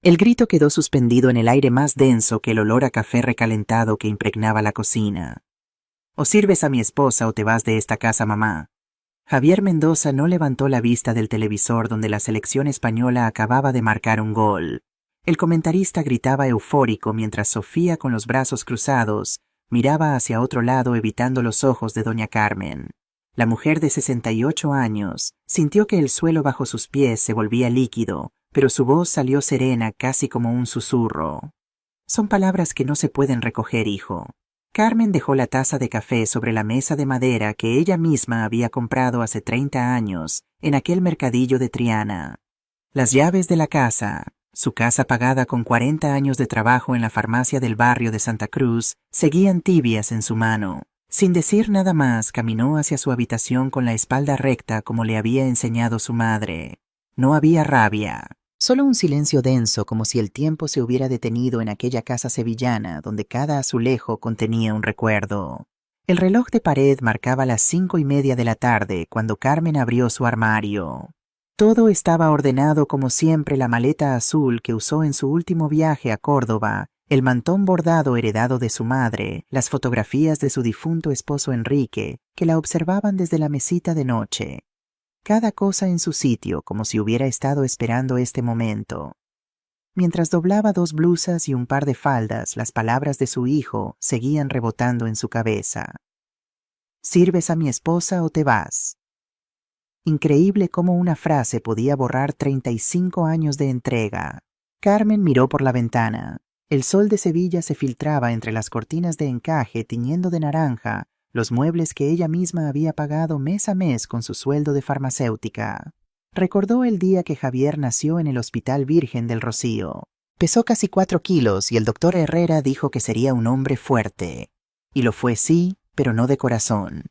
El grito quedó suspendido en el aire más denso que el olor a café recalentado que impregnaba la cocina. «O sirves a mi esposa o te vas de esta casa, mamá». Javier Mendoza no levantó la vista del televisor donde la selección española acababa de marcar un gol. El comentarista gritaba eufórico mientras Sofía, con los brazos cruzados, miraba hacia otro lado evitando los ojos de doña Carmen. La mujer de 68 años sintió que el suelo bajo sus pies se volvía líquido, pero su voz salió serena casi como un susurro. «Son palabras que no se pueden recoger, hijo». Carmen dejó la taza de café sobre la mesa de madera que ella misma había comprado hace 30 años en aquel mercadillo de Triana. Las llaves de la casa, su casa pagada con 40 años de trabajo en la farmacia del barrio de Santa Cruz, seguían tibias en su mano. Sin decir nada más, caminó hacia su habitación con la espalda recta como le había enseñado su madre. No había rabia. Solo un silencio denso, como si el tiempo se hubiera detenido en aquella casa sevillana donde cada azulejo contenía un recuerdo. El reloj de pared marcaba las 5:30 de la tarde cuando Carmen abrió su armario. Todo estaba ordenado como siempre: la maleta azul que usó en su último viaje a Córdoba, el mantón bordado heredado de su madre, las fotografías de su difunto esposo Enrique, que la observaban desde la mesita de noche. Cada cosa en su sitio, como si hubiera estado esperando este momento. Mientras doblaba 2 blusas y un par de faldas, las palabras de su hijo seguían rebotando en su cabeza. «¿Sirves a mi esposa o te vas?». Increíble cómo una frase podía borrar 35 años de entrega. Carmen miró por la ventana. El sol de Sevilla se filtraba entre las cortinas de encaje tiñendo de naranja los muebles que ella misma había pagado mes a mes con su sueldo de farmacéutica. Recordó el día que Javier nació en el Hospital Virgen del Rocío. Pesó casi 4 kilos y el doctor Herrera dijo que sería un hombre fuerte. Y lo fue, sí, pero no de corazón.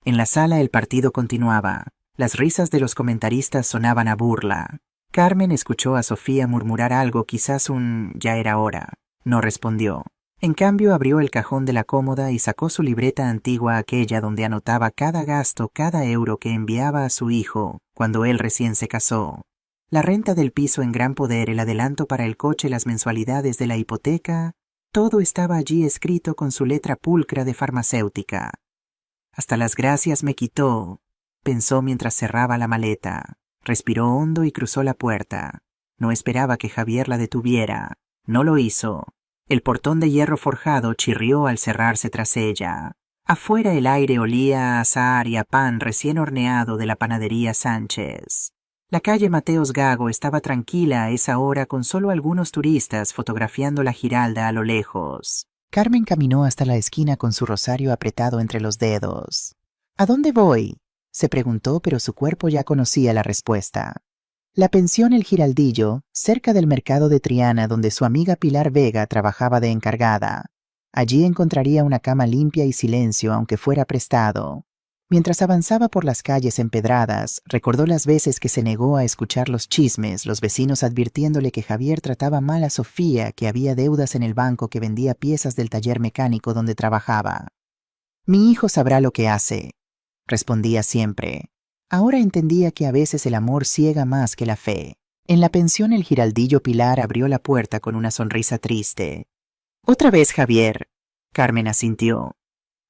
En la sala el partido continuaba. Las risas de los comentaristas sonaban a burla. Carmen escuchó a Sofía murmurar algo, quizás un «ya era hora». No respondió. En cambio, abrió el cajón de la cómoda y sacó su libreta antigua, aquella donde anotaba cada gasto, cada euro que enviaba a su hijo cuando él recién se casó. La renta del piso en gran poder, el adelanto para el coche, las mensualidades de la hipoteca, todo estaba allí escrito con su letra pulcra de farmacéutica. «Hasta las gracias me quitó», pensó mientras cerraba la maleta. Respiró hondo y cruzó la puerta. No esperaba que Javier la detuviera. No lo hizo. El portón de hierro forjado chirrió al cerrarse tras ella. Afuera el aire olía a azahar y a pan recién horneado de la panadería Sánchez. La calle Mateos Gago estaba tranquila a esa hora, con solo algunos turistas fotografiando la Giralda a lo lejos. Carmen caminó hasta la esquina con su rosario apretado entre los dedos. «¿A dónde voy?», se preguntó, pero su cuerpo ya conocía la respuesta. La pensión El Giraldillo, cerca del mercado de Triana, donde su amiga Pilar Vega trabajaba de encargada. Allí encontraría una cama limpia y silencio, aunque fuera prestado. Mientras avanzaba por las calles empedradas, recordó las veces que se negó a escuchar los chismes, los vecinos advirtiéndole que Javier trataba mal a Sofía, que había deudas en el banco, que vendía piezas del taller mecánico donde trabajaba. «Mi hijo sabrá lo que hace», respondía siempre. Ahora entendía que a veces el amor ciega más que la fe. En la pensión El Giraldillo, Pilar abrió la puerta con una sonrisa triste. «¿Otra vez, Javier?», Carmen asintió.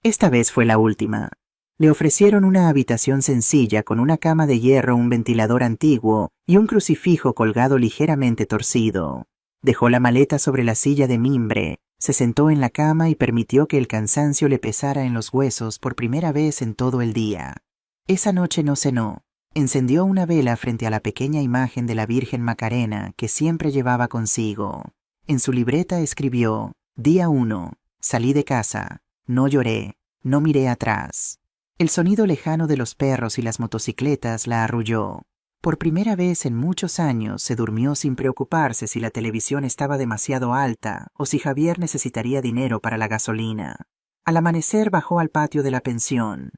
Esta vez fue la última. Le ofrecieron una habitación sencilla con una cama de hierro, un ventilador antiguo y un crucifijo colgado ligeramente torcido. Dejó la maleta sobre la silla de mimbre, se sentó en la cama y permitió que el cansancio le pesara en los huesos por primera vez en todo el día. Esa noche no cenó. Encendió una vela frente a la pequeña imagen de la Virgen Macarena que siempre llevaba consigo. En su libreta escribió: «Día 1. Salí de casa. No lloré. No miré atrás». El sonido lejano de los perros y las motocicletas la arrulló. Por primera vez en muchos años se durmió sin preocuparse si la televisión estaba demasiado alta o si Javier necesitaría dinero para la gasolina. Al amanecer bajó al patio de la pensión.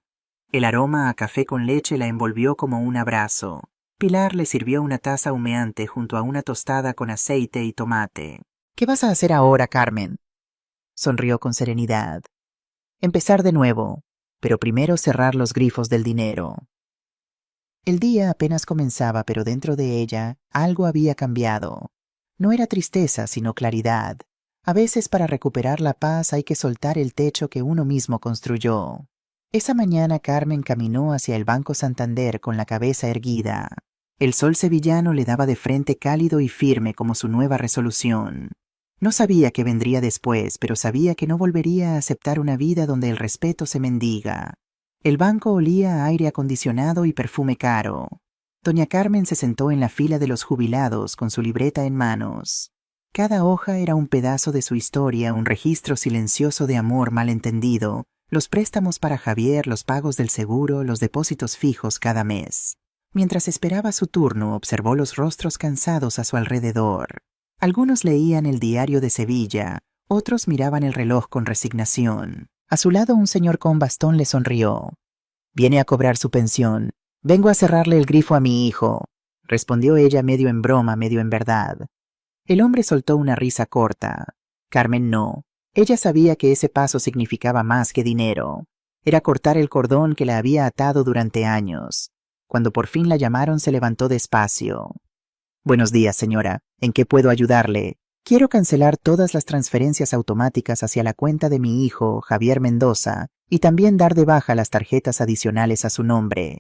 El aroma a café con leche la envolvió como un abrazo. Pilar le sirvió una taza humeante junto a una tostada con aceite y tomate. «¿Qué vas a hacer ahora, Carmen?», sonrió con serenidad. «Empezar de nuevo, pero primero cerrar los grifos del dinero». El día apenas comenzaba, pero dentro de ella algo había cambiado. No era tristeza, sino claridad. A veces para recuperar la paz hay que soltar el techo que uno mismo construyó. Esa mañana Carmen caminó hacia el Banco Santander con la cabeza erguida. El sol sevillano le daba de frente cálido y firme como su nueva resolución. No sabía qué vendría después, pero sabía que no volvería a aceptar una vida donde el respeto se mendiga. El banco olía a aire acondicionado y perfume caro. Doña Carmen se sentó en la fila de los jubilados con su libreta en manos. Cada hoja era un pedazo de su historia, un registro silencioso de amor malentendido, los préstamos para Javier, los pagos del seguro, los depósitos fijos cada mes. Mientras esperaba su turno, observó los rostros cansados a su alrededor. Algunos leían el diario de Sevilla, otros miraban el reloj con resignación. A su lado un señor con bastón le sonrió. «Viene a cobrar su pensión. Vengo a cerrarle el grifo a mi hijo», respondió ella medio en broma, medio en verdad. El hombre soltó una risa corta. Carmen no. Ella sabía que ese paso significaba más que dinero. Era cortar el cordón que la había atado durante años. Cuando por fin la llamaron, se levantó despacio. «Buenos días, señora. ¿En qué puedo ayudarle? Quiero cancelar todas las transferencias automáticas hacia la cuenta de mi hijo, Javier Mendoza, y también dar de baja las tarjetas adicionales a su nombre».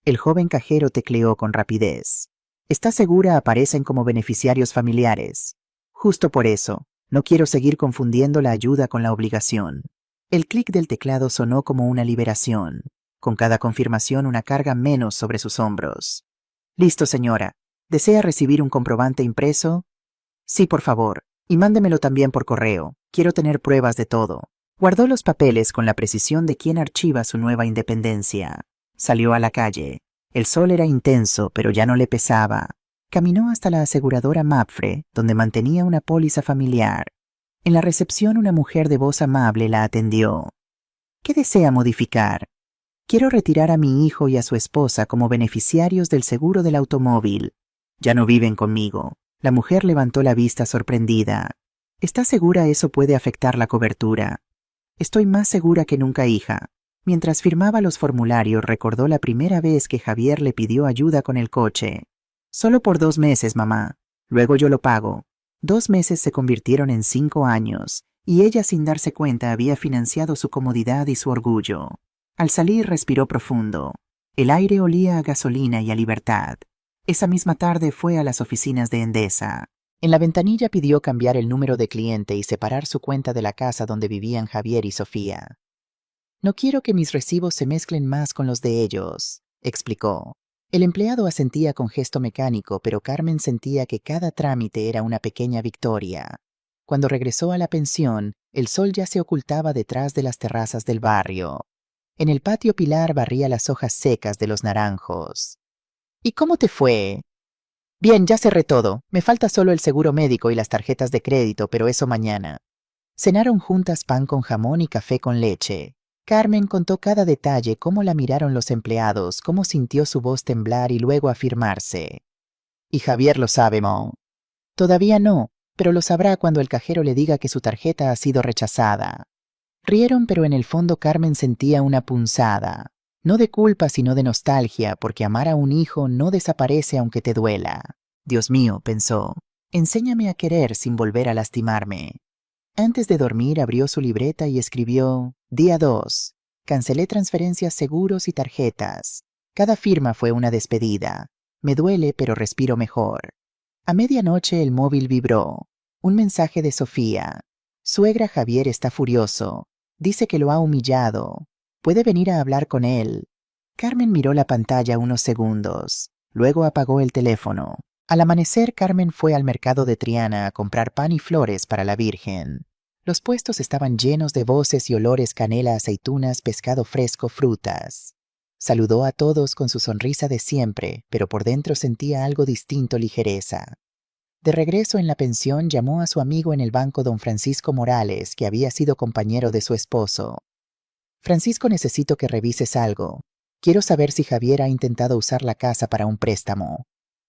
El joven cajero tecleó con rapidez. «¿Está segura aparecen como beneficiarios familiares?» «Justo por eso. No quiero seguir confundiendo la ayuda con la obligación». El clic del teclado sonó como una liberación. Con cada confirmación una carga menos sobre sus hombros. «Listo, señora. ¿Desea recibir un comprobante impreso?» «Sí, por favor. Y mándemelo también por correo. Quiero tener pruebas de todo». Guardó los papeles con la precisión de quien archiva su nueva independencia. Salió a la calle. El sol era intenso, pero ya no le pesaba. Caminó hasta la aseguradora Mapfre, donde mantenía una póliza familiar. En la recepción una mujer de voz amable la atendió. «¿Qué desea modificar?» «Quiero retirar a mi hijo y a su esposa como beneficiarios del seguro del automóvil. Ya no viven conmigo». La mujer levantó la vista sorprendida. «¿Está segura eso puede afectar la cobertura?» «Estoy más segura que nunca, hija». Mientras firmaba los formularios, recordó la primera vez que Javier le pidió ayuda con el coche. «Solo por 2 meses, mamá. Luego yo lo pago». 2 meses se convirtieron en 5 años, y ella sin darse cuenta había financiado su comodidad y su orgullo. Al salir respiró profundo. El aire olía a gasolina y a libertad. Esa misma tarde fue a las oficinas de Endesa. En la ventanilla pidió cambiar el número de cliente y separar su cuenta de la casa donde vivían Javier y Sofía. «No quiero que mis recibos se mezclen más con los de ellos», explicó. El empleado asentía con gesto mecánico, pero Carmen sentía que cada trámite era una pequeña victoria. Cuando regresó a la pensión, el sol ya se ocultaba detrás de las terrazas del barrio. En el patio Pilar barría las hojas secas de los naranjos. «¿Y cómo te fue?» «Bien, ya cerré todo. Me falta solo el seguro médico y las tarjetas de crédito, pero eso mañana». Cenaron juntas pan con jamón y café con leche. Carmen contó cada detalle, cómo la miraron los empleados, cómo sintió su voz temblar y luego afirmarse. «Y Javier lo sabe, Mo». «Todavía no, pero lo sabrá cuando el cajero le diga que su tarjeta ha sido rechazada». Rieron, pero en el fondo Carmen sentía una punzada. No de culpa, sino de nostalgia, porque amar a un hijo no desaparece aunque te duela. «Dios mío», pensó, «enséñame a querer sin volver a lastimarme». Antes de dormir abrió su libreta y escribió: «Día 2. Cancelé transferencias, seguros y tarjetas. Cada firma fue una despedida. Me duele, pero respiro mejor». A medianoche el móvil vibró. Un mensaje de Sofía. «Suegra, Javier está furioso. Dice que lo ha humillado. Puede venir a hablar con él». Carmen miró la pantalla unos segundos. Luego apagó el teléfono. Al amanecer, Carmen fue al mercado de Triana a comprar pan y flores para la Virgen. Los puestos estaban llenos de voces y olores: canela, aceitunas, pescado fresco, frutas. Saludó a todos con su sonrisa de siempre, pero por dentro sentía algo distinto: ligereza. De regreso en la pensión, llamó a su amigo en el banco, don Francisco Morales, que había sido compañero de su esposo. «Francisco, necesito que revises algo. Quiero saber si Javier ha intentado usar la casa para un préstamo».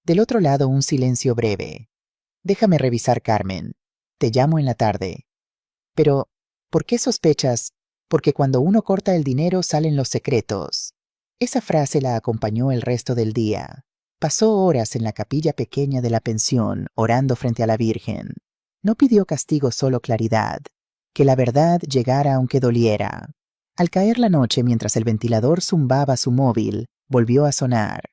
Del otro lado, un silencio breve. «Déjame revisar, Carmen. Te llamo en la tarde». «Pero, ¿por qué sospechas?» «Porque cuando uno corta el dinero salen los secretos». Esa frase la acompañó el resto del día. Pasó horas en la capilla pequeña de la pensión, orando frente a la Virgen. No pidió castigo, solo claridad, que la verdad llegara aunque doliera. Al caer la noche, mientras el ventilador zumbaba su móvil, volvió a sonar.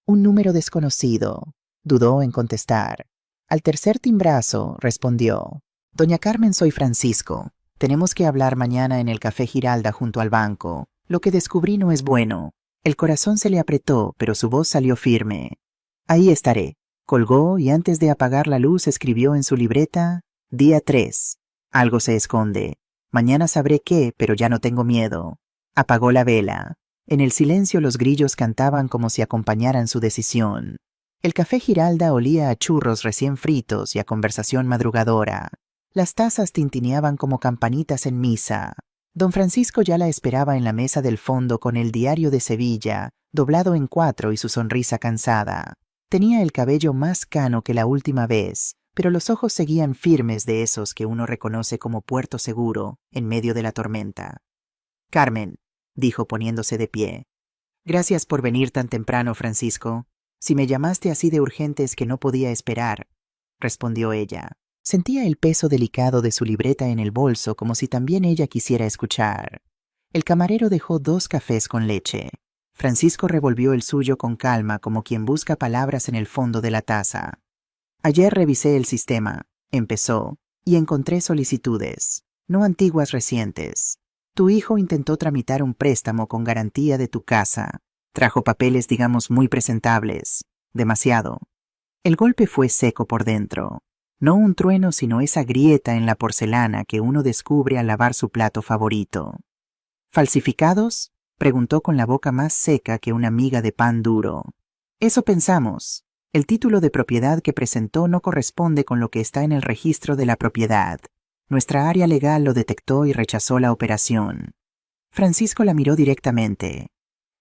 Un número desconocido. Dudó en contestar. Al tercer timbrazo, respondió. Doña Carmen, soy Francisco. Tenemos que hablar mañana en el Café Giralda junto al banco. Lo que descubrí no es bueno. El corazón se le apretó, pero su voz salió firme. Ahí estaré. Colgó y antes de apagar la luz escribió en su libreta: Día 3. Algo se esconde. Mañana sabré qué, pero ya no tengo miedo. Apagó la vela. En el silencio los grillos cantaban como si acompañaran su decisión. El Café Giralda olía a churros recién fritos y a conversación madrugadora. Las tazas tintineaban como campanitas en misa. Don Francisco ya la esperaba en la mesa del fondo con el diario de Sevilla, doblado en 4 y su sonrisa cansada. Tenía el cabello más cano que la última vez, pero los ojos seguían firmes, de esos que uno reconoce como puerto seguro en medio de la tormenta. Carmen, dijo poniéndose de pie. Gracias por venir tan temprano, Francisco. Si me llamaste así de urgente es que no podía esperar, respondió ella. Sentía el peso delicado de su libreta en el bolso, como si también ella quisiera escuchar. El camarero dejó 2 cafés con leche. Francisco revolvió el suyo con calma, como quien busca palabras en el fondo de la taza. Ayer revisé el sistema, empezó, y encontré solicitudes, no antiguas, recientes. Tu hijo intentó tramitar un préstamo con garantía de tu casa. Trajo papeles, digamos, muy presentables. Demasiado. El golpe fue seco por dentro. No un trueno, sino esa grieta en la porcelana que uno descubre al lavar su plato favorito. ¿Falsificados?, preguntó con la boca más seca que una miga de pan duro. Eso pensamos. El título de propiedad que presentó no corresponde con lo que está en el registro de la propiedad. Nuestra área legal lo detectó y rechazó la operación. Francisco la miró directamente.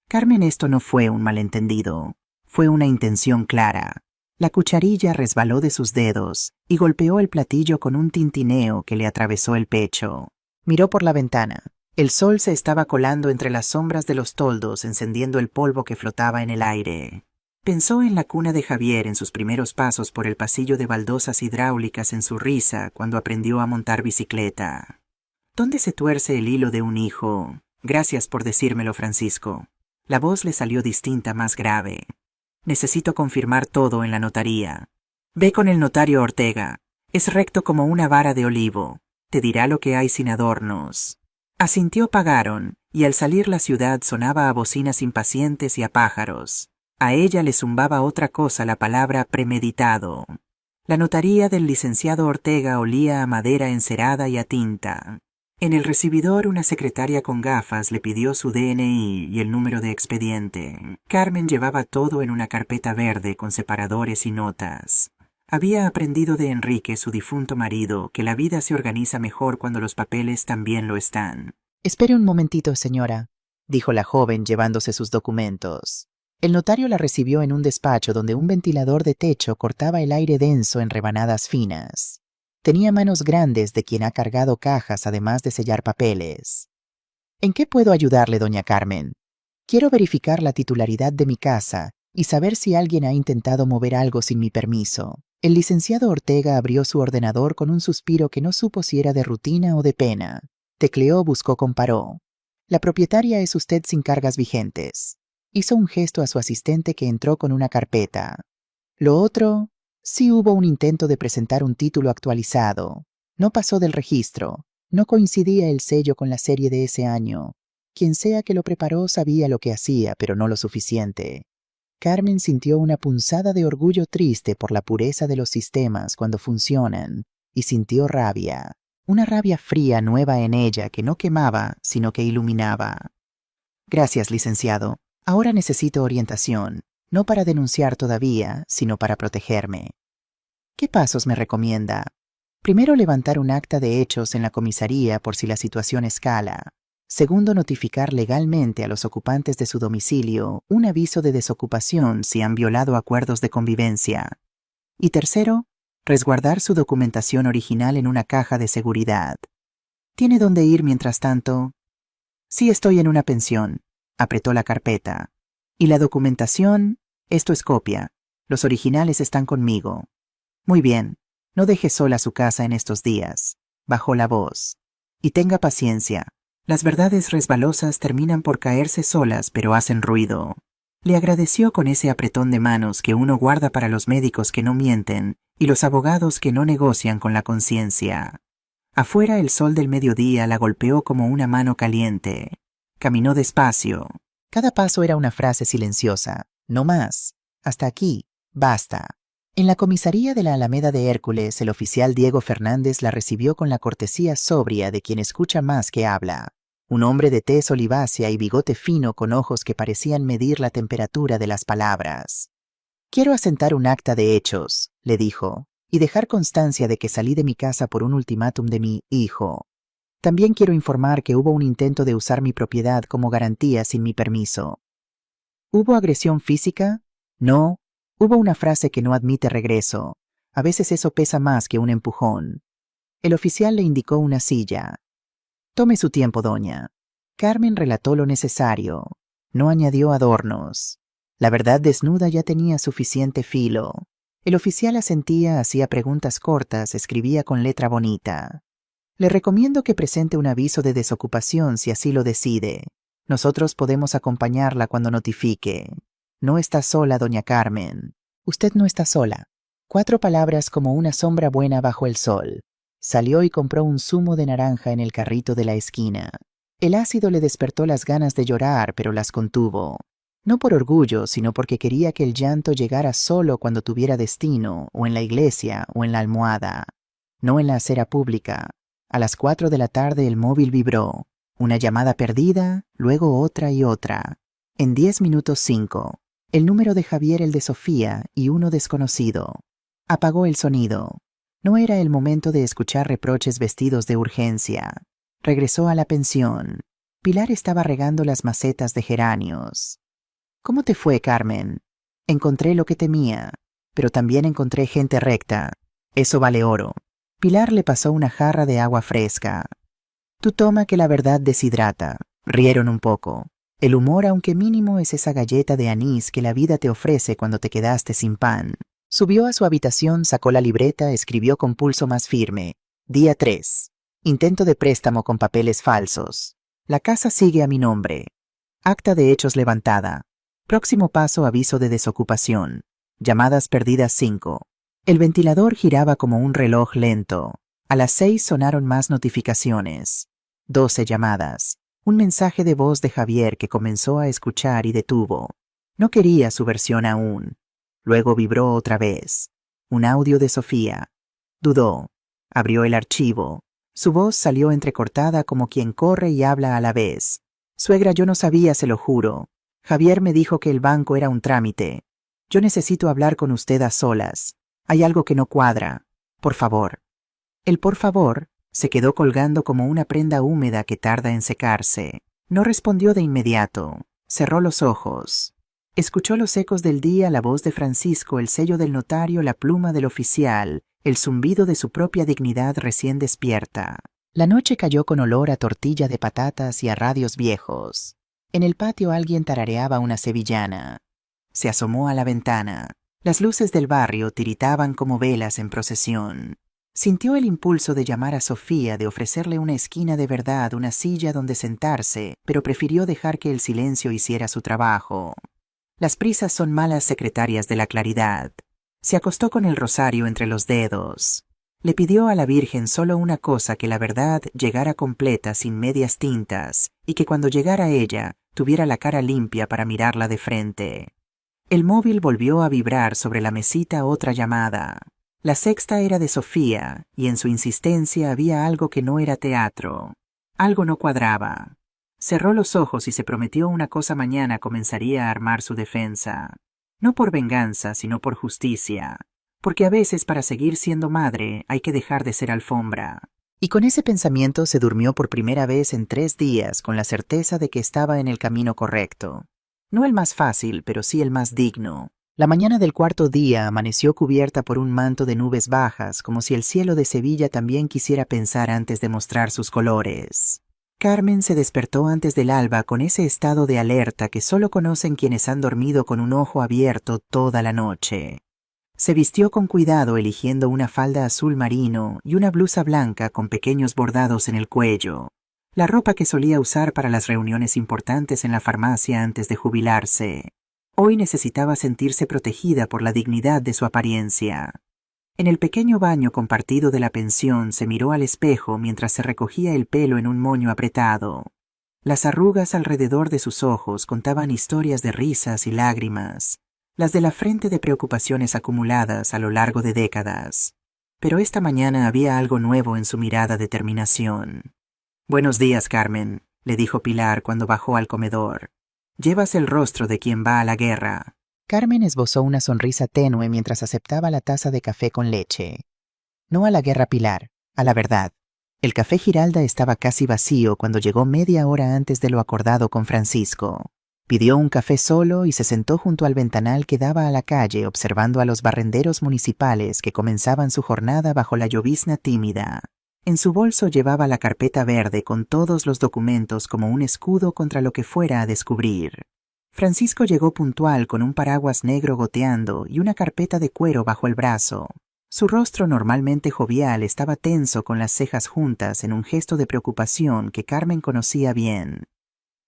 Carmen, esto no fue un malentendido. Fue una intención clara. La cucharilla resbaló de sus dedos y golpeó el platillo con un tintineo que le atravesó el pecho. Miró por la ventana. El sol se estaba colando entre las sombras de los toldos, encendiendo el polvo que flotaba en el aire. Pensó en la cuna de Javier, en sus primeros pasos por el pasillo de baldosas hidráulicas, en su risa cuando aprendió a montar bicicleta. ¿Dónde se tuerce el hilo de un hijo? Gracias por decírmelo, Francisco. La voz le salió distinta, más grave. Necesito confirmar todo en la notaría. Ve con el notario Ortega. Es recto como una vara de olivo. Te dirá lo que hay sin adornos. Asintió. Pagaron, y al salir la ciudad sonaba a bocinas impacientes y a pájaros. A ella le zumbaba otra cosa, la palabra premeditado. La notaría del licenciado Ortega olía a madera encerada y a tinta. En el recibidor una secretaria con gafas le pidió su DNI y el número de expediente. Carmen llevaba todo en una carpeta verde con separadores y notas. Había aprendido de Enrique, su difunto marido, que la vida se organiza mejor cuando los papeles también lo están. Espere un momentito, señora, dijo la joven llevándose sus documentos. El notario la recibió en un despacho donde un ventilador de techo cortaba el aire denso en rebanadas finas. Tenía manos grandes de quien ha cargado cajas, además de sellar papeles. ¿En qué puedo ayudarle, doña Carmen? Quiero verificar la titularidad de mi casa y saber si alguien ha intentado mover algo sin mi permiso. El licenciado Ortega abrió su ordenador con un suspiro que no supo si era de rutina o de pena. Tecleó, buscó, comparó. La propietaria es usted sin cargas vigentes. Hizo un gesto a su asistente que entró con una carpeta. Lo otro, sí hubo un intento de presentar un título actualizado. No pasó del registro. No coincidía el sello con la serie de ese año. Quien sea que lo preparó sabía lo que hacía, pero no lo suficiente. Carmen sintió una punzada de orgullo triste por la pureza de los sistemas cuando funcionan, y sintió rabia. Una rabia fría nueva en ella que no quemaba, sino que iluminaba. Gracias, licenciado. Ahora necesito orientación, no para denunciar todavía, sino para protegerme. ¿Qué pasos me recomienda? Primero, levantar un acta de hechos en la comisaría por si la situación escala. Segundo, notificar legalmente a los ocupantes de su domicilio un aviso de desocupación si han violado acuerdos de convivencia. Y tercero, resguardar su documentación original en una caja de seguridad. ¿Tiene dónde ir mientras tanto? Sí, estoy en una pensión. Apretó la carpeta. ¿Y la documentación? Esto es copia. Los originales están conmigo. Muy bien. No deje sola su casa en estos días. Bajó la voz. Y tenga paciencia. Las verdades resbalosas terminan por caerse solas, pero hacen ruido. Le agradeció con ese apretón de manos que uno guarda para los médicos que no mienten y los abogados que no negocian con la conciencia. Afuera el sol del mediodía la golpeó como una mano caliente. Caminó despacio. Cada paso era una frase silenciosa. No más. Hasta aquí. Basta. En la comisaría de la Alameda de Hércules, el oficial Diego Fernández la recibió con la cortesía sobria de quien escucha más que habla. Un hombre de tez olivácea y bigote fino con ojos que parecían medir la temperatura de las palabras. «Quiero asentar un acta de hechos», le dijo, «y dejar constancia de que salí de mi casa por un ultimátum de mi hijo. También quiero informar que hubo un intento de usar mi propiedad como garantía sin mi permiso». ¿Hubo agresión física? No. Hubo una frase que no admite regreso. A veces eso pesa más que un empujón. El oficial le indicó una silla. «Tome su tiempo, doña». Carmen relató lo necesario. No añadió adornos. La verdad desnuda ya tenía suficiente filo. El oficial asentía, hacía preguntas cortas, escribía con letra bonita. «Le recomiendo que presente un aviso de desocupación si así lo decide. Nosotros podemos acompañarla cuando notifique. No está sola, doña Carmen. Usted no está sola». 4 palabras como una sombra buena bajo el sol. Salió y compró un zumo de naranja en el carrito de la esquina. El ácido le despertó las ganas de llorar, pero las contuvo. No por orgullo, sino porque quería que el llanto llegara solo cuando tuviera destino, o en la iglesia, o en la almohada. No en la acera pública. A las 4 de la tarde el móvil vibró. Una llamada perdida, luego otra y otra. En 10 minutos 5. El número de Javier, el de Sofía, y uno desconocido. Apagó el sonido. No era el momento de escuchar reproches vestidos de urgencia. Regresó a la pensión. Pilar estaba regando las macetas de geranios. «¿Cómo te fue, Carmen?» «Encontré lo que temía, pero también encontré gente recta. Eso vale oro». Pilar le pasó una jarra de agua fresca. «Tú toma que la verdad deshidrata». Rieron un poco. El humor, aunque mínimo, es esa galleta de anís que la vida te ofrece cuando te quedaste sin pan. Subió a su habitación, sacó la libreta, escribió con pulso más firme. Día 3. Intento de préstamo con papeles falsos. La casa sigue a mi nombre. Acta de hechos levantada. Próximo paso, aviso de desocupación. Llamadas perdidas 5. El ventilador giraba como un reloj lento. A las 6 sonaron más notificaciones. 12 llamadas. Un mensaje de voz de Javier que comenzó a escuchar y detuvo. No quería su versión aún. Luego vibró otra vez. Un audio de Sofía. Dudó. Abrió el archivo. Su voz salió entrecortada como quien corre y habla a la vez. «Suegra, yo no sabía, se lo juro. Javier me dijo que el banco era un trámite. Yo necesito hablar con usted a solas. Hay algo que no cuadra. Por favor». El por favor se quedó colgando como una prenda húmeda que tarda en secarse. No respondió de inmediato. Cerró los ojos. Escuchó los ecos del día, la voz de Francisco, el sello del notario, la pluma del oficial, el zumbido de su propia dignidad recién despierta. La noche cayó con olor a tortilla de patatas y a radios viejos. En el patio alguien tarareaba una sevillana. Se asomó a la ventana. Las luces del barrio tiritaban como velas en procesión. Sintió el impulso de llamar a Sofía, de ofrecerle una esquina de verdad, una silla donde sentarse, pero prefirió dejar que el silencio hiciera su trabajo. Las prisas son malas secretarias de la claridad. Se acostó con el rosario entre los dedos. Le pidió a la Virgen solo una cosa: que la verdad llegara completa, sin medias tintas, y que cuando llegara ella, tuviera la cara limpia para mirarla de frente. El móvil volvió a vibrar sobre la mesita, otra llamada. La sexta era de Sofía, y en su insistencia había algo que no era teatro. Algo no cuadraba. Cerró los ojos y se prometió una cosa: mañana comenzaría a armar su defensa. No por venganza, sino por justicia. Porque a veces para seguir siendo madre hay que dejar de ser alfombra. Y con ese pensamiento se durmió por primera vez en 3 días, con la certeza de que estaba en el camino correcto. No el más fácil, pero sí el más digno. La mañana del 4.º día amaneció cubierta por un manto de nubes bajas, como si el cielo de Sevilla también quisiera pensar antes de mostrar sus colores. Carmen se despertó antes del alba con ese estado de alerta que solo conocen quienes han dormido con un ojo abierto toda la noche. Se vistió con cuidado eligiendo una falda azul marino y una blusa blanca con pequeños bordados en el cuello, la ropa que solía usar para las reuniones importantes en la farmacia antes de jubilarse. Hoy necesitaba sentirse protegida por la dignidad de su apariencia. En el pequeño baño compartido de la pensión se miró al espejo mientras se recogía el pelo en un moño apretado. Las arrugas alrededor de sus ojos contaban historias de risas y lágrimas, las de la frente de preocupaciones acumuladas a lo largo de décadas. Pero esta mañana había algo nuevo en su mirada de determinación. «Buenos días, Carmen», le dijo Pilar cuando bajó al comedor. «Llevas el rostro de quien va a la guerra». Carmen esbozó una sonrisa tenue mientras aceptaba la taza de café con leche. «No a la guerra, Pilar, a la verdad». El café Giralda estaba casi vacío cuando llegó media hora antes de lo acordado con Francisco. Pidió un café solo y se sentó junto al ventanal que daba a la calle observando a los barrenderos municipales que comenzaban su jornada bajo la llovizna tímida. En su bolso llevaba la carpeta verde con todos los documentos como un escudo contra lo que fuera a descubrir. Francisco llegó puntual con un paraguas negro goteando y una carpeta de cuero bajo el brazo. Su rostro normalmente jovial estaba tenso con las cejas juntas en un gesto de preocupación que Carmen conocía bien.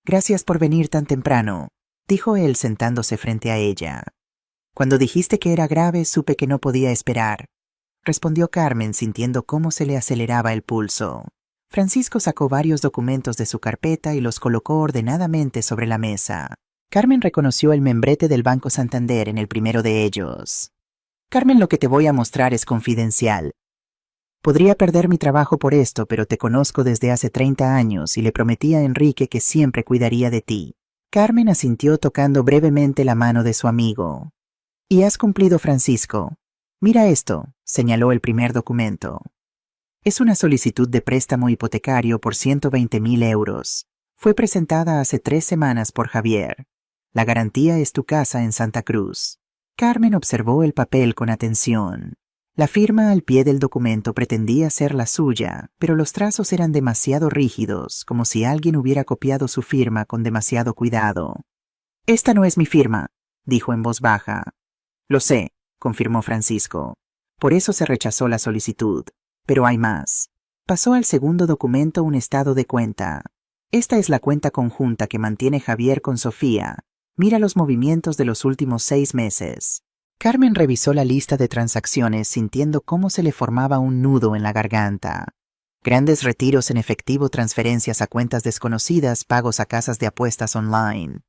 «Gracias por venir tan temprano», dijo él sentándose frente a ella. «Cuando dijiste que era grave supe que no podía esperar», respondió Carmen sintiendo cómo se le aceleraba el pulso. Francisco sacó varios documentos de su carpeta y los colocó ordenadamente sobre la mesa. Carmen reconoció el membrete del Banco Santander en el primero de ellos. «Carmen, lo que te voy a mostrar es confidencial. Podría perder mi trabajo por esto, pero te conozco desde hace 30 años y le prometí a Enrique que siempre cuidaría de ti». Carmen asintió tocando brevemente la mano de su amigo. «Y has cumplido, Francisco. Mira esto», señaló el primer documento. «Es una solicitud de préstamo hipotecario por 120.000 euros. Fue presentada hace 3 semanas por Javier. La garantía es tu casa en Santa Cruz». Carmen observó el papel con atención. La firma al pie del documento pretendía ser la suya, pero los trazos eran demasiado rígidos, como si alguien hubiera copiado su firma con demasiado cuidado. «Esta no es mi firma», dijo en voz baja. «Lo sé», confirmó Francisco. «Por eso se rechazó la solicitud. Pero hay más». Pasó al segundo documento un estado de cuenta. «Esta es la cuenta conjunta que mantiene Javier con Sofía. Mira los movimientos de los últimos 6 meses». Carmen revisó la lista de transacciones sintiendo cómo se le formaba un nudo en la garganta. Grandes retiros en efectivo, transferencias a cuentas desconocidas, pagos a casas de apuestas online.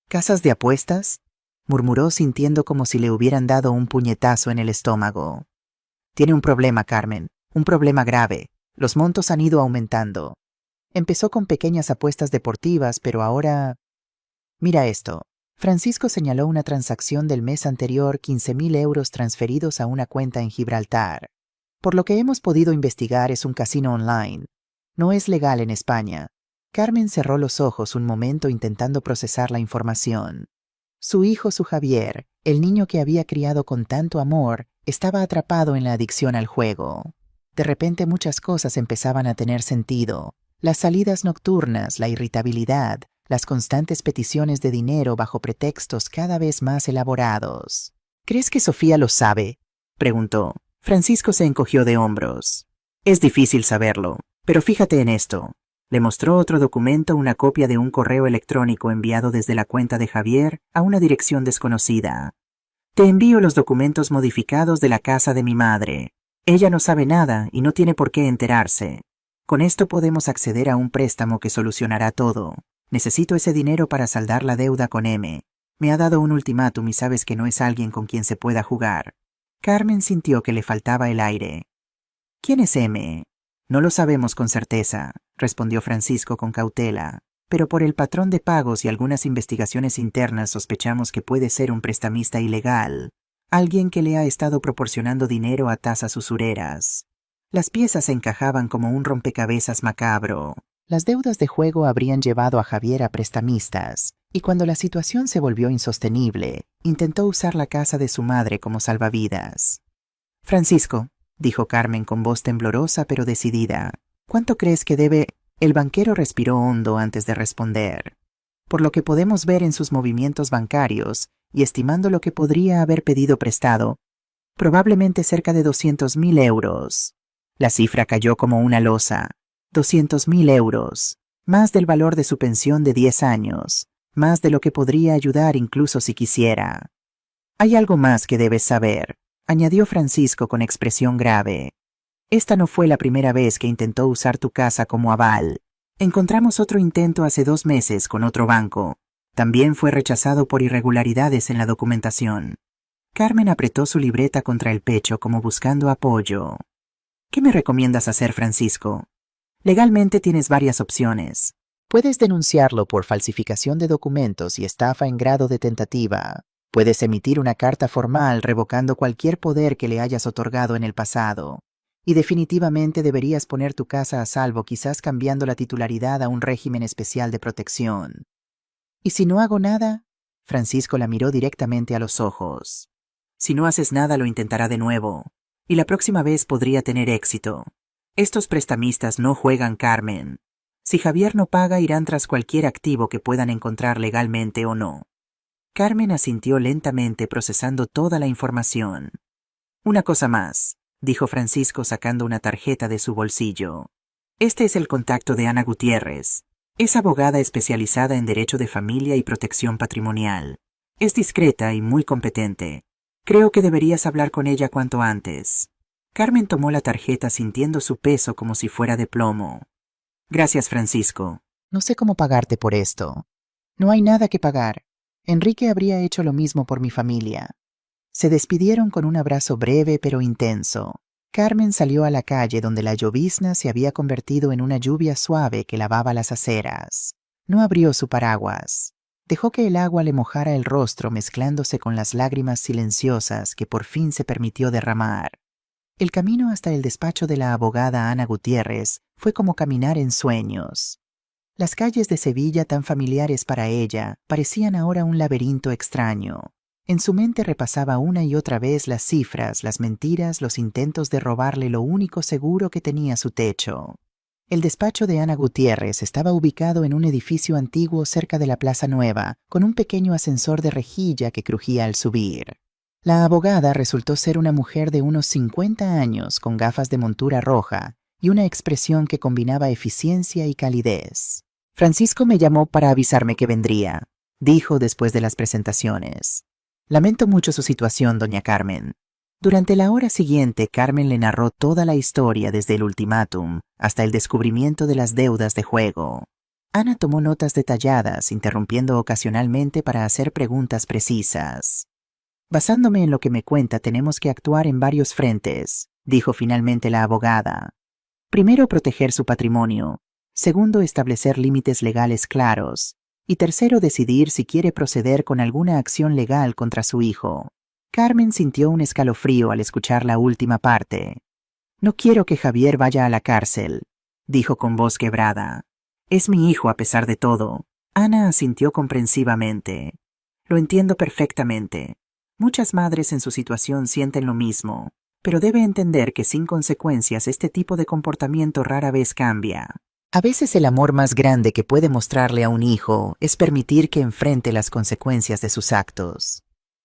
«¿Casas de apuestas?», murmuró sintiendo como si le hubieran dado un puñetazo en el estómago. «Tiene un problema, Carmen, un problema grave. Los montos han ido aumentando. Empezó con pequeñas apuestas deportivas, pero ahora... Mira esto». Francisco señaló una transacción del mes anterior, 15.000 euros transferidos a una cuenta en Gibraltar. «Por lo que hemos podido investigar, es un casino online. No es legal en España». Carmen cerró los ojos un momento intentando procesar la información. Su hijo, su Javier, el niño que había criado con tanto amor, estaba atrapado en la adicción al juego. De repente muchas cosas empezaban a tener sentido. Las salidas nocturnas, la irritabilidad, las constantes peticiones de dinero bajo pretextos cada vez más elaborados. «¿Crees que Sofía lo sabe?», preguntó. Francisco se encogió de hombros. «Es difícil saberlo, pero fíjate en esto». Le mostró otro documento, una copia de un correo electrónico enviado desde la cuenta de Javier a una dirección desconocida. «Te envío los documentos modificados de la casa de mi madre. Ella no sabe nada y no tiene por qué enterarse. Con esto podemos acceder a un préstamo que solucionará todo. Necesito ese dinero para saldar la deuda con M. Me ha dado un ultimátum y sabes que no es alguien con quien se pueda jugar». Carmen sintió que le faltaba el aire. «¿Quién es M?». «No lo sabemos con certeza», respondió Francisco con cautela, «pero por el patrón de pagos y algunas investigaciones internas sospechamos que puede ser un prestamista ilegal, alguien que le ha estado proporcionando dinero a tasas usureras». Las piezas encajaban como un rompecabezas macabro. Las deudas de juego habrían llevado a Javier a prestamistas, y cuando la situación se volvió insostenible, intentó usar la casa de su madre como salvavidas. «Francisco», dijo Carmen con voz temblorosa pero decidida, «¿cuánto crees que debe El banquero respiró hondo antes de responder. Por lo que podemos ver en sus movimientos bancarios, y estimando lo que podría haber pedido prestado, probablemente cerca de 200.000 euros. La cifra cayó como una losa. 200.000 euros. Más del valor de su pensión de 10 años. Más de lo que podría ayudar incluso si quisiera. Hay algo más que debes saber, añadió Francisco con expresión grave. Esta no fue la primera vez que intentó usar tu casa como aval. Encontramos otro intento hace 2 meses con otro banco. También fue rechazado por irregularidades en la documentación. Carmen apretó su libreta contra el pecho como buscando apoyo. ¿Qué me recomiendas hacer, Francisco? Legalmente tienes varias opciones. Puedes denunciarlo por falsificación de documentos y estafa en grado de tentativa. Puedes emitir una carta formal revocando cualquier poder que le hayas otorgado en el pasado. Y definitivamente deberías poner tu casa a salvo, quizás cambiando la titularidad a un régimen especial de protección. ¿Y si no hago nada? Francisco la miró directamente a los ojos. Si no haces nada, lo intentará de nuevo. Y la próxima vez podría tener éxito. Estos prestamistas no juegan, Carmen. Si Javier no paga, irán tras cualquier activo que puedan encontrar legalmente o no. Carmen asintió lentamente, procesando toda la información. Una cosa más, dijo Francisco sacando una tarjeta de su bolsillo. Este es el contacto de Ana Gutiérrez. Es abogada especializada en derecho de familia y protección patrimonial. Es discreta y muy competente. Creo que deberías hablar con ella cuanto antes. Carmen tomó la tarjeta sintiendo su peso como si fuera de plomo. Gracias, Francisco. No sé cómo pagarte por esto. No hay nada que pagar. Enrique habría hecho lo mismo por mi familia. Se despidieron con un abrazo breve pero intenso. Carmen salió a la calle donde la llovizna se había convertido en una lluvia suave que lavaba las aceras. No abrió su paraguas. Dejó que el agua le mojara el rostro mezclándose con las lágrimas silenciosas que por fin se permitió derramar. El camino hasta el despacho de la abogada Ana Gutiérrez fue como caminar en sueños. Las calles de Sevilla, tan familiares para ella, parecían ahora un laberinto extraño. En su mente repasaba una y otra vez las cifras, las mentiras, los intentos de robarle lo único seguro que tenía su techo. El despacho de Ana Gutiérrez estaba ubicado en un edificio antiguo cerca de la Plaza Nueva, con un pequeño ascensor de rejilla que crujía al subir. La abogada resultó ser una mujer de unos 50 años con gafas de montura roja y una expresión que combinaba eficiencia y calidez. Francisco me llamó para avisarme que vendría, dijo después de las presentaciones. Lamento mucho su situación, doña Carmen. Durante la hora siguiente, Carmen le narró toda la historia desde el ultimátum hasta el descubrimiento de las deudas de juego. Ana tomó notas detalladas, interrumpiendo ocasionalmente para hacer preguntas precisas. Basándome en lo que me cuenta, tenemos que actuar en varios frentes, dijo finalmente la abogada. Primero, proteger su patrimonio. Segundo, establecer límites legales claros. Y tercero, decidir si quiere proceder con alguna acción legal contra su hijo. Carmen sintió un escalofrío al escuchar la última parte. No quiero que Javier vaya a la cárcel, dijo con voz quebrada. Es mi hijo a pesar de todo. Ana asintió comprensivamente. Lo entiendo perfectamente. Muchas madres en su situación sienten lo mismo, pero debe entender que sin consecuencias este tipo de comportamiento rara vez cambia. A veces el amor más grande que puede mostrarle a un hijo es permitir que enfrente las consecuencias de sus actos.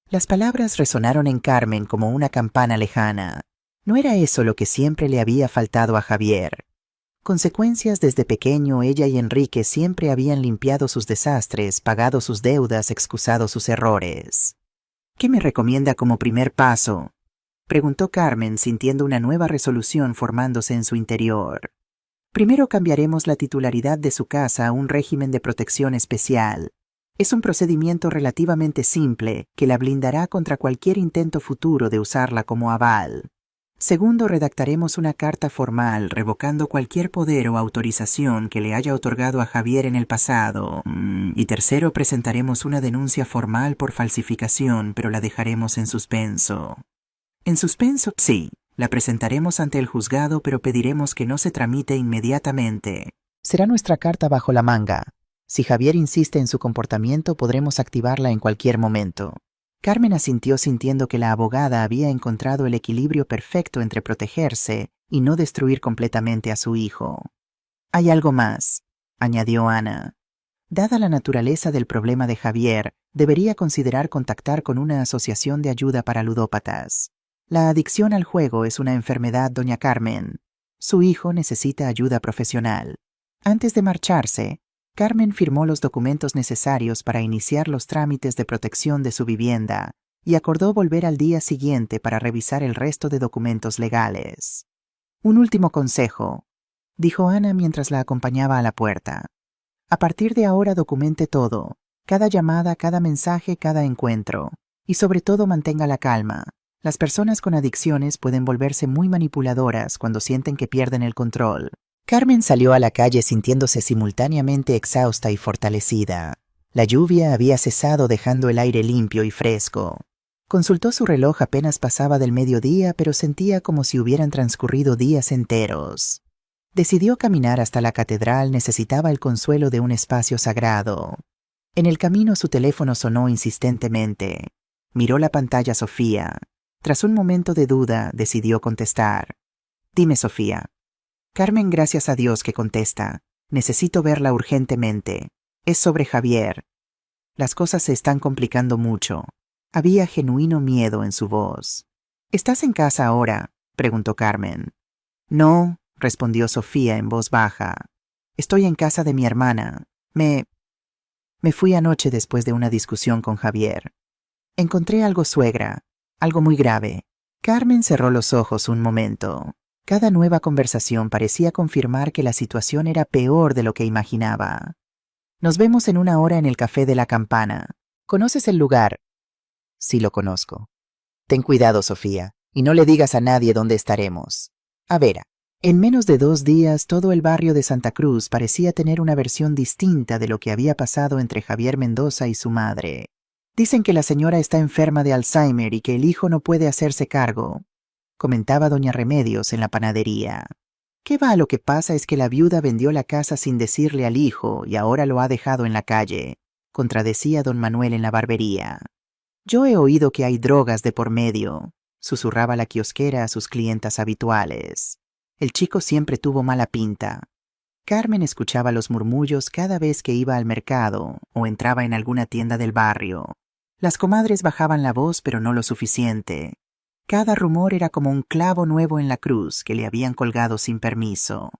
Las palabras resonaron en Carmen como una campana lejana. No era eso lo que siempre le había faltado a Javier. Consecuencias desde pequeño, ella y Enrique siempre habían limpiado sus desastres, pagado sus deudas, excusado sus errores. ¿Qué me recomienda como primer paso?, preguntó Carmen, sintiendo una nueva resolución formándose en su interior. Primero cambiaremos la titularidad de su casa a un régimen de protección especial. Es un procedimiento relativamente simple que la blindará contra cualquier intento futuro de usarla como aval. Segundo, redactaremos una carta formal revocando cualquier poder o autorización que le haya otorgado a Javier en el pasado. Y tercero, presentaremos una denuncia formal por falsificación, pero la dejaremos en suspenso. ¿En suspenso? Sí. La presentaremos ante el juzgado, pero pediremos que no se tramite inmediatamente. Será nuestra carta bajo la manga. Si Javier insiste en su comportamiento, podremos activarla en cualquier momento. Carmen asintió sintiendo que la abogada había encontrado el equilibrio perfecto entre protegerse y no destruir completamente a su hijo. Hay algo más, añadió Ana. Dada la naturaleza del problema de Javier, debería considerar contactar con una asociación de ayuda para ludópatas. La adicción al juego es una enfermedad, doña Carmen. Su hijo necesita ayuda profesional. Antes de marcharse, Carmen firmó los documentos necesarios para iniciar los trámites de protección de su vivienda y acordó volver al día siguiente para revisar el resto de documentos legales. Un último consejo, dijo Ana mientras la acompañaba a la puerta. A partir de ahora documente todo, cada llamada, cada mensaje, cada encuentro, y sobre todo mantenga la calma. Las personas con adicciones pueden volverse muy manipuladoras cuando sienten que pierden el control. Carmen salió a la calle sintiéndose simultáneamente exhausta y fortalecida. La lluvia había cesado dejando el aire limpio y fresco. Consultó su reloj apenas pasaba del mediodía, pero sentía como si hubieran transcurrido días enteros. Decidió caminar hasta la catedral, necesitaba el consuelo de un espacio sagrado. En el camino su teléfono sonó insistentemente. Miró la pantalla Sofía. Tras un momento de duda, decidió contestar. Dime, Sofía. Carmen, gracias a Dios que contesta. Necesito verla urgentemente. Es sobre Javier. Las cosas se están complicando mucho. Había genuino miedo en su voz. ¿Estás en casa ahora?, preguntó Carmen. No, respondió Sofía en voz baja. Estoy en casa de mi hermana. Me fui anoche después de una discusión con Javier. Encontré algo, suegra, algo muy grave. Carmen cerró los ojos un momento. Cada nueva conversación parecía confirmar que la situación era peor de lo que imaginaba. Nos vemos en una hora en el Café de la Campana. ¿Conoces el lugar? Sí, lo conozco. Ten cuidado, Sofía, y no le digas a nadie dónde estaremos. A ver, en menos de 2 días todo el barrio de Santa Cruz parecía tener una versión distinta de lo que había pasado entre Javier Mendoza y su madre. Dicen que la señora está enferma de Alzheimer y que el hijo no puede hacerse cargo, comentaba doña Remedios en la panadería. ¿Qué va? Lo que pasa es que la viuda vendió la casa sin decirle al hijo y ahora lo ha dejado en la calle, contradecía don Manuel en la barbería. Yo he oído que hay drogas de por medio, susurraba la kiosquera a sus clientas habituales. El chico siempre tuvo mala pinta. Carmen escuchaba los murmullos cada vez que iba al mercado o entraba en alguna tienda del barrio. Las comadres bajaban la voz, pero no lo suficiente. Cada rumor era como un clavo nuevo en la cruz que le habían colgado sin permiso.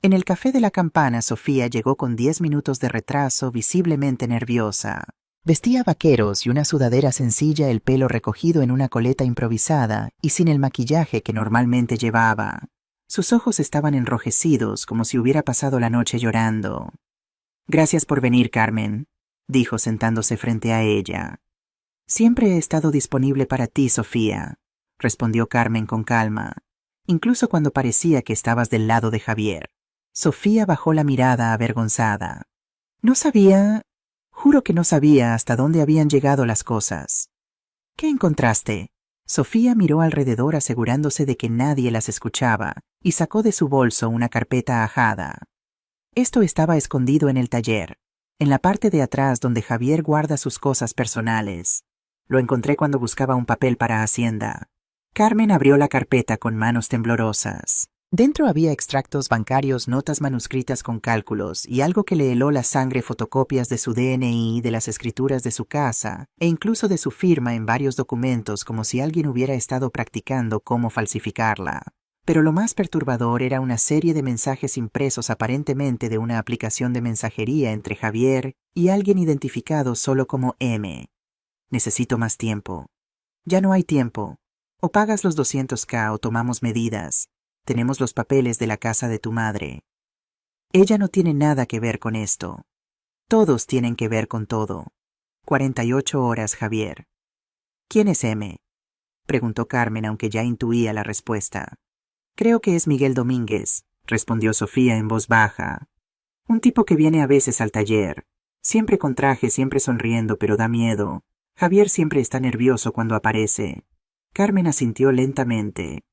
En el Café de la Campana, Sofía llegó con 10 minutos de retraso, visiblemente nerviosa. Vestía vaqueros y una sudadera sencilla, el pelo recogido en una coleta improvisada y sin el maquillaje que normalmente llevaba. Sus ojos estaban enrojecidos como si hubiera pasado la noche llorando. Gracias por venir, Carmen, dijo sentándose frente a ella. Siempre he estado disponible para ti, Sofía, respondió Carmen con calma, incluso cuando parecía que estabas del lado de Javier. Sofía bajó la mirada avergonzada. No sabía... Juro que no sabía hasta dónde habían llegado las cosas. ¿Qué encontraste? Sofía miró alrededor asegurándose de que nadie las escuchaba y sacó de su bolso una carpeta ajada. Esto estaba escondido en el taller, en la parte de atrás donde Javier guarda sus cosas personales. Lo encontré cuando buscaba un papel para Hacienda. Carmen abrió la carpeta con manos temblorosas. Dentro había extractos bancarios, notas manuscritas con cálculos y algo que le heló la sangre, fotocopias de su DNI, de las escrituras de su casa e incluso de su firma en varios documentos, como si alguien hubiera estado practicando cómo falsificarla. Pero lo más perturbador era una serie de mensajes impresos aparentemente de una aplicación de mensajería entre Javier y alguien identificado solo como M. Necesito más tiempo. Ya no hay tiempo. O pagas los 200.000 o tomamos medidas. Tenemos los papeles de la casa de tu madre. Ella no tiene nada que ver con esto. Todos tienen que ver con todo. 48 horas, Javier. ¿Quién es M? Preguntó Carmen, aunque ya intuía la respuesta. Creo que es Miguel Domínguez, respondió Sofía en voz baja. Un tipo que viene a veces al taller. Siempre con traje, siempre sonriendo, pero da miedo. Javier siempre está nervioso cuando aparece. Carmen asintió lentamente.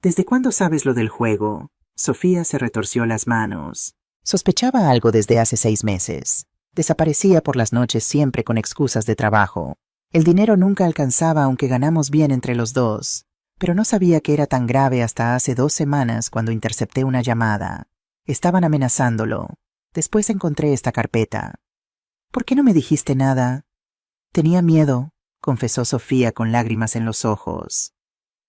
¿Desde cuándo sabes lo del juego? Sofía se retorció las manos. Sospechaba algo desde hace 6 meses. Desaparecía por las noches siempre con excusas de trabajo. El dinero nunca alcanzaba aunque ganamos bien entre los dos. Pero no sabía que era tan grave hasta hace 2 semanas cuando intercepté una llamada. Estaban amenazándolo. Después encontré esta carpeta. ¿Por qué no me dijiste nada? Tenía miedo, confesó Sofía con lágrimas en los ojos.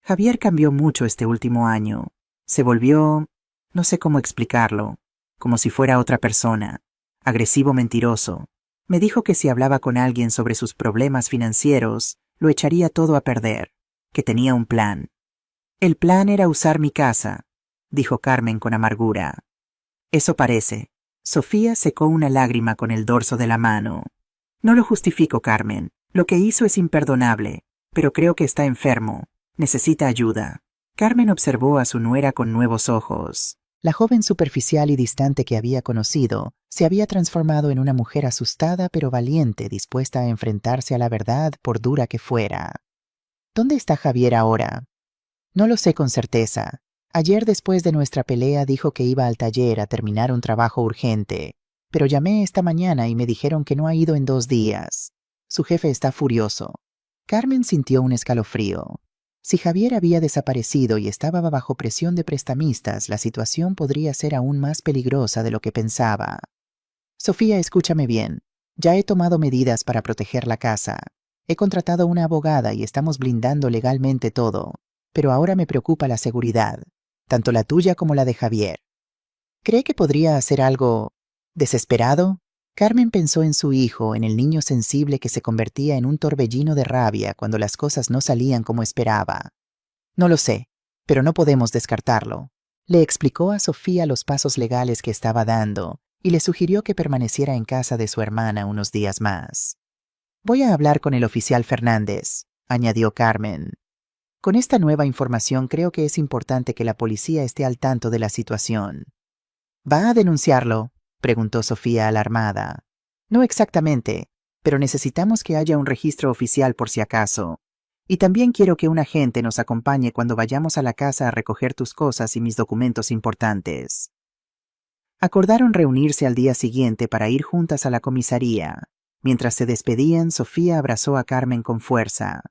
Javier cambió mucho este último año. Se volvió, no sé cómo explicarlo, como si fuera otra persona, agresivo, mentiroso. Me dijo que si hablaba con alguien sobre sus problemas financieros, lo echaría todo a perder, que tenía un plan. El plan era usar mi casa, dijo Carmen con amargura. Eso parece. Sofía secó una lágrima con el dorso de la mano. No lo justifico, Carmen. Lo que hizo es imperdonable, pero creo que está enfermo. Necesita ayuda. Carmen observó a su nuera con nuevos ojos. La joven superficial y distante que había conocido se había transformado en una mujer asustada pero valiente, dispuesta a enfrentarse a la verdad por dura que fuera. ¿Dónde está Javier ahora? No lo sé con certeza. Ayer, después de nuestra pelea, dijo que iba al taller a terminar un trabajo urgente, pero llamé esta mañana y me dijeron que no ha ido en 2 días. Su jefe está furioso. Carmen sintió un escalofrío. Si Javier había desaparecido y estaba bajo presión de prestamistas, la situación podría ser aún más peligrosa de lo que pensaba. Sofía, escúchame bien. Ya he tomado medidas para proteger la casa. He contratado una abogada y estamos blindando legalmente todo, pero ahora me preocupa la seguridad, tanto la tuya como la de Javier. ¿Cree que podría hacer algo desesperado? Carmen pensó en su hijo, en el niño sensible que se convertía en un torbellino de rabia cuando las cosas no salían como esperaba. No lo sé, pero no podemos descartarlo. Le explicó a Sofía los pasos legales que estaba dando y le sugirió que permaneciera en casa de su hermana unos días más. Voy a hablar con el oficial Fernández, añadió Carmen. Con esta nueva información creo que es importante que la policía esté al tanto de la situación. ¿Va a denunciarlo?, preguntó Sofía alarmada. No exactamente, pero necesitamos que haya un registro oficial por si acaso. Y también quiero que un agente nos acompañe cuando vayamos a la casa a recoger tus cosas y mis documentos importantes. Acordaron reunirse al día siguiente para ir juntas a la comisaría. Mientras se despedían, Sofía abrazó a Carmen con fuerza.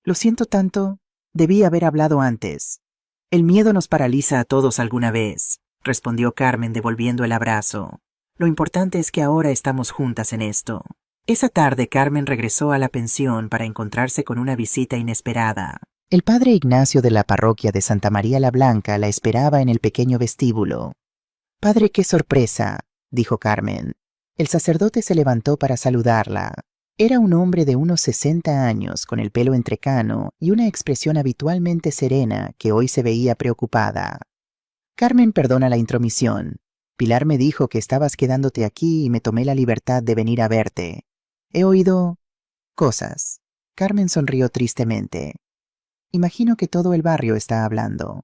Lo siento tanto. Debí haber hablado antes. El miedo nos paraliza a todos alguna vez, respondió Carmen devolviendo el abrazo. Lo importante es que ahora estamos juntas en esto. Esa tarde Carmen regresó a la pensión para encontrarse con una visita inesperada. El padre Ignacio de la parroquia de Santa María la Blanca la esperaba en el pequeño vestíbulo. Padre, qué sorpresa, dijo Carmen. El sacerdote se levantó para saludarla. Era un hombre de unos 60 años, con el pelo entrecano y una expresión habitualmente serena que hoy se veía preocupada. Carmen, perdona la intromisión. Pilar me dijo que estabas quedándote aquí y me tomé la libertad de venir a verte. He oído cosas. Carmen sonrió tristemente. Imagino que todo el barrio está hablando.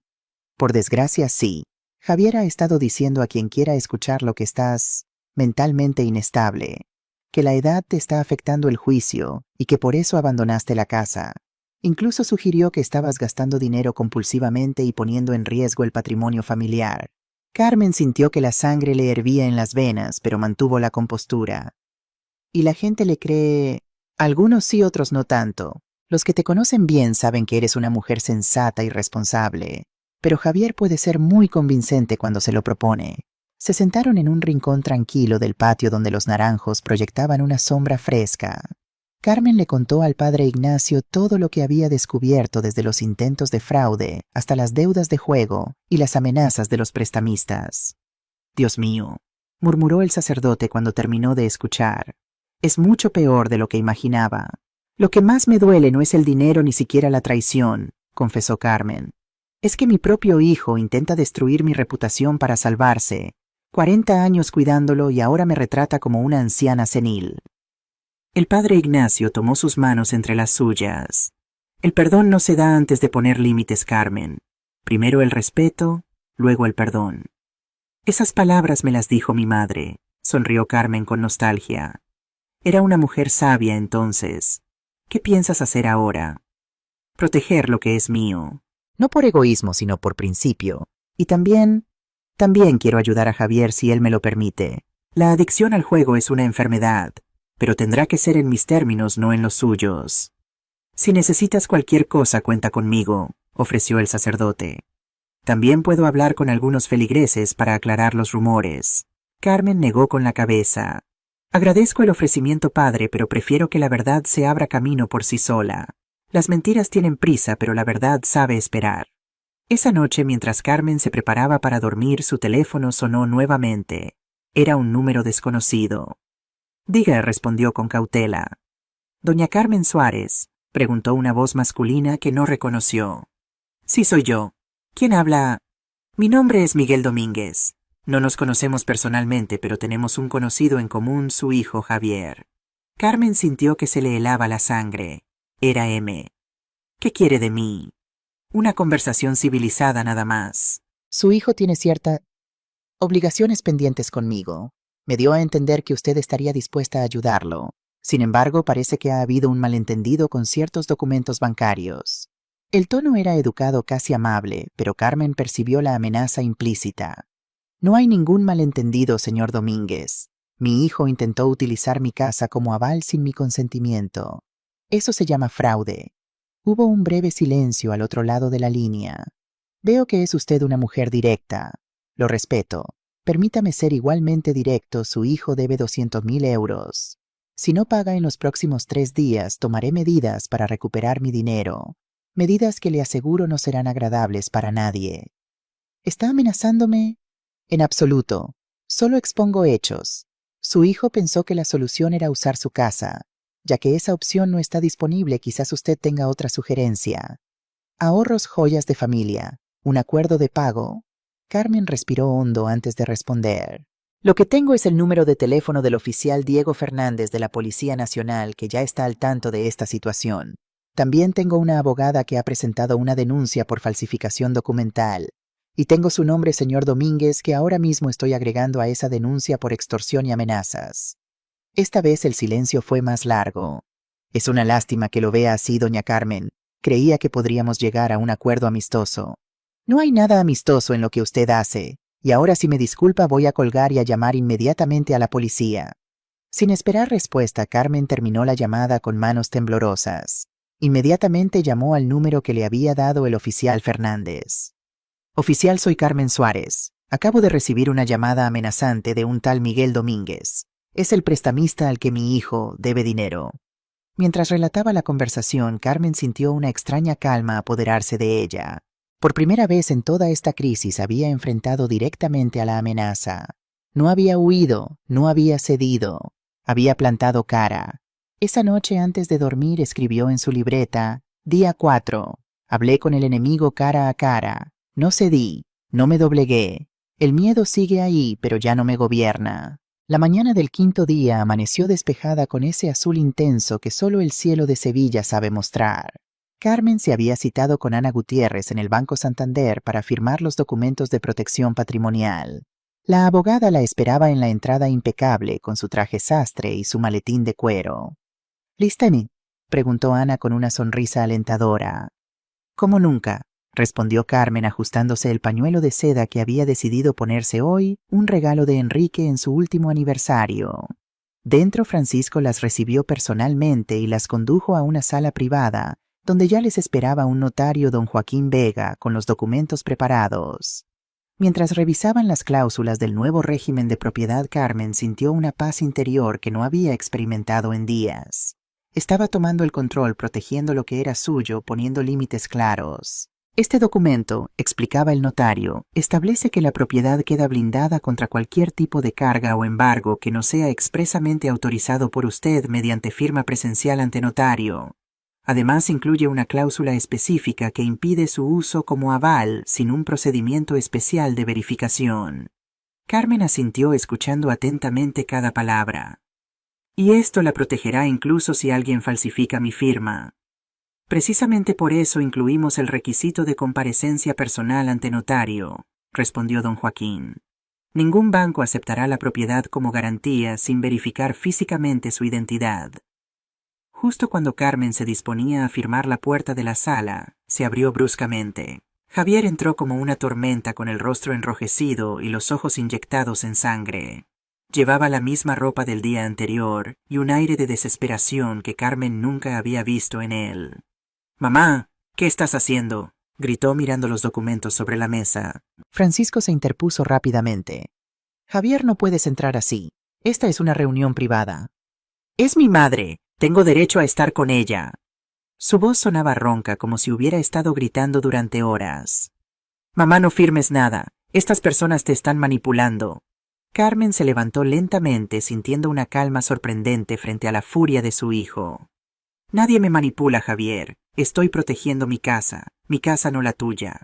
Por desgracia, sí. Javier ha estado diciendo a quien quiera escuchar lo que estás mentalmente inestable, que la edad te está afectando el juicio y que por eso abandonaste la casa. Incluso sugirió que estabas gastando dinero compulsivamente y poniendo en riesgo el patrimonio familiar. Carmen sintió que la sangre le hervía en las venas, pero mantuvo la compostura. ¿Y la gente le cree? Algunos sí, otros no tanto. Los que te conocen bien saben que eres una mujer sensata y responsable, pero Javier puede ser muy convincente cuando se lo propone. Se sentaron en un rincón tranquilo del patio donde los naranjos proyectaban una sombra fresca. Carmen le contó al padre Ignacio todo lo que había descubierto, desde los intentos de fraude hasta las deudas de juego y las amenazas de los prestamistas. Dios mío, murmuró el sacerdote cuando terminó de escuchar. Es mucho peor de lo que imaginaba. Lo que más me duele no es el dinero ni siquiera la traición, confesó Carmen. Es que mi propio hijo intenta destruir mi reputación para salvarse. 40 años cuidándolo y ahora me retrata como una anciana senil. El padre Ignacio tomó sus manos entre las suyas. El perdón no se da antes de poner límites, Carmen. Primero el respeto, luego el perdón. Esas palabras me las dijo mi madre, sonrió Carmen con nostalgia. Era una mujer sabia entonces. ¿Qué piensas hacer ahora? Proteger lo que es mío. No por egoísmo, sino por principio. Y también quiero ayudar a Javier si él me lo permite. La adicción al juego es una enfermedad, pero tendrá que ser en mis términos, no en los suyos. Si necesitas cualquier cosa, cuenta conmigo, ofreció el sacerdote. También puedo hablar con algunos feligreses para aclarar los rumores. Carmen negó con la cabeza. Agradezco el ofrecimiento, padre, pero prefiero que la verdad se abra camino por sí sola. Las mentiras tienen prisa, pero la verdad sabe esperar. Esa noche, mientras Carmen se preparaba para dormir, su teléfono sonó nuevamente. Era un número desconocido. Diga, respondió con cautela. Doña Carmen Suárez, preguntó una voz masculina que no reconoció. Sí, soy yo. ¿Quién habla? Mi nombre es Miguel Domínguez. No nos conocemos personalmente, pero tenemos un conocido en común, su hijo Javier. Carmen sintió que se le helaba la sangre. Era M. ¿Qué quiere de mí? Una conversación civilizada nada más. Su hijo tiene ciertas obligaciones pendientes conmigo. Me dio a entender que usted estaría dispuesta a ayudarlo. Sin embargo, parece que ha habido un malentendido con ciertos documentos bancarios. El tono era educado, casi amable, pero Carmen percibió la amenaza implícita. No hay ningún malentendido, señor Domínguez. Mi hijo intentó utilizar mi casa como aval sin mi consentimiento. Eso se llama fraude. Hubo un breve silencio al otro lado de la línea. Veo que es usted una mujer directa. Lo respeto. Permítame ser igualmente directo, su hijo debe 200.000 euros. Si no paga en los próximos 3 días, tomaré medidas para recuperar mi dinero. Medidas que le aseguro no serán agradables para nadie. ¿Está amenazándome? En absoluto. Solo expongo hechos. Su hijo pensó que la solución era usar su casa. Ya que esa opción no está disponible, quizás usted tenga otra sugerencia. Ahorros, joyas de familia. ¿Un acuerdo de pago? Carmen respiró hondo antes de responder. Lo que tengo es el número de teléfono del oficial Diego Fernández de la Policía Nacional, que ya está al tanto de esta situación. También tengo una abogada que ha presentado una denuncia por falsificación documental. Y tengo su nombre, señor Domínguez, que ahora mismo estoy agregando a esa denuncia por extorsión y amenazas. Esta vez el silencio fue más largo. Es una lástima que lo vea así, doña Carmen. Creía que podríamos llegar a un acuerdo amistoso. No hay nada amistoso en lo que usted hace. Y ahora, si me disculpa, voy a colgar y a llamar inmediatamente a la policía. Sin esperar respuesta, Carmen terminó la llamada con manos temblorosas. Inmediatamente llamó al número que le había dado el oficial Fernández. Oficial, soy Carmen Suárez. Acabo de recibir una llamada amenazante de un tal Miguel Domínguez. Es el prestamista al que mi hijo debe dinero. Mientras relataba la conversación, Carmen sintió una extraña calma apoderarse de ella. Por primera vez en toda esta crisis había enfrentado directamente a la amenaza. No había huido, no había cedido, había plantado cara. Esa noche antes de dormir escribió en su libreta, Día 4. Hablé con el enemigo cara a cara. No cedí, no me doblegué. El miedo sigue ahí, pero ya no me gobierna. La mañana del 5.º día amaneció despejada con ese azul intenso que solo el cielo de Sevilla sabe mostrar. Carmen se había citado con Ana Gutiérrez en el Banco Santander para firmar los documentos de protección patrimonial. La abogada la esperaba en la entrada impecable con su traje sastre y su maletín de cuero. —¿Listeni? —preguntó Ana con una sonrisa alentadora. —Como nunca —respondió Carmen ajustándose el pañuelo de seda que había decidido ponerse hoy, un regalo de Enrique en su último aniversario. Dentro, Francisco las recibió personalmente y las condujo a una sala privada, donde ya les esperaba un notario, don Joaquín Vega, con los documentos preparados. Mientras revisaban las cláusulas del nuevo régimen de propiedad, Carmen sintió una paz interior que no había experimentado en días. Estaba tomando el control, protegiendo lo que era suyo, poniendo límites claros. Este documento, explicaba el notario, establece que la propiedad queda blindada contra cualquier tipo de carga o embargo que no sea expresamente autorizado por usted mediante firma presencial ante notario. Además, incluye una cláusula específica que impide su uso como aval sin un procedimiento especial de verificación. Carmen asintió escuchando atentamente cada palabra. Y esto la protegerá incluso si alguien falsifica mi firma. Precisamente por eso incluimos el requisito de comparecencia personal ante notario, respondió don Joaquín. Ningún banco aceptará la propiedad como garantía sin verificar físicamente su identidad. Justo cuando Carmen se disponía a firmar, la puerta de la sala se abrió bruscamente. Javier entró como una tormenta con el rostro enrojecido y los ojos inyectados en sangre. Llevaba la misma ropa del día anterior y un aire de desesperación que Carmen nunca había visto en él. «Mamá, ¿qué estás haciendo? gritó mirando los documentos sobre la mesa. Francisco se interpuso rápidamente. Javier, no puedes entrar así. Esta es una reunión privada. Es mi madre. Tengo derecho a estar con ella. Su voz sonaba ronca como si hubiera estado gritando durante horas. Mamá, no firmes nada. Estas personas te están manipulando. Carmen se levantó lentamente, sintiendo una calma sorprendente frente a la furia de su hijo. Nadie me manipula, Javier. Estoy protegiendo mi casa no la tuya.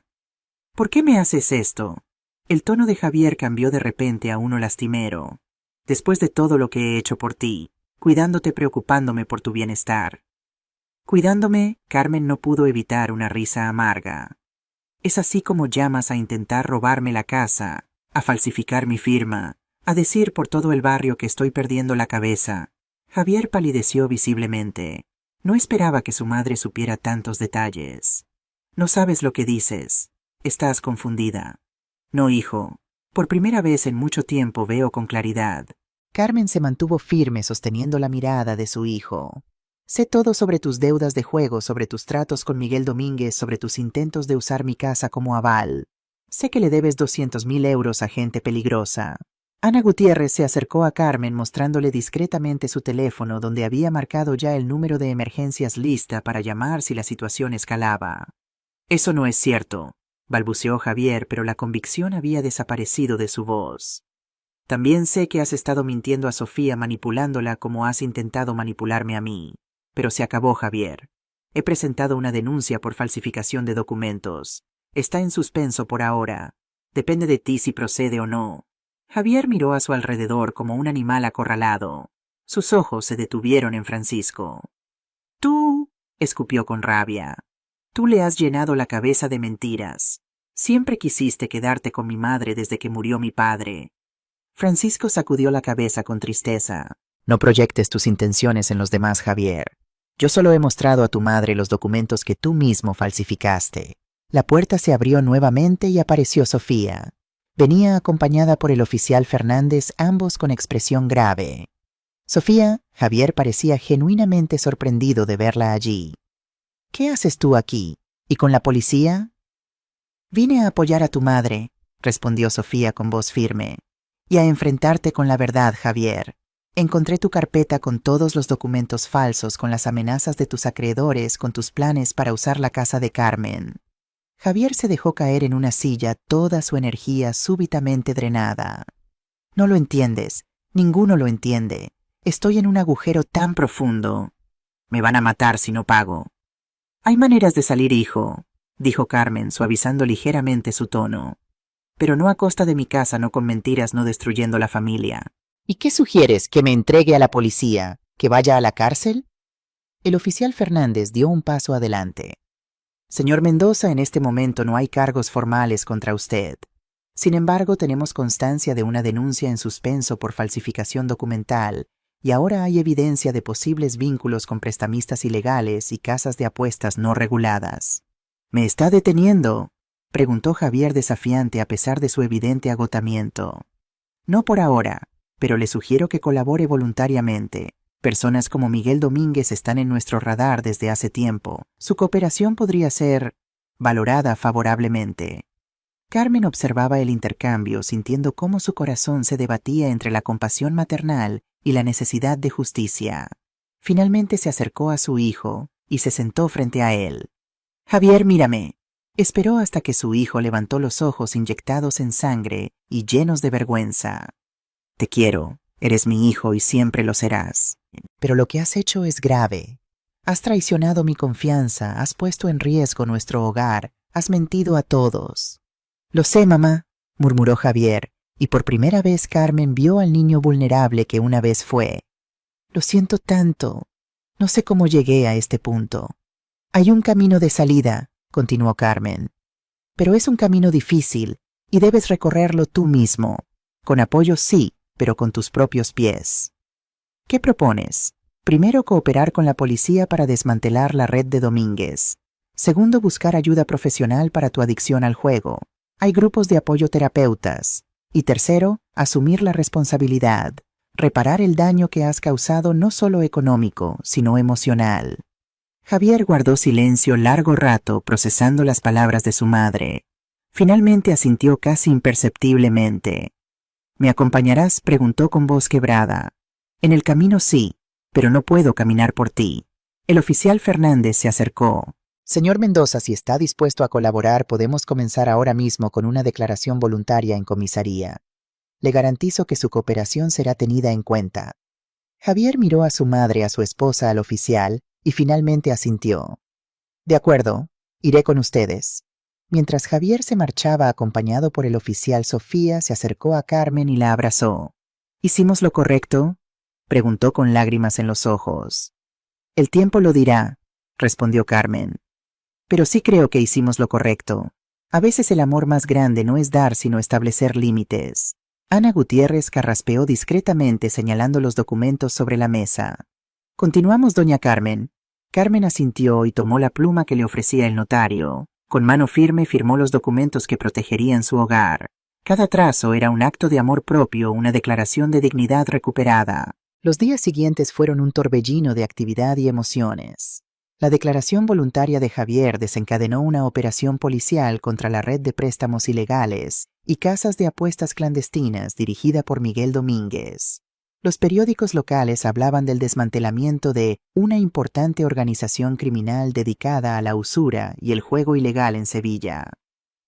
¿Por qué me haces esto? El tono de Javier cambió de repente a uno lastimero. Después de todo lo que he hecho por ti, cuidándote, preocupándome por tu bienestar. Cuidándome, Carmen no pudo evitar una risa amarga. Es así como llamas a intentar robarme la casa, a falsificar mi firma, a decir por todo el barrio que estoy perdiendo la cabeza. Javier palideció visiblemente. No esperaba que su madre supiera tantos detalles. No sabes lo que dices. Estás confundida. No, hijo. Por primera vez en mucho tiempo veo con claridad. Carmen se mantuvo firme sosteniendo la mirada de su hijo. Sé todo sobre tus deudas de juego, sobre tus tratos con Miguel Domínguez, sobre tus intentos de usar mi casa como aval. Sé que le debes 200.000 euros a gente peligrosa. Ana Gutiérrez se acercó a Carmen mostrándole discretamente su teléfono donde había marcado ya el número de emergencias lista para llamar si la situación escalaba. Eso no es cierto, balbuceó Javier, pero la convicción había desaparecido de su voz. También sé que has estado mintiendo a Sofía, manipulándola como has intentado manipularme a mí. Pero se acabó, Javier. He presentado una denuncia por falsificación de documentos. Está en suspenso por ahora. Depende de ti si procede o no. Javier miró a su alrededor como un animal acorralado. Sus ojos se detuvieron en Francisco. Tú, escupió con rabia. Tú le has llenado la cabeza de mentiras. Siempre quisiste quedarte con mi madre desde que murió mi padre. Francisco sacudió la cabeza con tristeza. No proyectes tus intenciones en los demás, Javier. Yo solo he mostrado a tu madre los documentos que tú mismo falsificaste. La puerta se abrió nuevamente y apareció Sofía. Venía acompañada por el oficial Fernández, ambos con expresión grave. Sofía, Javier parecía genuinamente sorprendido de verla allí. ¿Qué haces tú aquí? ¿Y con la policía? Vine a apoyar a tu madre, respondió Sofía con voz firme, y a enfrentarte con la verdad, Javier. Encontré tu carpeta con todos los documentos falsos, con las amenazas de tus acreedores, con tus planes para usar la casa de Carmen. Javier se dejó caer en una silla, toda su energía súbitamente drenada. No lo entiendes, ninguno lo entiende. Estoy en un agujero tan profundo. Me van a matar si no pago. Hay maneras de salir, hijo, dijo Carmen, suavizando ligeramente su tono. Pero no a costa de mi casa, no con mentiras, no destruyendo la familia. ¿Y qué sugieres? ¿Que me entregue a la policía? ¿Que vaya a la cárcel? El oficial Fernández dio un paso adelante. Señor Mendoza, en este momento no hay cargos formales contra usted. Sin embargo, tenemos constancia de una denuncia en suspenso por falsificación documental, y ahora hay evidencia de posibles vínculos con prestamistas ilegales y casas de apuestas no reguladas. ¿Me está deteniendo?, preguntó Javier desafiante a pesar de su evidente agotamiento. No por ahora, pero le sugiero que colabore voluntariamente. Personas como Miguel Domínguez están en nuestro radar desde hace tiempo. Su cooperación podría ser valorada favorablemente. Carmen observaba el intercambio, sintiendo cómo su corazón se debatía entre la compasión maternal y la necesidad de justicia. Finalmente se acercó a su hijo y se sentó frente a él. Javier, mírame. Esperó hasta que su hijo levantó los ojos inyectados en sangre y llenos de vergüenza. Te quiero. Eres mi hijo y siempre lo serás. Pero lo que has hecho es grave. Has traicionado mi confianza, has puesto en riesgo nuestro hogar, has mentido a todos. Lo sé, mamá, murmuró Javier, y por primera vez Carmen vio al niño vulnerable que una vez fue. Lo siento tanto. No sé cómo llegué a este punto. Hay un camino de salida, continuó Carmen. Pero es un camino difícil, y debes recorrerlo tú mismo. Con apoyo sí, pero con tus propios pies. ¿Qué propones? Primero, cooperar con la policía para desmantelar la red de Domínguez. Segundo, buscar ayuda profesional para tu adicción al juego. Hay grupos de apoyo terapeutas. Y tercero, asumir la responsabilidad. Reparar el daño que has causado no solo económico, sino emocional. Javier guardó silencio largo rato procesando las palabras de su madre. Finalmente asintió casi imperceptiblemente. ¿Me acompañarás?, preguntó con voz quebrada. En el camino sí, pero no puedo caminar por ti. El oficial Fernández se acercó. Señor Mendoza, si está dispuesto a colaborar, podemos comenzar ahora mismo con una declaración voluntaria en comisaría. Le garantizo que su cooperación será tenida en cuenta. Javier miró a su madre, a su esposa, al oficial, y finalmente asintió. De acuerdo, iré con ustedes. Mientras Javier se marchaba acompañado por el oficial, Sofía se acercó a Carmen y la abrazó. ¿Hicimos lo correcto?, preguntó con lágrimas en los ojos. El tiempo lo dirá, respondió Carmen. Pero sí creo que hicimos lo correcto. A veces el amor más grande no es dar sino establecer límites. Ana Gutiérrez carraspeó discretamente señalando los documentos sobre la mesa. Continuamos, doña Carmen. Carmen asintió y tomó la pluma que le ofrecía el notario. Con mano firme firmó los documentos que protegerían su hogar. Cada trazo era un acto de amor propio, una declaración de dignidad recuperada. Los días siguientes fueron un torbellino de actividad y emociones. La declaración voluntaria de Javier desencadenó una operación policial contra la red de préstamos ilegales y casas de apuestas clandestinas dirigida por Miguel Domínguez. Los periódicos locales hablaban del desmantelamiento de una importante organización criminal dedicada a la usura y el juego ilegal en Sevilla.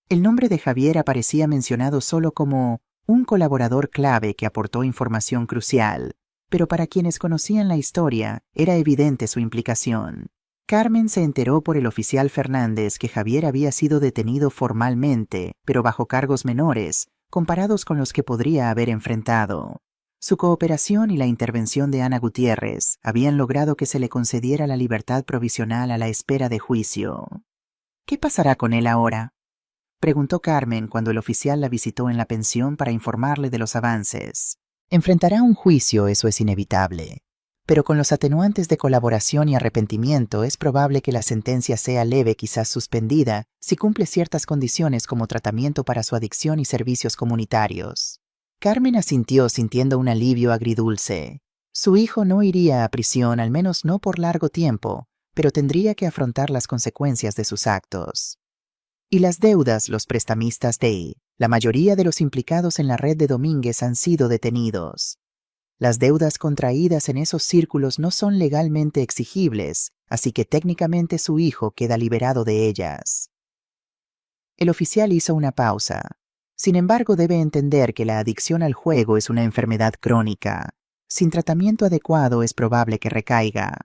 El nombre de Javier aparecía mencionado solo como un colaborador clave que aportó información crucial, pero para quienes conocían la historia era evidente su implicación. Carmen se enteró por el oficial Fernández que Javier había sido detenido formalmente, pero bajo cargos menores, comparados con los que podría haber enfrentado. Su cooperación y la intervención de Ana Gutiérrez habían logrado que se le concediera la libertad provisional a la espera de juicio. ¿Qué pasará con él ahora?, preguntó Carmen cuando el oficial la visitó en la pensión para informarle de los avances. Enfrentará un juicio, eso es inevitable. Pero con los atenuantes de colaboración y arrepentimiento es probable que la sentencia sea leve, quizás suspendida, si cumple ciertas condiciones como tratamiento para su adicción y servicios comunitarios. Carmen asintió sintiendo un alivio agridulce. Su hijo no iría a prisión, al menos no por largo tiempo, pero tendría que afrontar las consecuencias de sus actos. Y las deudas, los prestamistas la mayoría de los implicados en la red de Domínguez han sido detenidos. Las deudas contraídas en esos círculos no son legalmente exigibles, así que técnicamente su hijo queda liberado de ellas. El oficial hizo una pausa. Sin embargo, debe entender que la adicción al juego es una enfermedad crónica. Sin tratamiento adecuado es probable que recaiga.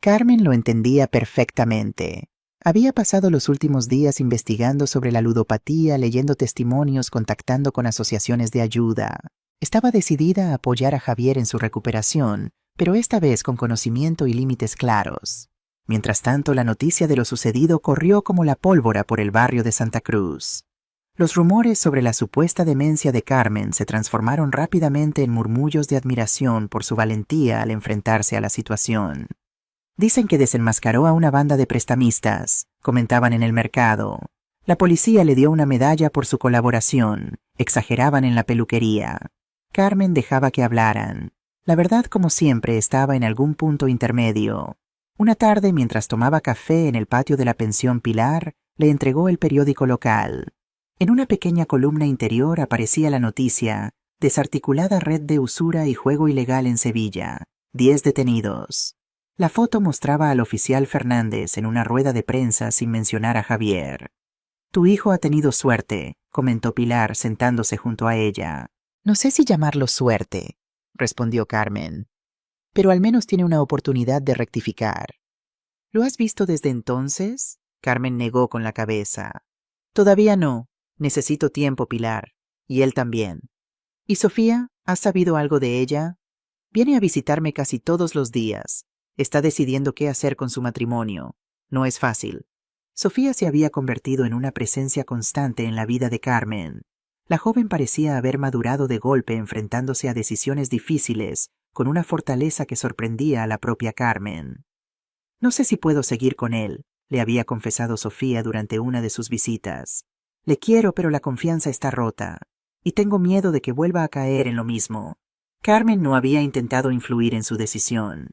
Carmen lo entendía perfectamente. Había pasado los últimos días investigando sobre la ludopatía, leyendo testimonios, contactando con asociaciones de ayuda. Estaba decidida a apoyar a Javier en su recuperación, pero esta vez con conocimiento y límites claros. Mientras tanto, la noticia de lo sucedido corrió como la pólvora por el barrio de Santa Cruz. Los rumores sobre la supuesta demencia de Carmen se transformaron rápidamente en murmullos de admiración por su valentía al enfrentarse a la situación. Dicen que desenmascaró a una banda de prestamistas, comentaban en el mercado. La policía le dio una medalla por su colaboración, exageraban en la peluquería. Carmen dejaba que hablaran. La verdad, como siempre, estaba en algún punto intermedio. Una tarde, mientras tomaba café en el patio de la pensión Pilar, le entregó el periódico local. En una pequeña columna interior aparecía la noticia: desarticulada red de usura y juego ilegal en Sevilla, 10 detenidos. La foto mostraba al oficial Fernández en una rueda de prensa sin mencionar a Javier. Tu hijo ha tenido suerte, comentó Pilar sentándose junto a ella. No sé si llamarlo suerte, respondió Carmen, pero al menos tiene una oportunidad de rectificar. ¿Lo has visto desde entonces? Carmen negó con la cabeza. Todavía no. Necesito tiempo, Pilar. Y él también. ¿Y Sofía? ¿Has sabido algo de ella? Viene a visitarme casi todos los días. Está decidiendo qué hacer con su matrimonio. No es fácil. Sofía se había convertido en una presencia constante en la vida de Carmen. La joven parecía haber madurado de golpe enfrentándose a decisiones difíciles, con una fortaleza que sorprendía a la propia Carmen. No sé si puedo seguir con él, le había confesado Sofía durante una de sus visitas. Le quiero, pero la confianza está rota, y tengo miedo de que vuelva a caer en lo mismo. Carmen no había intentado influir en su decisión.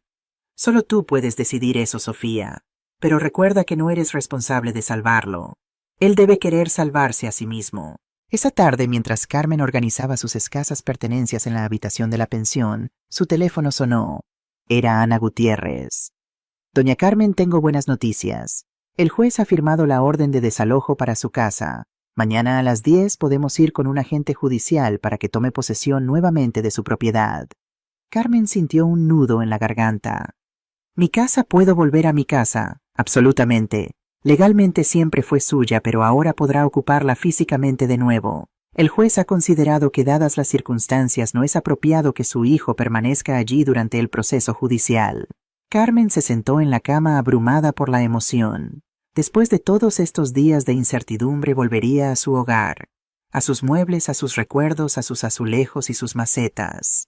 Solo tú puedes decidir eso, Sofía. Pero recuerda que no eres responsable de salvarlo. Él debe querer salvarse a sí mismo. Esa tarde, mientras Carmen organizaba sus escasas pertenencias en la habitación de la pensión, su teléfono sonó. Era Ana Gutiérrez. Doña Carmen, tengo buenas noticias. El juez ha firmado la orden de desalojo para su casa. Mañana a las 10 podemos ir con un agente judicial para que tome posesión nuevamente de su propiedad. Carmen sintió un nudo en la garganta. Mi casa, puedo volver a mi casa. Absolutamente. Legalmente siempre fue suya, pero ahora podrá ocuparla físicamente de nuevo. El juez ha considerado que, dadas las circunstancias, no es apropiado que su hijo permanezca allí durante el proceso judicial. Carmen se sentó en la cama abrumada por la emoción. Después de todos estos días de incertidumbre, volvería a su hogar, a sus muebles, a sus recuerdos, a sus azulejos y sus macetas.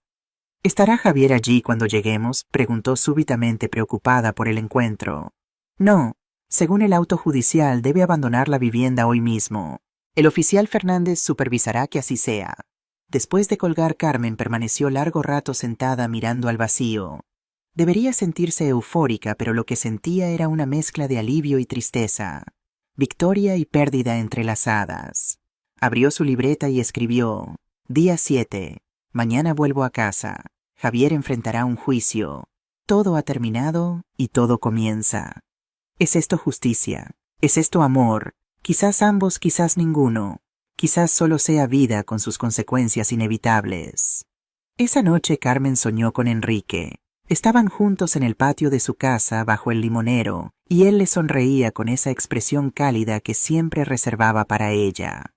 ¿Estará Javier allí cuando lleguemos?, preguntó súbitamente, preocupada por el encuentro. No. Según el auto judicial, debe abandonar la vivienda hoy mismo. El oficial Fernández supervisará que así sea. Después de colgar, Carmen permaneció largo rato sentada mirando al vacío. Debería sentirse eufórica, pero lo que sentía era una mezcla de alivio y tristeza, victoria y pérdida entrelazadas. Abrió su libreta y escribió: Día 7. Mañana vuelvo a casa. Javier enfrentará un juicio. Todo ha terminado y todo comienza. ¿Es esto justicia? ¿Es esto amor? Quizás ambos, quizás ninguno. Quizás solo sea vida con sus consecuencias inevitables. Esa noche Carmen soñó con Enrique. Estaban juntos en el patio de su casa bajo el limonero, y él le sonreía con esa expresión cálida que siempre reservaba para ella.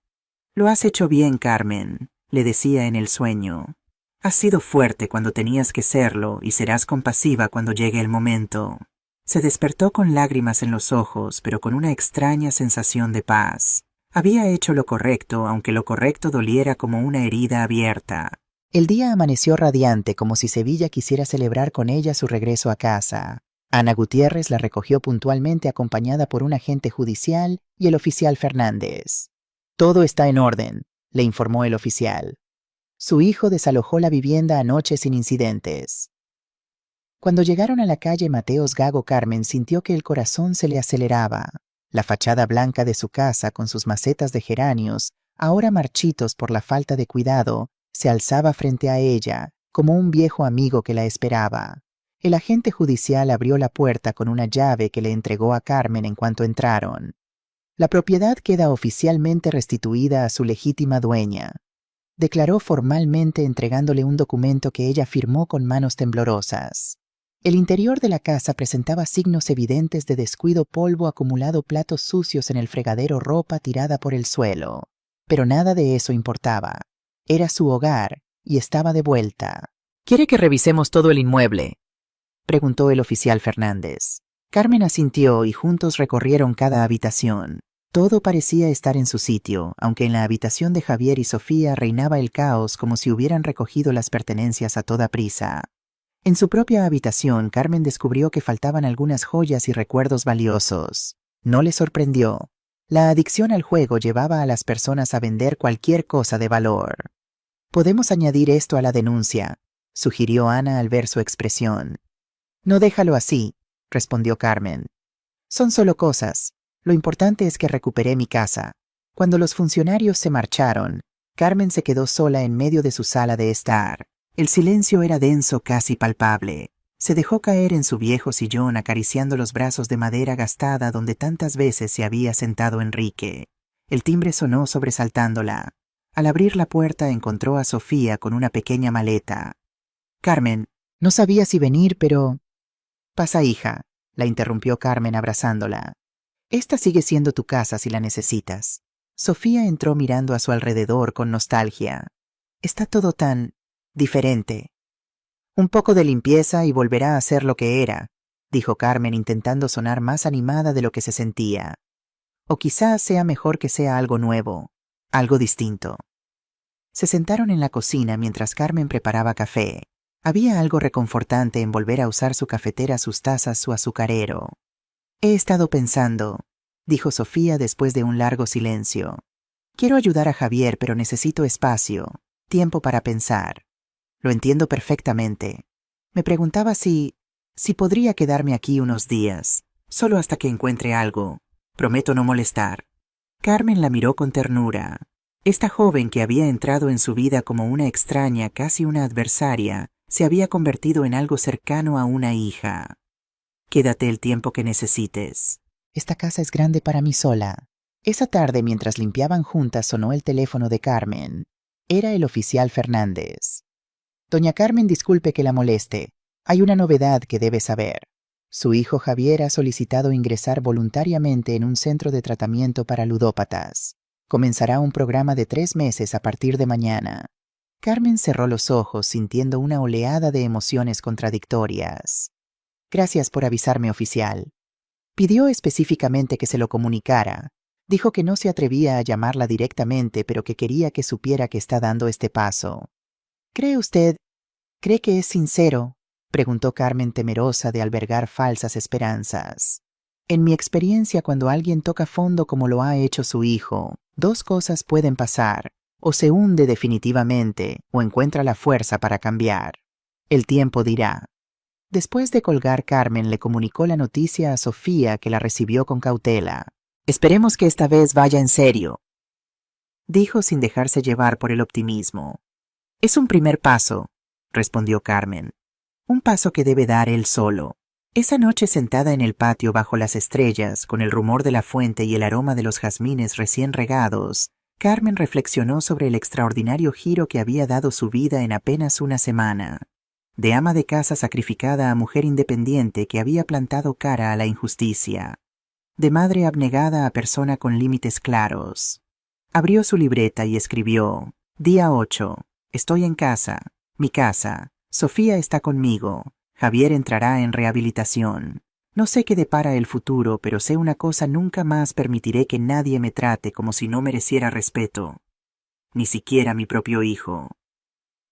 Lo has hecho bien, Carmen, le decía en el sueño. Has sido fuerte cuando tenías que serlo y serás compasiva cuando llegue el momento. Se despertó con lágrimas en los ojos, pero con una extraña sensación de paz. Había hecho lo correcto, aunque lo correcto doliera como una herida abierta. El día amaneció radiante, como si Sevilla quisiera celebrar con ella su regreso a casa. Ana Gutiérrez la recogió puntualmente, acompañada por un agente judicial y el oficial Fernández. Todo está en orden, le informó el oficial. Su hijo desalojó la vivienda anoche sin incidentes. Cuando llegaron a la calle Mateos Gago, Carmen sintió que el corazón se le aceleraba. La fachada blanca de su casa, con sus macetas de geranios, ahora marchitos por la falta de cuidado, se alzaba frente a ella, como un viejo amigo que la esperaba. El agente judicial abrió la puerta con una llave que le entregó a Carmen en cuanto entraron. La propiedad queda oficialmente restituida a su legítima dueña, declaró formalmente, entregándole un documento que ella firmó con manos temblorosas. El interior de la casa presentaba signos evidentes de descuido: polvo acumulado, platos sucios en el fregadero, ropa tirada por el suelo. Pero nada de eso importaba. Era su hogar y estaba de vuelta. ¿Quiere que revisemos todo el inmueble?, preguntó el oficial Fernández. Carmen asintió y juntos recorrieron cada habitación. Todo parecía estar en su sitio, aunque en la habitación de Javier y Sofía reinaba el caos, como si hubieran recogido las pertenencias a toda prisa. En su propia habitación, Carmen descubrió que faltaban algunas joyas y recuerdos valiosos. No le sorprendió. La adicción al juego llevaba a las personas a vender cualquier cosa de valor. Podemos añadir esto a la denuncia, sugirió Ana al ver su expresión. No, déjalo así, respondió Carmen. Son solo cosas. Lo importante es que recuperé mi casa. Cuando los funcionarios se marcharon, Carmen se quedó sola en medio de su sala de estar. El silencio era denso, casi palpable. Se dejó caer en su viejo sillón, acariciando los brazos de madera gastada donde tantas veces se había sentado Enrique. El timbre sonó, sobresaltándola. Al abrir la puerta encontró a Sofía con una pequeña maleta. Carmen, no sabía si venir, pero... Pasa, hija, la interrumpió Carmen abrazándola. Esta sigue siendo tu casa si la necesitas. Sofía entró mirando a su alrededor con nostalgia. Está todo tan... diferente. Un poco de limpieza y volverá a ser lo que era, dijo Carmen, intentando sonar más animada de lo que se sentía. O quizás sea mejor que sea algo nuevo, algo distinto. Se sentaron en la cocina mientras Carmen preparaba café. Había algo reconfortante en volver a usar su cafetera, sus tazas, su azucarero. He estado pensando, dijo Sofía después de un largo silencio. Quiero ayudar a Javier, pero necesito espacio, tiempo para pensar. Lo entiendo perfectamente. Me preguntaba si podría quedarme aquí unos días, Solo hasta que encuentre algo. Prometo no molestar. Carmen la miró con ternura. Esta joven que había entrado en su vida como una extraña, casi una adversaria, se había convertido en algo cercano a una hija. Quédate el tiempo que necesites. Esta casa es grande para mí sola. Esa tarde, mientras limpiaban juntas, sonó el teléfono de Carmen. Era el oficial Fernández. Doña Carmen, disculpe que la moleste. Hay una novedad que debe saber. Su hijo Javier ha solicitado ingresar voluntariamente en un centro de tratamiento para ludópatas. Comenzará un programa de 3 meses a partir de mañana. Carmen cerró los ojos sintiendo una oleada de emociones contradictorias. Gracias por avisarme, oficial. Pidió específicamente que se lo comunicara. Dijo que no se atrevía a llamarla directamente, pero que quería que supiera que está dando este paso. ¿Cree que es sincero?, preguntó Carmen, temerosa de albergar falsas esperanzas. En mi experiencia, cuando alguien toca fondo como lo ha hecho su hijo, 2 cosas pueden pasar: o se hunde definitivamente, o encuentra la fuerza para cambiar. El tiempo dirá. Después de colgar, Carmen le comunicó la noticia a Sofía, que la recibió con cautela. Esperemos que esta vez vaya en serio, dijo sin dejarse llevar por el optimismo. Es un primer paso, respondió Carmen. Un paso que debe dar él solo. Esa noche, sentada en el patio bajo las estrellas, con el rumor de la fuente y el aroma de los jazmines recién regados, Carmen reflexionó sobre el extraordinario giro que había dado su vida en apenas una semana. De ama de casa sacrificada a mujer independiente que había plantado cara a la injusticia. De madre abnegada a persona con límites claros. Abrió su libreta y escribió: Día 8. Estoy en casa. Mi casa. Sofía está conmigo. Javier entrará en rehabilitación. No sé qué depara el futuro, pero sé una cosa: nunca más permitiré que nadie me trate como si no mereciera respeto. Ni siquiera mi propio hijo.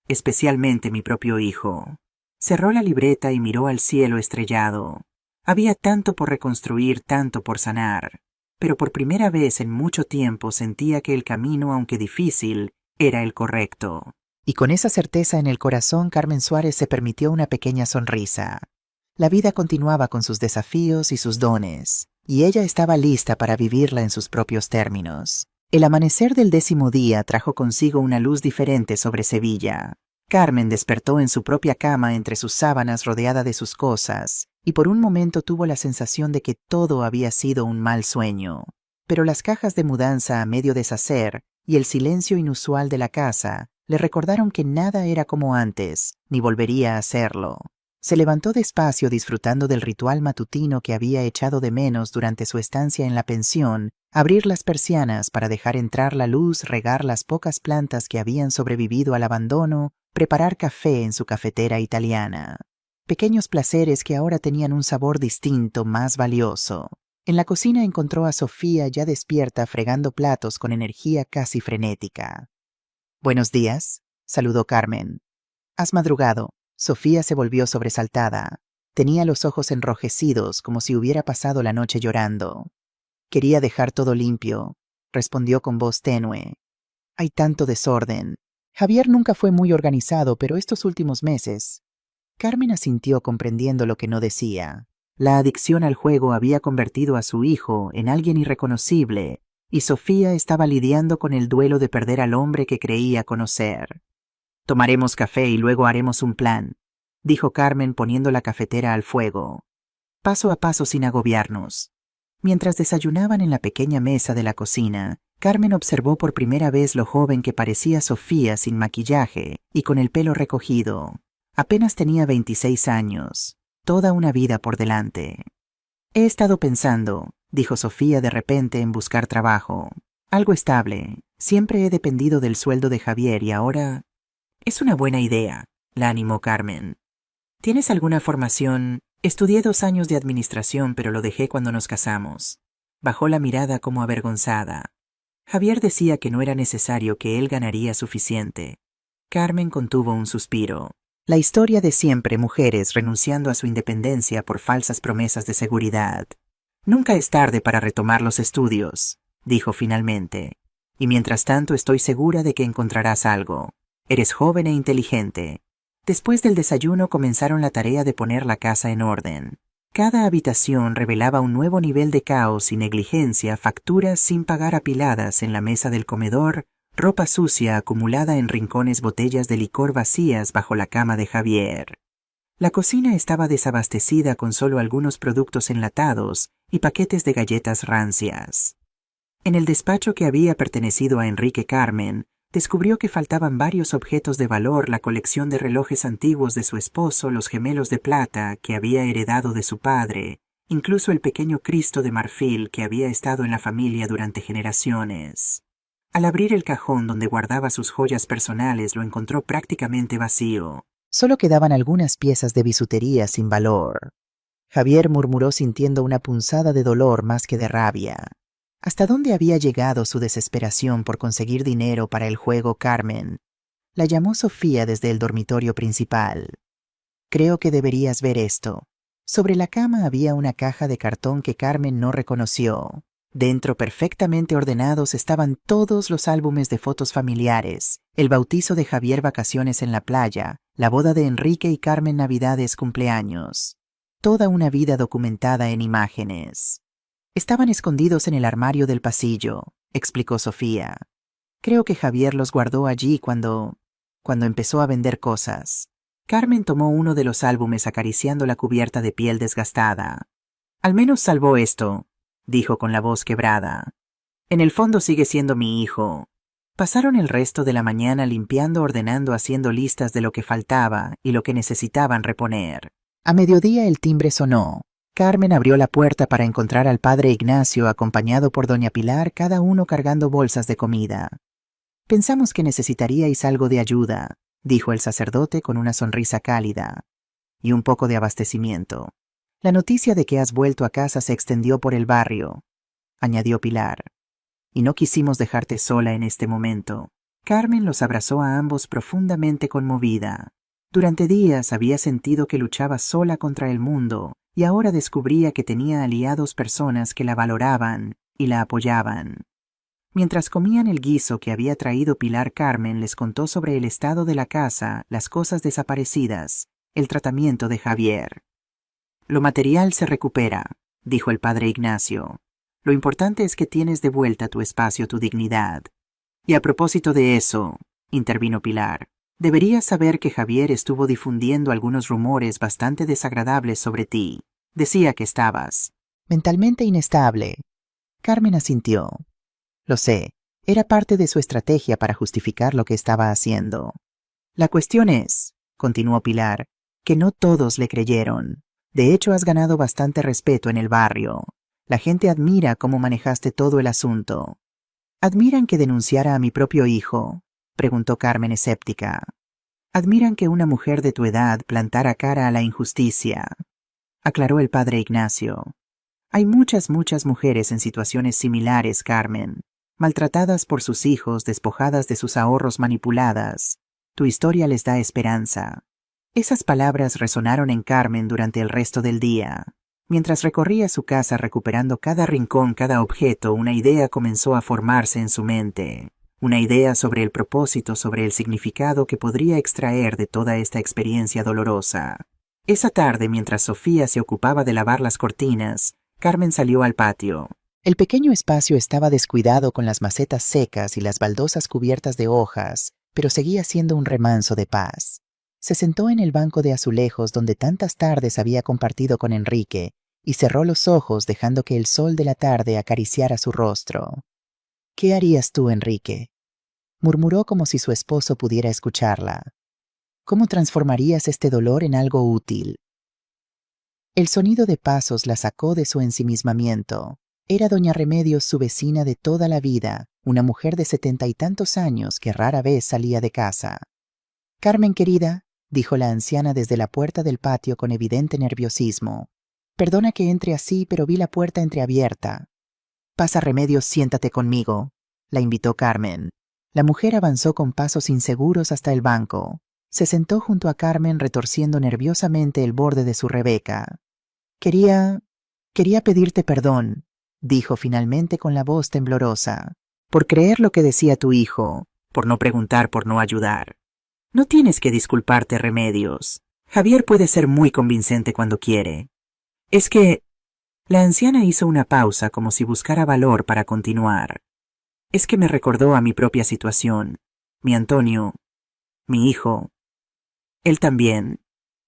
Especialmente mi propio hijo. Cerró la libreta y miró al cielo estrellado. Había tanto por reconstruir, tanto por sanar, pero por primera vez en mucho tiempo sentía que el camino, aunque difícil, era el correcto. Y con esa certeza en el corazón, Carmen Suárez se permitió una pequeña sonrisa. La vida continuaba con sus desafíos y sus dones, y ella estaba lista para vivirla en sus propios términos. El amanecer del 10º día trajo consigo una luz diferente sobre Sevilla. Carmen despertó en su propia cama entre sus sábanas, rodeada de sus cosas, y por un momento tuvo la sensación de que todo había sido un mal sueño. Pero las cajas de mudanza a medio deshacer y el silencio inusual de la casa le recordaron que nada era como antes, ni volvería a serlo. Se levantó despacio, disfrutando del ritual matutino que había echado de menos durante su estancia en la pensión: abrir las persianas para dejar entrar la luz, regar las pocas plantas que habían sobrevivido al abandono, preparar café en su cafetera italiana. Pequeños placeres que ahora tenían un sabor distinto, más valioso. En la cocina encontró a Sofía ya despierta, fregando platos con energía casi frenética. «Buenos días», saludó Carmen. «¿Has madrugado?» Sofía se volvió sobresaltada. Tenía los ojos enrojecidos, como si hubiera pasado la noche llorando. «Quería dejar todo limpio», respondió con voz tenue. «Hay tanto desorden. Javier nunca fue muy organizado, pero estos últimos meses...» Carmen asintió, comprendiendo lo que no decía. La adicción al juego había convertido a su hijo en alguien irreconocible, y Sofía estaba lidiando con el duelo de perder al hombre que creía conocer. «Tomaremos café y luego haremos un plan», dijo Carmen, poniendo la cafetera al fuego. «Paso a paso, sin agobiarnos». Mientras desayunaban en la pequeña mesa de la cocina, Carmen observó por primera vez lo joven que parecía Sofía, sin maquillaje y con el pelo recogido. Apenas tenía 26 años, toda una vida por delante. «He estado pensando», dijo Sofía de repente, «en buscar trabajo. Algo estable. Siempre he dependido del sueldo de Javier y ahora...» «Es una buena idea», la animó Carmen. «¿Tienes alguna formación?» «Estudié 2 años de administración, pero lo dejé cuando nos casamos». Bajó la mirada como avergonzada. Javier decía que no era necesario, que él ganaría suficiente. Carmen contuvo un suspiro. La historia de siempre: mujeres renunciando a su independencia por falsas promesas de seguridad. «Nunca es tarde para retomar los estudios», dijo finalmente. «Y mientras tanto estoy segura de que encontrarás algo. Eres joven e inteligente». Después del desayuno comenzaron la tarea de poner la casa en orden. Cada habitación revelaba un nuevo nivel de caos y negligencia, facturas sin pagar apiladas en la mesa del comedor, ropa sucia acumulada en rincones, botellas de licor vacías bajo la cama de Javier. La cocina estaba desabastecida con solo algunos productos enlatados y paquetes de galletas rancias. En el despacho que había pertenecido a Enrique Carmen, descubrió que faltaban varios objetos de valor, la colección de relojes antiguos de su esposo, los gemelos de plata que había heredado de su padre, incluso el pequeño Cristo de marfil que había estado en la familia durante generaciones. Al abrir el cajón donde guardaba sus joyas personales, lo encontró prácticamente vacío. Solo quedaban algunas piezas de bisutería sin valor. Javier murmuró sintiendo una punzada de dolor más que de rabia. ¿Hasta dónde había llegado su desesperación por conseguir dinero para el juego Carmen? La llamó Sofía desde el dormitorio principal. Creo que deberías ver esto. Sobre la cama había una caja de cartón que Carmen no reconoció. Dentro, perfectamente ordenados, estaban todos los álbumes de fotos familiares, el bautizo de Javier, vacaciones en la playa, la boda de Enrique y Carmen, navidades, cumpleaños. Toda una vida documentada en imágenes. Estaban escondidos en el armario del pasillo, explicó Sofía. Creo que Javier los guardó allí cuando empezó a vender cosas. Carmen tomó uno de los álbumes acariciando la cubierta de piel desgastada. Al menos salvó esto, dijo con la voz quebrada. En el fondo sigue siendo mi hijo. Pasaron el resto de la mañana limpiando, ordenando, haciendo listas de lo que faltaba y lo que necesitaban reponer. A mediodía el timbre sonó. Carmen abrió la puerta para encontrar al padre Ignacio acompañado por doña Pilar, cada uno cargando bolsas de comida. Pensamos que necesitaríais algo de ayuda, dijo el sacerdote con una sonrisa cálida, y un poco de abastecimiento. La noticia de que has vuelto a casa se extendió por el barrio, añadió Pilar, y no quisimos dejarte sola en este momento. Carmen los abrazó a ambos profundamente conmovida. Durante días había sentido que luchaba sola contra el mundo, y ahora descubría que tenía aliados, personas que la valoraban y la apoyaban. Mientras comían el guiso que había traído Pilar, Carmen les contó sobre el estado de la casa, las cosas desaparecidas, el tratamiento de Javier. Lo material se recupera, dijo el padre Ignacio. Lo importante es que tienes de vuelta tu espacio, tu dignidad. Y a propósito de eso, intervino Pilar, deberías saber que Javier estuvo difundiendo algunos rumores bastante desagradables sobre ti. Decía que estabas mentalmente inestable. Carmen asintió. Lo sé, era parte de su estrategia para justificar lo que estaba haciendo. La cuestión es, continuó Pilar, que no todos le creyeron. De hecho, has ganado bastante respeto en el barrio. La gente admira cómo manejaste todo el asunto. ¿Admiran que denunciara a mi propio hijo?, preguntó Carmen escéptica. Admiran que una mujer de tu edad plantara cara a la injusticia, aclaró el padre Ignacio. Hay muchas mujeres en situaciones similares, Carmen, maltratadas por sus hijos, despojadas de sus ahorros, manipuladas. Tu historia les da esperanza. Esas palabras resonaron en Carmen durante el resto del día. Mientras recorría su casa recuperando cada rincón, cada objeto, una idea comenzó a formarse en su mente. Una idea sobre el propósito, sobre el significado que podría extraer de toda esta experiencia dolorosa. Esa tarde, mientras Sofía se ocupaba de lavar las cortinas, Carmen salió al patio. El pequeño espacio estaba descuidado con las macetas secas y las baldosas cubiertas de hojas, pero seguía siendo un remanso de paz. Se sentó en el banco de azulejos donde tantas tardes había compartido con Enrique y cerró los ojos dejando que el sol de la tarde acariciara su rostro. ¿Qué harías tú, Enrique?, murmuró como si su esposo pudiera escucharla. ¿Cómo transformarías este dolor en algo útil? El sonido de pasos la sacó de su ensimismamiento. Era doña Remedios, su vecina de toda la vida, una mujer de 70 y tantos años que rara vez salía de casa. Carmen querida, dijo la anciana desde la puerta del patio con evidente nerviosismo. Perdona que entre así, pero vi la puerta entreabierta. Pasa, Remedios, siéntate conmigo, la invitó Carmen. La mujer avanzó con pasos inseguros hasta el banco. Se sentó junto a Carmen retorciendo nerviosamente el borde de su rebeca. Quería pedirte perdón, dijo finalmente con la voz temblorosa, por creer lo que decía tu hijo, por no preguntar, por no ayudar. No tienes que disculparte, Remedios. Javier puede ser muy convincente cuando quiere. Es que... La anciana hizo una pausa como si buscara valor para continuar. Es que me recordó a mi propia situación. Mi Antonio, mi hijo. Él también.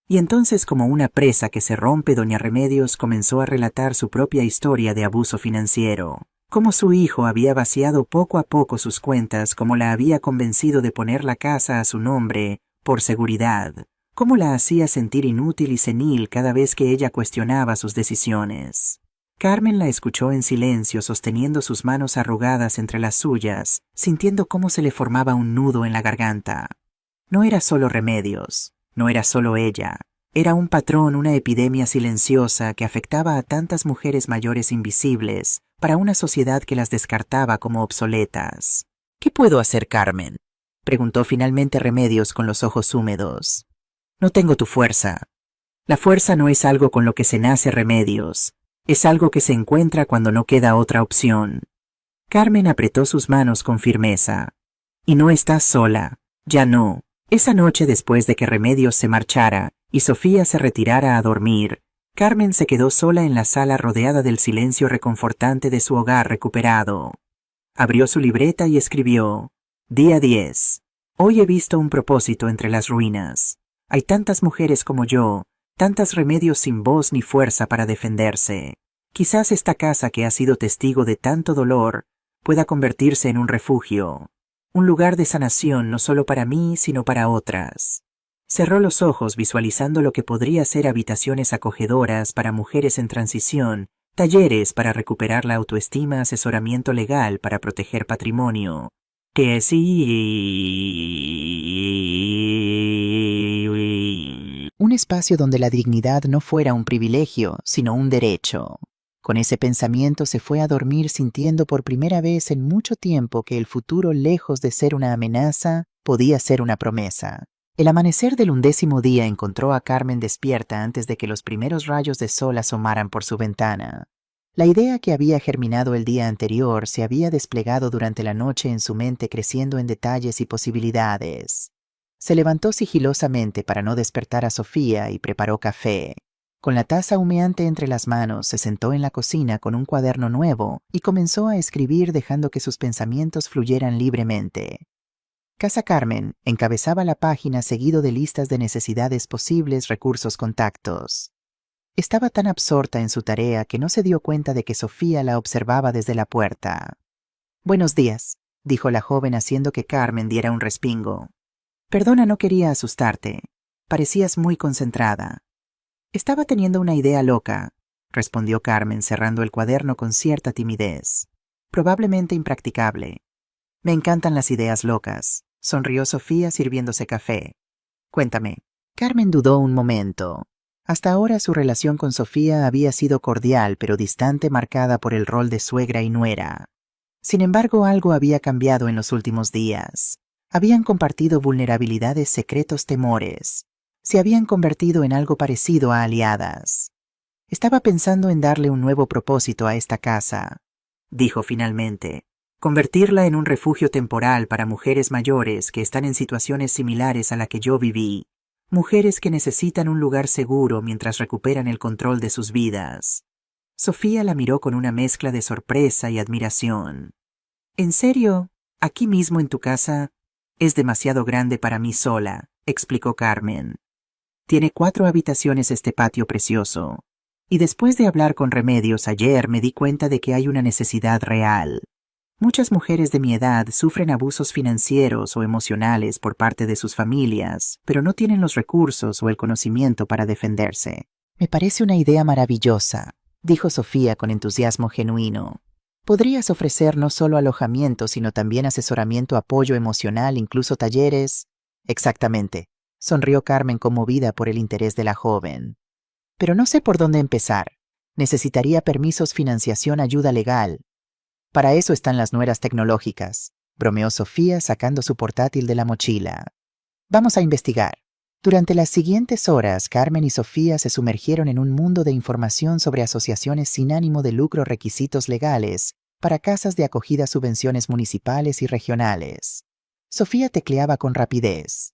Y entonces, como una presa que se rompe, doña Remedios comenzó a relatar su propia historia de abuso financiero. Cómo su hijo había vaciado poco a poco sus cuentas, cómo la había convencido de poner la casa a su nombre, por seguridad. Cómo la hacía sentir inútil y senil cada vez que ella cuestionaba sus decisiones. Carmen la escuchó en silencio, sosteniendo sus manos arrugadas entre las suyas, sintiendo cómo se le formaba un nudo en la garganta. No era solo Remedios, no era solo ella. Era un patrón, una epidemia silenciosa que afectaba a tantas mujeres mayores invisibles, para una sociedad que las descartaba como obsoletas. ¿Qué puedo hacer, Carmen?, preguntó finalmente Remedios con los ojos húmedos. No tengo tu fuerza. La fuerza no es algo con lo que se nace, Remedios. Es algo que se encuentra cuando no queda otra opción. Carmen apretó sus manos con firmeza. Y no estás sola. Ya no. Esa noche, después de que Remedios se marchara y Sofía se retirara a dormir, Carmen se quedó sola en la sala rodeada del silencio reconfortante de su hogar recuperado. Abrió su libreta y escribió: Día 10. Hoy he visto un propósito entre las ruinas. Hay tantas mujeres como yo, tantos Remedios sin voz ni fuerza para defenderse. Quizás esta casa que ha sido testigo de tanto dolor pueda convertirse en un refugio, un lugar de sanación no solo para mí, sino para otras. Cerró los ojos visualizando lo que podría ser habitaciones acogedoras para mujeres en transición, talleres para recuperar la autoestima, asesoramiento legal para proteger patrimonio. Que sí. Un espacio donde la dignidad no fuera un privilegio, sino un derecho. Con ese pensamiento se fue a dormir sintiendo por primera vez en mucho tiempo que el futuro, lejos de ser una amenaza, podía ser una promesa. El amanecer del 11º día encontró a Carmen despierta antes de que los primeros rayos de sol asomaran por su ventana. La idea que había germinado el día anterior se había desplegado durante la noche en su mente, creciendo en detalles y posibilidades. Se levantó sigilosamente para no despertar a Sofía y preparó café. Con la taza humeante entre las manos, se sentó en la cocina con un cuaderno nuevo y comenzó a escribir, dejando que sus pensamientos fluyeran libremente. Casa Carmen encabezaba la página, seguido de listas de necesidades posibles, recursos, contactos. Estaba tan absorta en su tarea que no se dio cuenta de que Sofía la observaba desde la puerta. «Buenos días», dijo la joven haciendo que Carmen diera un respingo. «Perdona, no quería asustarte. Parecías muy concentrada». «Estaba teniendo una idea loca», respondió Carmen cerrando el cuaderno con cierta timidez. «Probablemente impracticable». «Me encantan las ideas locas», sonrió Sofía sirviéndose café. «Cuéntame». Carmen dudó un momento. Hasta ahora su relación con Sofía había sido cordial pero distante, marcada por el rol de suegra y nuera. Sin embargo, algo había cambiado en los últimos días. Habían compartido vulnerabilidades, secretos, temores. Se habían convertido en algo parecido a aliadas. «Estaba pensando en darle un nuevo propósito a esta casa», dijo finalmente. «Convertirla en un refugio temporal para mujeres mayores que están en situaciones similares a la que yo viví. Mujeres que necesitan un lugar seguro mientras recuperan el control de sus vidas». Sofía la miró con una mezcla de sorpresa y admiración. «¿En serio? ¿Aquí mismo en tu casa?» «Es demasiado grande para mí sola», explicó Carmen. «Tiene 4 habitaciones este patio precioso. Y después de hablar con Remedios ayer me di cuenta de que hay una necesidad real. Muchas mujeres de mi edad sufren abusos financieros o emocionales por parte de sus familias, pero no tienen los recursos o el conocimiento para defenderse». «Me parece una idea maravillosa», dijo Sofía con entusiasmo genuino. «Podrías ofrecer no solo alojamiento, sino también asesoramiento, apoyo emocional, incluso talleres». «Exactamente», sonrió Carmen, conmovida por el interés de la joven. «Pero no sé por dónde empezar. Necesitaría permisos, financiación, ayuda legal». «Para eso están las nueras tecnológicas», bromeó Sofía sacando su portátil de la mochila. «Vamos a investigar». Durante las siguientes horas, Carmen y Sofía se sumergieron en un mundo de información sobre asociaciones sin ánimo de lucro, requisitos legales para casas de acogida, subvenciones municipales y regionales. Sofía tecleaba con rapidez.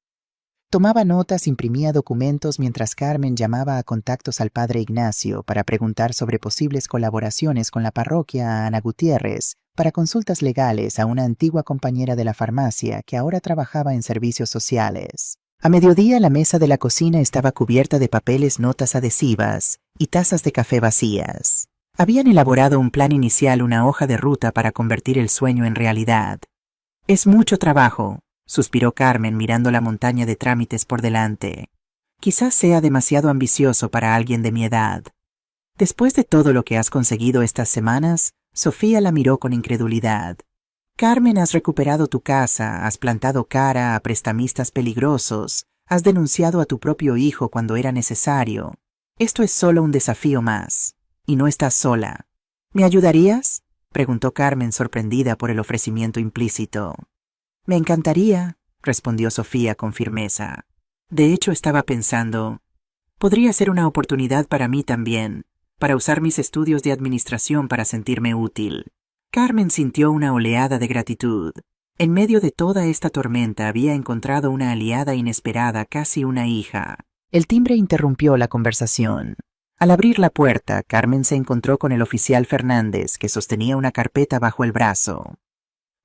Tomaba notas, imprimía documentos mientras Carmen llamaba a contactos al padre Ignacio para preguntar sobre posibles colaboraciones con la parroquia, a Ana Gutiérrez, para consultas legales a una antigua compañera de la farmacia que ahora trabajaba en servicios sociales. A mediodía la mesa de la cocina estaba cubierta de papeles, notas adhesivas y tazas de café vacías. Habían elaborado un plan inicial, una hoja de ruta para convertir el sueño en realidad. Es mucho trabajo, suspiró Carmen mirando la montaña de trámites por delante. Quizás sea demasiado ambicioso para alguien de mi edad. Después de todo lo que has conseguido estas semanas, Sofía la miró con incredulidad. Carmen, has recuperado tu casa, has plantado cara a prestamistas peligrosos, has denunciado a tu propio hijo cuando era necesario. Esto es solo un desafío más. Y no estás sola. ¿Me ayudarías?, preguntó Carmen, sorprendida por el ofrecimiento implícito. Me encantaría, respondió Sofía con firmeza. De hecho, estaba pensando, podría ser una oportunidad para mí también, para usar mis estudios de administración para sentirme útil. Carmen sintió una oleada de gratitud. En medio de toda esta tormenta había encontrado una aliada inesperada, casi una hija. El timbre interrumpió la conversación. Al abrir la puerta, Carmen se encontró con el oficial Fernández, que sostenía una carpeta bajo el brazo.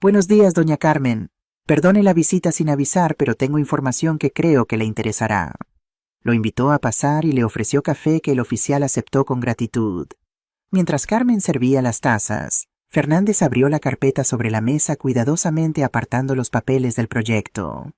Buenos días, doña Carmen. Perdone la visita sin avisar, pero tengo información que creo que le interesará. Lo invitó a pasar y le ofreció café que el oficial aceptó con gratitud. Mientras Carmen servía las tazas, Fernández abrió la carpeta sobre la mesa, cuidadosamente apartando los papeles del proyecto.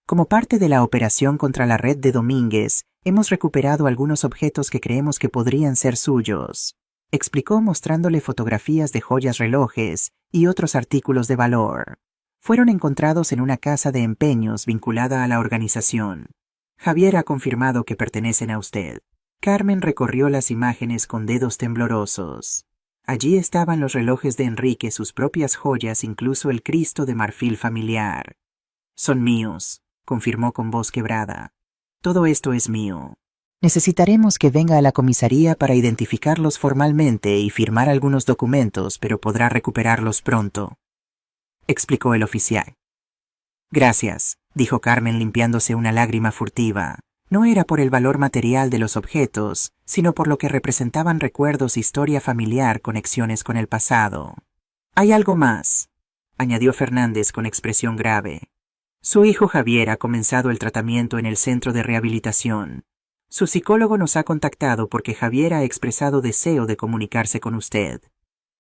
Como parte de la operación contra la red de Domínguez, hemos recuperado algunos objetos que creemos que podrían ser suyos, explicó mostrándole fotografías de joyas, relojes y otros artículos de valor. Fueron encontrados en una casa de empeños vinculada a la organización. Javier ha confirmado que pertenecen a usted. Carmen recorrió las imágenes con dedos temblorosos. Allí estaban los relojes de Enrique, sus propias joyas, incluso el Cristo de marfil familiar. Son míos, confirmó con voz quebrada. Todo esto es mío. Necesitaremos que venga a la comisaría para identificarlos formalmente y firmar algunos documentos, pero podrá recuperarlos pronto, explicó el oficial. Gracias, dijo Carmen limpiándose una lágrima furtiva. No era por el valor material de los objetos, sino por lo que representaban: recuerdos, historia familiar, conexiones con el pasado. Hay algo más, añadió Fernández con expresión grave. Su hijo Javier ha comenzado el tratamiento en el centro de rehabilitación. Su psicólogo nos ha contactado porque Javier ha expresado deseo de comunicarse con usted.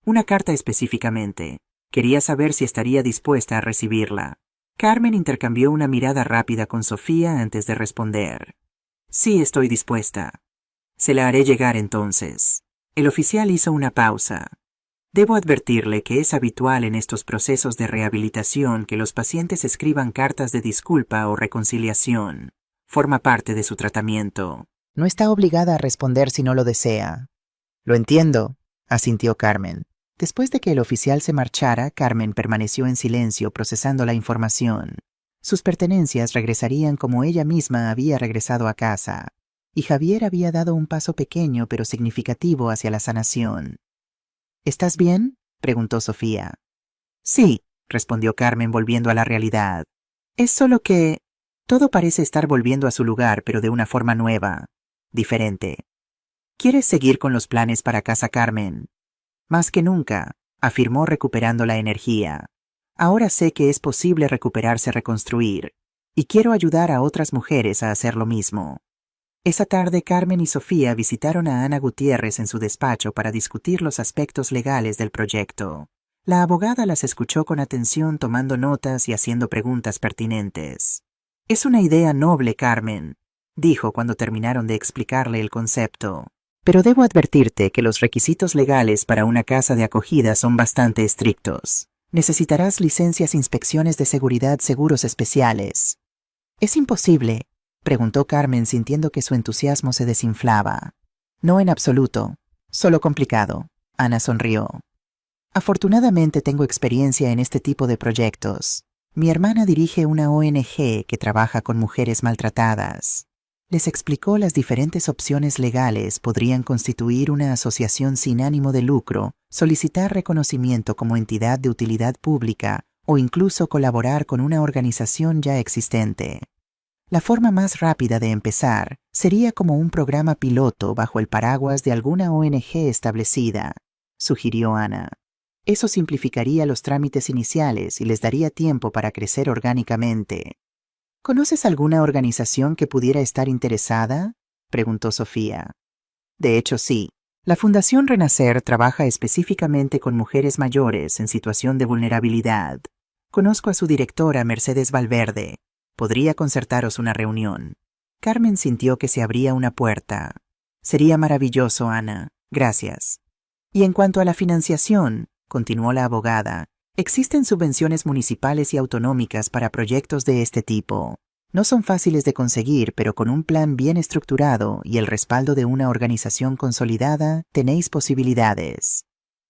Una carta específicamente. Quería saber si estaría dispuesta a recibirla. Carmen intercambió una mirada rápida con Sofía antes de responder. Sí, estoy dispuesta. Se la haré llegar entonces. El oficial hizo una pausa. Debo advertirle que es habitual en estos procesos de rehabilitación que los pacientes escriban cartas de disculpa o reconciliación. Forma parte de su tratamiento. No está obligada a responder si no lo desea. Lo entiendo, asintió Carmen. Después de que el oficial se marchara, Carmen permaneció en silencio procesando la información. Sus pertenencias regresarían como ella misma había regresado a casa, y Javier había dado un paso pequeño pero significativo hacia la sanación. ¿Estás bien?, preguntó Sofía. Sí, respondió Carmen volviendo a la realidad. Es solo que todo parece estar volviendo a su lugar, pero de una forma nueva, diferente. ¿Quieres seguir con los planes para casa, Carmen? Más que nunca, afirmó recuperando la energía. Ahora sé que es posible recuperarse, reconstruir, y quiero ayudar a otras mujeres a hacer lo mismo. Esa tarde Carmen y Sofía visitaron a Ana Gutiérrez en su despacho para discutir los aspectos legales del proyecto. La abogada las escuchó con atención, tomando notas y haciendo preguntas pertinentes. Es una idea noble, Carmen, dijo cuando terminaron de explicarle el concepto. Pero debo advertirte que los requisitos legales para una casa de acogida son bastante estrictos. Necesitarás licencias, inspecciones de seguridad, seguros especiales. ¿Es imposible?, preguntó Carmen, sintiendo que su entusiasmo se desinflaba. No en absoluto, solo complicado. Ana sonrió. Afortunadamente tengo experiencia en este tipo de proyectos. Mi hermana dirige una ONG que trabaja con mujeres maltratadas. Les explicó las diferentes opciones legales. Podrían constituir una asociación sin ánimo de lucro, solicitar reconocimiento como entidad de utilidad pública o incluso colaborar con una organización ya existente. La forma más rápida de empezar sería como un programa piloto bajo el paraguas de alguna ONG establecida, sugirió Ana. Eso simplificaría los trámites iniciales y les daría tiempo para crecer orgánicamente. ¿Conoces alguna organización que pudiera estar interesada?, preguntó Sofía. De hecho, sí. La Fundación Renacer trabaja específicamente con mujeres mayores en situación de vulnerabilidad. Conozco a su directora, Mercedes Valverde. Podría concertaros una reunión. Carmen sintió que se abría una puerta. Sería maravilloso, Ana. Gracias. Y en cuanto a la financiación, continuó la abogada, existen subvenciones municipales y autonómicas para proyectos de este tipo. No son fáciles de conseguir, pero con un plan bien estructurado y el respaldo de una organización consolidada, tenéis posibilidades.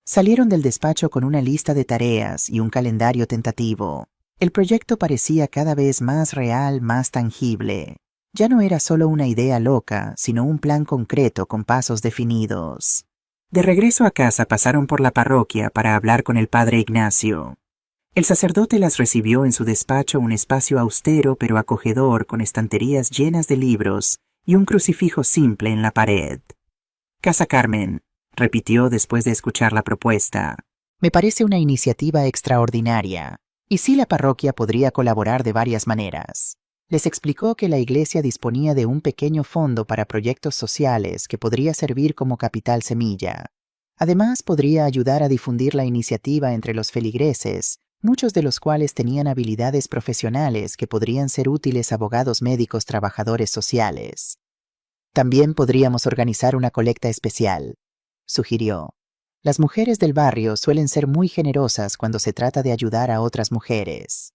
Salieron del despacho con una lista de tareas y un calendario tentativo. El proyecto parecía cada vez más real, más tangible. Ya no era solo una idea loca, sino un plan concreto con pasos definidos. De regreso a casa pasaron por la parroquia para hablar con el padre Ignacio. El sacerdote las recibió en su despacho, un espacio austero pero acogedor con estanterías llenas de libros y un crucifijo simple en la pared. Casa Carmen, repitió después de escuchar la propuesta. Me parece una iniciativa extraordinaria, y sí, la parroquia podría colaborar de varias maneras. Les explicó que la iglesia disponía de un pequeño fondo para proyectos sociales que podría servir como capital semilla. Además, podría ayudar a difundir la iniciativa entre los feligreses, muchos de los cuales tenían habilidades profesionales que podrían ser útiles a abogados, médicos, trabajadores sociales. También podríamos organizar una colecta especial, sugirió. Las mujeres del barrio suelen ser muy generosas cuando se trata de ayudar a otras mujeres.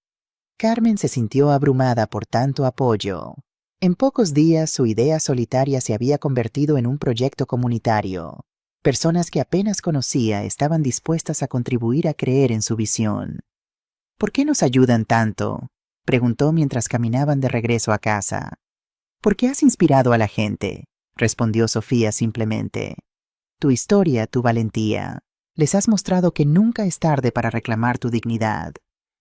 Carmen se sintió abrumada por tanto apoyo. En pocos días su idea solitaria se había convertido en un proyecto comunitario. Personas que apenas conocía estaban dispuestas a contribuir a creer en su visión. ¿Por qué nos ayudan tanto?, preguntó mientras caminaban de regreso a casa. ¿Por qué has inspirado a la gente?, respondió Sofía simplemente. Tu historia, tu valentía. Les has mostrado que nunca es tarde para reclamar tu dignidad.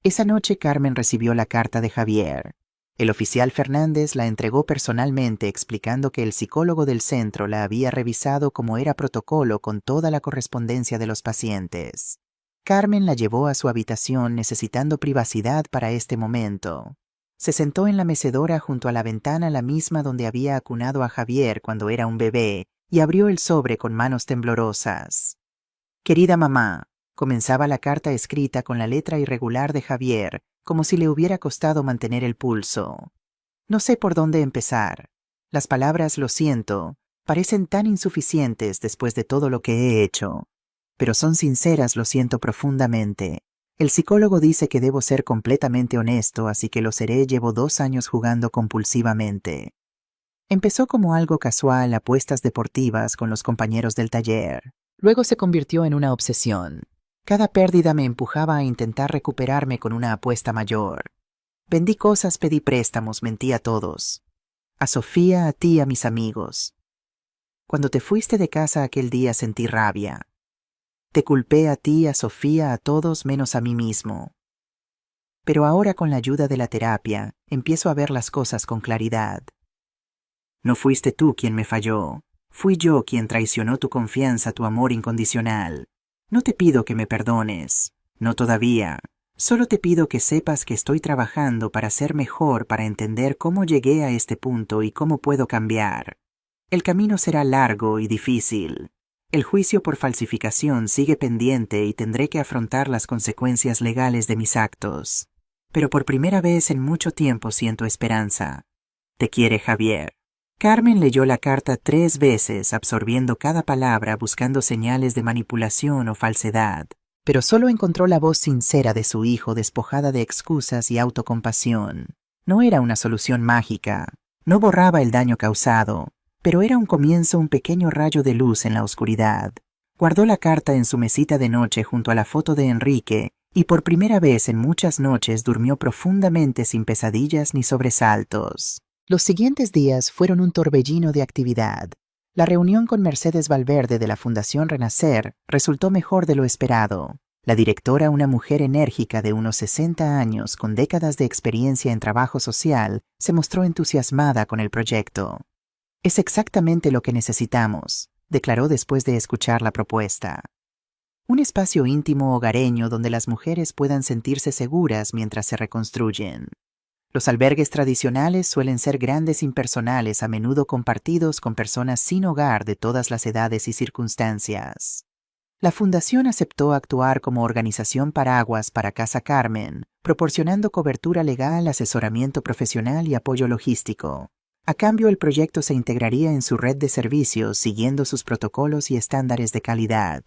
Esa noche Carmen recibió la carta de Javier. El oficial Fernández la entregó personalmente explicando que el psicólogo del centro la había revisado como era protocolo con toda la correspondencia de los pacientes. Carmen la llevó a su habitación necesitando privacidad para este momento. Se sentó en la mecedora junto a la ventana, la misma donde había acunado a Javier cuando era un bebé, y abrió el sobre con manos temblorosas. Querida mamá, comenzaba la carta escrita con la letra irregular de Javier, como si le hubiera costado mantener el pulso. No sé por dónde empezar. Las palabras "lo siento" parecen tan insuficientes después de todo lo que he hecho. Pero son sinceras, lo siento profundamente. El psicólogo dice que debo ser completamente honesto, así que lo seré. Llevo 2 años jugando compulsivamente. Empezó como algo casual, apuestas deportivas con los compañeros del taller. Luego se convirtió en una obsesión. Cada pérdida me empujaba a intentar recuperarme con una apuesta mayor. Vendí cosas, pedí préstamos, mentí a todos. A Sofía, a ti, a mis amigos. Cuando te fuiste de casa aquel día sentí rabia. Te culpé a ti, a Sofía, a todos menos a mí mismo. Pero ahora, con la ayuda de la terapia, empiezo a ver las cosas con claridad. No fuiste tú quien me falló. Fui yo quien traicionó tu confianza, tu amor incondicional. No te pido que me perdones. No todavía. Solo te pido que sepas que estoy trabajando para ser mejor, para entender cómo llegué a este punto y cómo puedo cambiar. El camino será largo y difícil. El juicio por falsificación sigue pendiente y tendré que afrontar las consecuencias legales de mis actos. Pero por primera vez en mucho tiempo siento esperanza. Te quiere, Javier. Carmen leyó la carta 3 veces, absorbiendo cada palabra, buscando señales de manipulación o falsedad. Pero solo encontró la voz sincera de su hijo, despojada de excusas y autocompasión. No era una solución mágica. No borraba el daño causado. Pero era un comienzo, un pequeño rayo de luz en la oscuridad. Guardó la carta en su mesita de noche junto a la foto de Enrique, y por primera vez en muchas noches durmió profundamente sin pesadillas ni sobresaltos. Los siguientes días fueron un torbellino de actividad. La reunión con Mercedes Valverde de la Fundación Renacer resultó mejor de lo esperado. La directora, una mujer enérgica de unos 60 años con décadas de experiencia en trabajo social, se mostró entusiasmada con el proyecto. Es exactamente lo que necesitamos, declaró después de escuchar la propuesta. Un espacio íntimo hogareño donde las mujeres puedan sentirse seguras mientras se reconstruyen. Los albergues tradicionales suelen ser grandes impersonales, a menudo compartidos con personas sin hogar de todas las edades y circunstancias. La fundación aceptó actuar como organización paraguas para Casa Carmen, proporcionando cobertura legal, asesoramiento profesional y apoyo logístico. A cambio, el proyecto se integraría en su red de servicios siguiendo sus protocolos y estándares de calidad.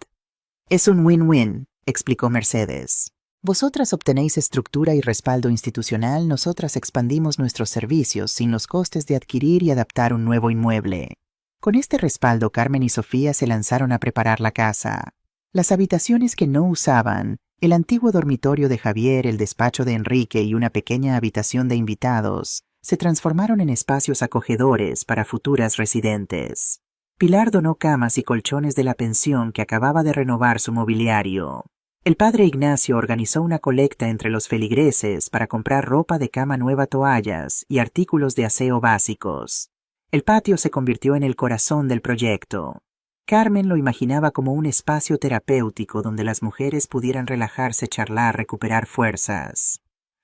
Es un win-win, explicó Mercedes. Vosotras obtenéis estructura y respaldo institucional, nosotras expandimos nuestros servicios sin los costes de adquirir y adaptar un nuevo inmueble. Con este respaldo, Carmen y Sofía se lanzaron a preparar la casa. Las habitaciones que no usaban, el antiguo dormitorio de Javier, el despacho de Enrique y una pequeña habitación de invitados, se transformaron en espacios acogedores para futuras residentes. Pilar donó camas y colchones de la pensión que acababa de renovar su mobiliario. El padre Ignacio organizó una colecta entre los feligreses para comprar ropa de cama nueva, toallas y artículos de aseo básicos. El patio se convirtió en el corazón del proyecto. Carmen lo imaginaba como un espacio terapéutico donde las mujeres pudieran relajarse, charlar, recuperar fuerzas.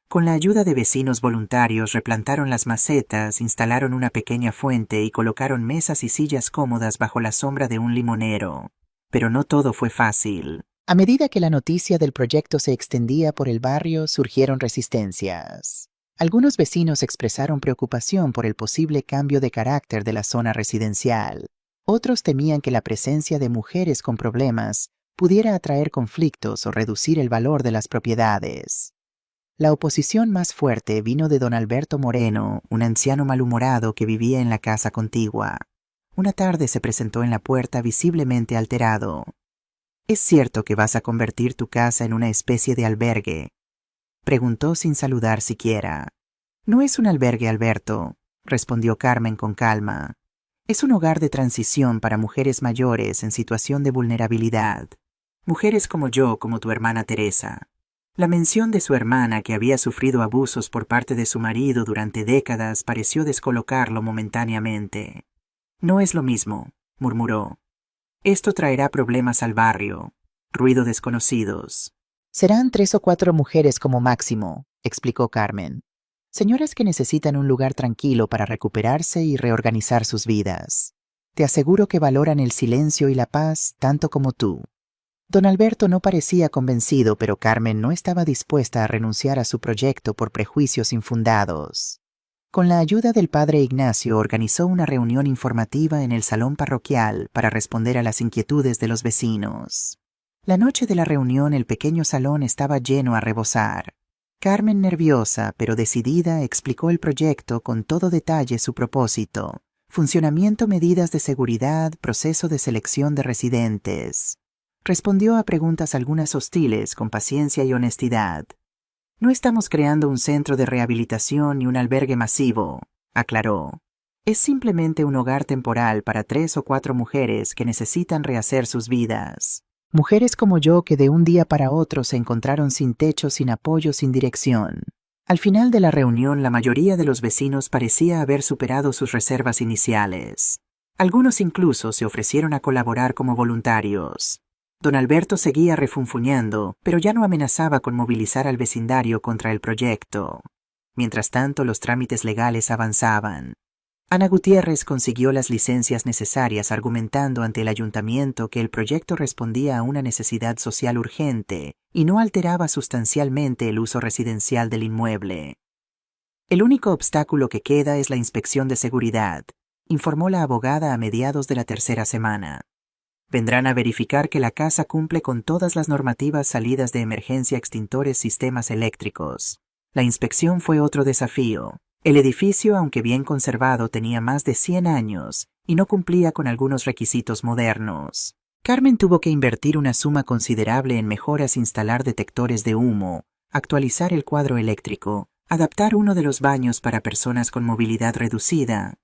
Con la ayuda de vecinos voluntarios replantaron las macetas, instalaron una pequeña fuente y colocaron mesas y sillas cómodas bajo la sombra de un limonero. Pero no todo fue fácil. A medida que la noticia del proyecto se extendía por el barrio, surgieron resistencias. Algunos vecinos expresaron preocupación por el posible cambio de carácter de la zona residencial. Otros temían que la presencia de mujeres con problemas pudiera atraer conflictos o reducir el valor de las propiedades. La oposición más fuerte vino de don Alberto Moreno, un anciano malhumorado que vivía en la casa contigua. Una tarde se presentó en la puerta visiblemente alterado. ¿Es cierto que vas a convertir tu casa en una especie de albergue?, preguntó sin saludar siquiera. No es un albergue, Alberto, respondió Carmen con calma. Es un hogar de transición para mujeres mayores en situación de vulnerabilidad. Mujeres como yo, como tu hermana Teresa. La mención de su hermana, que había sufrido abusos por parte de su marido durante décadas, pareció descolocarlo momentáneamente. No es lo mismo, murmuró. Esto traerá problemas al barrio. Ruido desconocidos. Serán 3 o 4 mujeres como máximo, explicó Carmen. Señoras que necesitan un lugar tranquilo para recuperarse y reorganizar sus vidas. Te aseguro que valoran el silencio y la paz tanto como tú. Don Alberto no parecía convencido, pero Carmen no estaba dispuesta a renunciar a su proyecto por prejuicios infundados. Con la ayuda del padre Ignacio organizó una reunión informativa en el salón parroquial para responder a las inquietudes de los vecinos. La noche de la reunión el pequeño salón estaba lleno a rebosar. Carmen, nerviosa pero decidida, explicó el proyecto con todo detalle, su propósito, funcionamiento, medidas de seguridad, proceso de selección de residentes. Respondió a preguntas algunas hostiles con paciencia y honestidad. No estamos creando un centro de rehabilitación ni un albergue masivo, aclaró. Es simplemente un hogar temporal para 3 o 4 mujeres que necesitan rehacer sus vidas. Mujeres como yo que de un día para otro se encontraron sin techo, sin apoyo, sin dirección. Al final de la reunión, la mayoría de los vecinos parecía haber superado sus reservas iniciales. Algunos incluso se ofrecieron a colaborar como voluntarios. Don Alberto seguía refunfuñando, pero ya no amenazaba con movilizar al vecindario contra el proyecto. Mientras tanto, los trámites legales avanzaban. Ana Gutiérrez consiguió las licencias necesarias, argumentando ante el ayuntamiento que el proyecto respondía a una necesidad social urgente y no alteraba sustancialmente el uso residencial del inmueble. El único obstáculo que queda es la inspección de seguridad, informó la abogada a mediados de la 3ª semana. Vendrán a verificar que la casa cumple con todas las normativas, salidas de emergencia, extintores, sistemas eléctricos. La inspección fue otro desafío. El edificio, aunque bien conservado, tenía más de 100 años y no cumplía con algunos requisitos modernos. Carmen tuvo que invertir una suma considerable en mejoras, instalar detectores de humo, actualizar el cuadro eléctrico, adaptar uno de los baños para personas con movilidad reducida.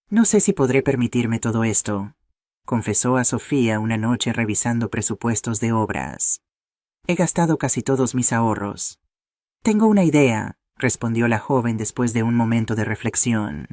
No sé si podré permitirme todo esto, confesó a Sofía una noche revisando presupuestos de obras. He gastado casi todos mis ahorros. Tengo una idea, respondió la joven después de un momento de reflexión.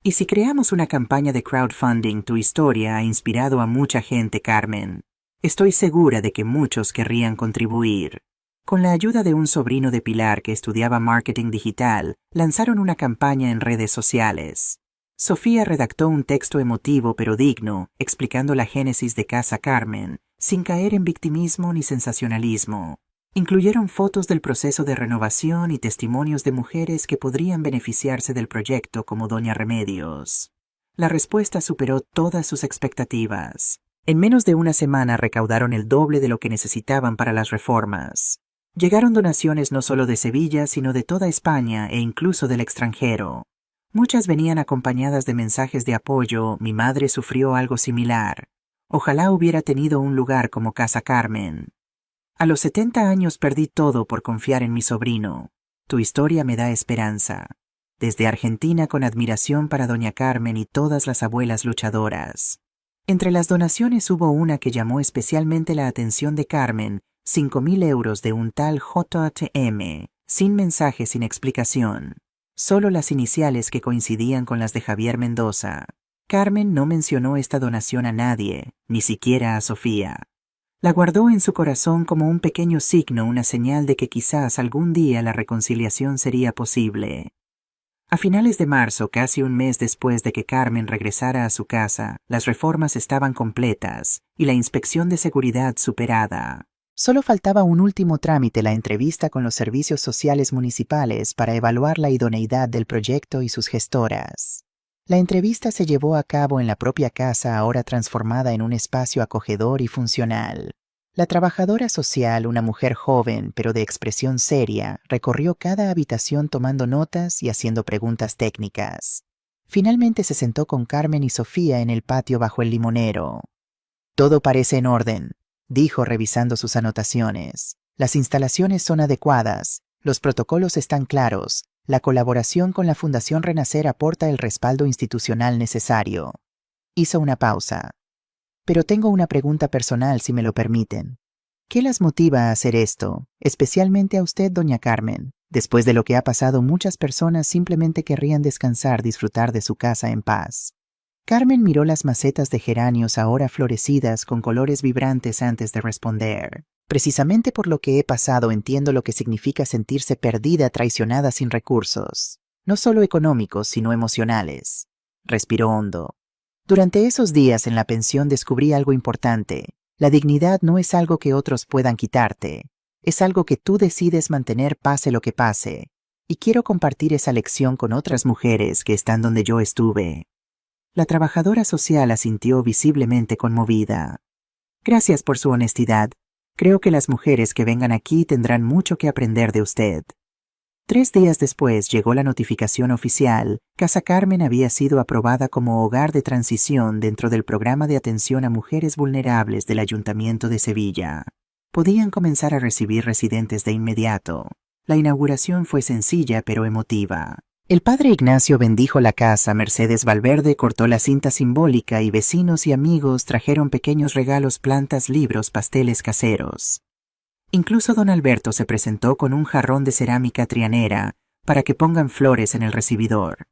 ¿Y si creamos una campaña de crowdfunding? Tu historia ha inspirado a mucha gente, Carmen. Estoy segura de que muchos querrían contribuir. Con la ayuda de un sobrino de Pilar que estudiaba marketing digital, lanzaron una campaña en redes sociales. Sofía redactó un texto emotivo pero digno, explicando la génesis de Casa Carmen, sin caer en victimismo ni sensacionalismo. Incluyeron fotos del proceso de renovación y testimonios de mujeres que podrían beneficiarse del proyecto como Doña Remedios. La respuesta superó todas sus expectativas. En menos de una semana recaudaron el doble de lo que necesitaban para las reformas. Llegaron donaciones no solo de Sevilla, sino de toda España e incluso del extranjero. Muchas venían acompañadas de mensajes de apoyo: mi madre sufrió algo similar. Ojalá hubiera tenido un lugar como Casa Carmen. A los 70 años perdí todo por confiar en mi sobrino. Tu historia me da esperanza. Desde Argentina, con admiración para Doña Carmen y todas las abuelas luchadoras. Entre las donaciones hubo una que llamó especialmente la atención de Carmen: 5.000 euros de un tal JTM, sin mensaje, sin explicación. Solo las iniciales que coincidían con las de Javier Mendoza. Carmen no mencionó esta donación a nadie, ni siquiera a Sofía. La guardó en su corazón como un pequeño signo, una señal de que quizás algún día la reconciliación sería posible. A finales de marzo, casi un mes después de que Carmen regresara a su casa, las reformas estaban completas y la inspección de seguridad superada. Solo faltaba un último trámite: la entrevista con los servicios sociales municipales para evaluar la idoneidad del proyecto y sus gestoras. La entrevista se llevó a cabo en la propia casa, ahora transformada en un espacio acogedor y funcional. La trabajadora social, una mujer joven pero de expresión seria, recorrió cada habitación tomando notas y haciendo preguntas técnicas. Finalmente se sentó con Carmen y Sofía en el patio bajo el limonero. Todo parece en orden, dijo revisando sus anotaciones. Las instalaciones son adecuadas, los protocolos están claros, la colaboración con la Fundación Renacer aporta el respaldo institucional necesario. Hizo una pausa. Pero tengo una pregunta personal, si me lo permiten. ¿Qué las motiva a hacer esto, especialmente a usted, doña Carmen? Después de lo que ha pasado, muchas personas simplemente querrían descansar, disfrutar de su casa en paz. Carmen miró las macetas de geranios ahora florecidas con colores vibrantes antes de responder. Precisamente por lo que he pasado entiendo lo que significa sentirse perdida, traicionada, sin recursos. No solo económicos, sino emocionales. Respiró hondo. Durante esos días en la pensión descubrí algo importante. La dignidad no es algo que otros puedan quitarte. Es algo que tú decides mantener pase lo que pase. Y quiero compartir esa lección con otras mujeres que están donde yo estuve. La trabajadora social asintió, visiblemente conmovida. Gracias por su honestidad. Creo que las mujeres que vengan aquí tendrán mucho que aprender de usted. 3 días después llegó la notificación oficial. Casa Carmen había sido aprobada como hogar de transición dentro del programa de atención a mujeres vulnerables del Ayuntamiento de Sevilla. Podían comenzar a recibir residentes de inmediato. La inauguración fue sencilla pero emotiva. El padre Ignacio bendijo la casa, Mercedes Valverde cortó la cinta simbólica y vecinos y amigos trajeron pequeños regalos: plantas, libros, pasteles caseros. Incluso don Alberto se presentó con un jarrón de cerámica trianera para que pongan flores en el recibidor.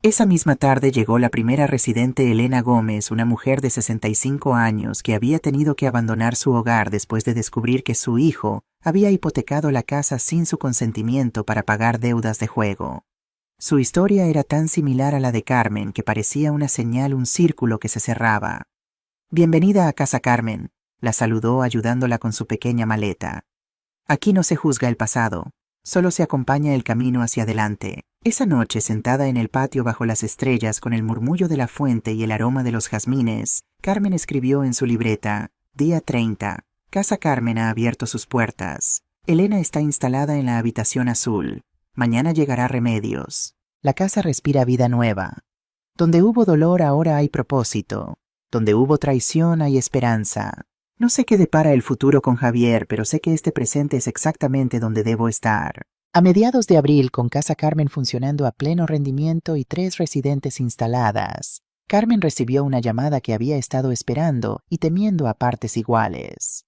Esa misma tarde llegó la primera residente, Elena Gómez, una mujer de 65 años que había tenido que abandonar su hogar después de descubrir que su hijo había hipotecado la casa sin su consentimiento para pagar deudas de juego. Su historia era tan similar a la de Carmen que parecía una señal, un círculo que se cerraba. Bienvenida a Casa Carmen, la saludó ayudándola con su pequeña maleta. Aquí no se juzga el pasado, solo se acompaña el camino hacia adelante. Esa noche, sentada en el patio bajo las estrellas con el murmullo de la fuente y el aroma de los jazmines, Carmen escribió en su libreta: día 30. Casa Carmen ha abierto sus puertas. Elena está instalada en la habitación azul. Mañana llegará Remedios. La casa respira vida nueva. Donde hubo dolor ahora hay propósito. Donde hubo traición hay esperanza. No sé qué depara el futuro con Javier, pero sé que este presente es exactamente donde debo estar. A mediados de abril, con Casa Carmen funcionando a pleno rendimiento y 3 residentes instaladas, Carmen recibió una llamada que había estado esperando y temiendo a partes iguales.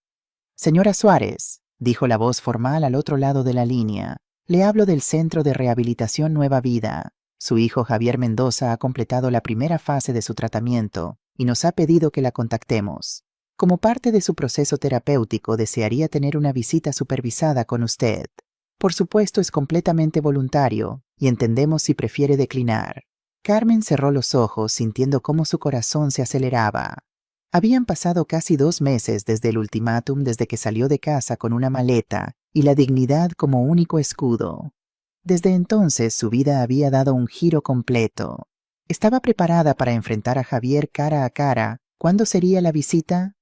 Señora Suárez, dijo la voz formal al otro lado de la línea. Le hablo del Centro de Rehabilitación Nueva Vida. Su hijo Javier Mendoza ha completado la primera fase de su tratamiento y nos ha pedido que la contactemos. Como parte de su proceso terapéutico, desearía tener una visita supervisada con usted. Por supuesto, es completamente voluntario y entendemos si prefiere declinar. Carmen cerró los ojos sintiendo cómo su corazón se aceleraba. Habían pasado casi 2 meses desde el ultimátum, desde que salió de casa con una maleta y la dignidad como único escudo. Desde entonces su vida había dado un giro completo. ¿Estaba preparada para enfrentar a Javier cara a cara? ¿Cuándo sería la visita?,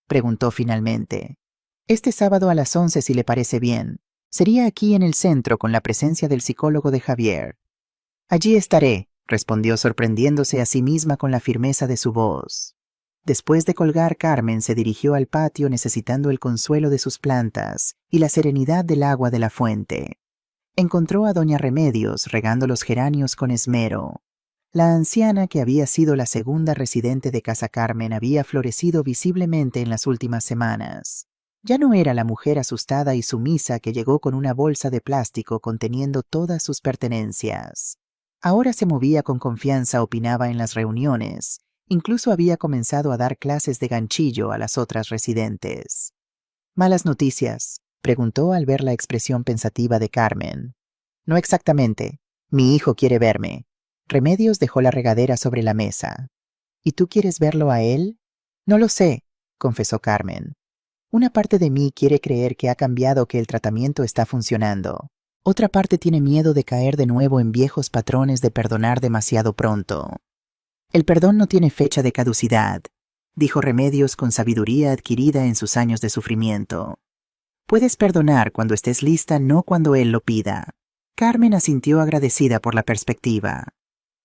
preguntó finalmente. Este sábado a las 11, si le parece bien. Sería aquí en el centro con la presencia del psicólogo de Javier. Allí estaré, respondió sorprendiéndose a sí misma con la firmeza de su voz. Después de colgar, Carmen se dirigió al patio necesitando el consuelo de sus plantas y la serenidad del agua de la fuente. Encontró a doña Remedios regando los geranios con esmero. La anciana, que había sido la segunda residente de Casa Carmen, había florecido visiblemente en las últimas semanas. Ya no era la mujer asustada y sumisa que llegó con una bolsa de plástico conteniendo todas sus pertenencias. Ahora se movía con confianza, opinaba en las reuniones. Incluso había comenzado a dar clases de ganchillo a las otras residentes. ¿Malas noticias?, preguntó al ver la expresión pensativa de Carmen. No exactamente. Mi hijo quiere verme. Remedios dejó la regadera sobre la mesa. ¿Y tú quieres verlo a él? No lo sé, confesó Carmen. Una parte de mí quiere creer que ha cambiado, que el tratamiento está funcionando. Otra parte tiene miedo de caer de nuevo en viejos patrones de perdonar demasiado pronto. El perdón no tiene fecha de caducidad, dijo Remedios con sabiduría adquirida en sus años de sufrimiento. Puedes perdonar cuando estés lista, no cuando él lo pida. Carmen asintió agradecida por la perspectiva.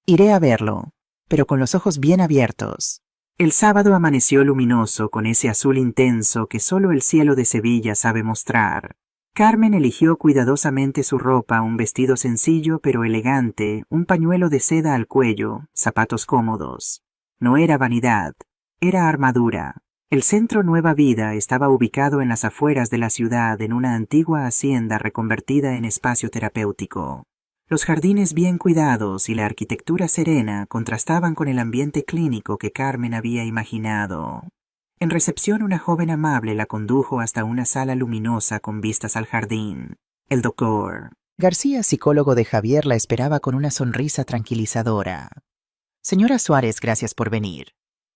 Iré a verlo, pero con los ojos bien abiertos. El sábado amaneció luminoso con ese azul intenso que solo el cielo de Sevilla sabe mostrar. Carmen eligió cuidadosamente su ropa, un vestido sencillo pero elegante, un pañuelo de seda al cuello, zapatos cómodos. No era vanidad, era armadura. El Centro Nueva Vida estaba ubicado en las afueras de la ciudad, en una antigua hacienda reconvertida en espacio terapéutico. Los jardines bien cuidados y la arquitectura serena contrastaban con el ambiente clínico que Carmen había imaginado. En recepción, una joven amable la condujo hasta una sala luminosa con vistas al jardín. El doctor García, psicólogo de Javier, la esperaba con una sonrisa tranquilizadora. Señora Suárez, gracias por venir.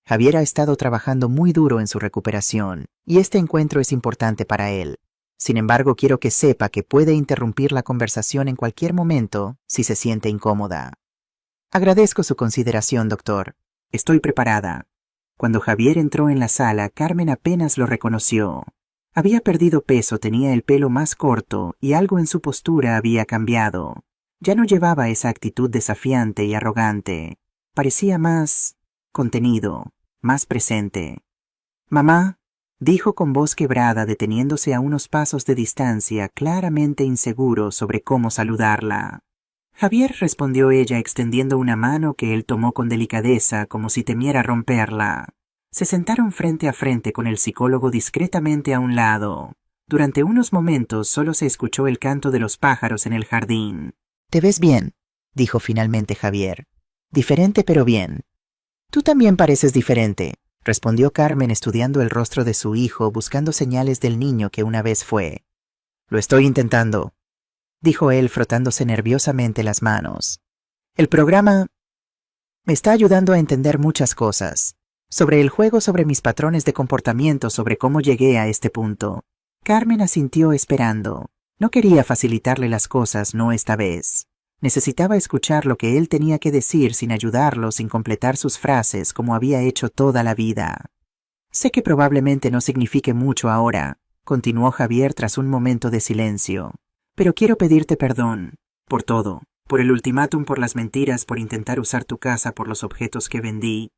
Javier ha estado trabajando muy duro en su recuperación y este encuentro es importante para él. Sin embargo, quiero que sepa que puede interrumpir la conversación en cualquier momento si se siente incómoda. Agradezco su consideración, doctor. Estoy preparada. Cuando Javier entró en la sala, Carmen apenas lo reconoció. Había perdido peso, tenía el pelo más corto y algo en su postura había cambiado. Ya no llevaba esa actitud desafiante y arrogante. Parecía más contenido, más presente. Mamá, dijo con voz quebrada, deteniéndose a unos pasos de distancia, claramente inseguro sobre cómo saludarla. Javier, respondió ella, extendiendo una mano que él tomó con delicadeza, como si temiera romperla. Se sentaron frente a frente con el psicólogo discretamente a un lado. Durante unos momentos solo se escuchó el canto de los pájaros en el jardín. Te ves bien, dijo finalmente Javier. Diferente pero bien. Tú también pareces diferente, respondió Carmen, estudiando el rostro de su hijo, buscando señales del niño que una vez fue. Lo estoy intentando, dijo él, frotándose nerviosamente las manos. El programa me está ayudando a entender muchas cosas. Sobre el juego, sobre mis patrones de comportamiento, sobre cómo llegué a este punto. Carmen asintió esperando. No quería facilitarle las cosas, no esta vez. Necesitaba escuchar lo que él tenía que decir sin ayudarlo, sin completar sus frases como había hecho toda la vida. Sé que probablemente no signifique mucho ahora, continuó Javier tras un momento de silencio. Pero quiero pedirte perdón. Por todo. Por el ultimátum, por las mentiras, por intentar usar tu casa, por los objetos que vendí.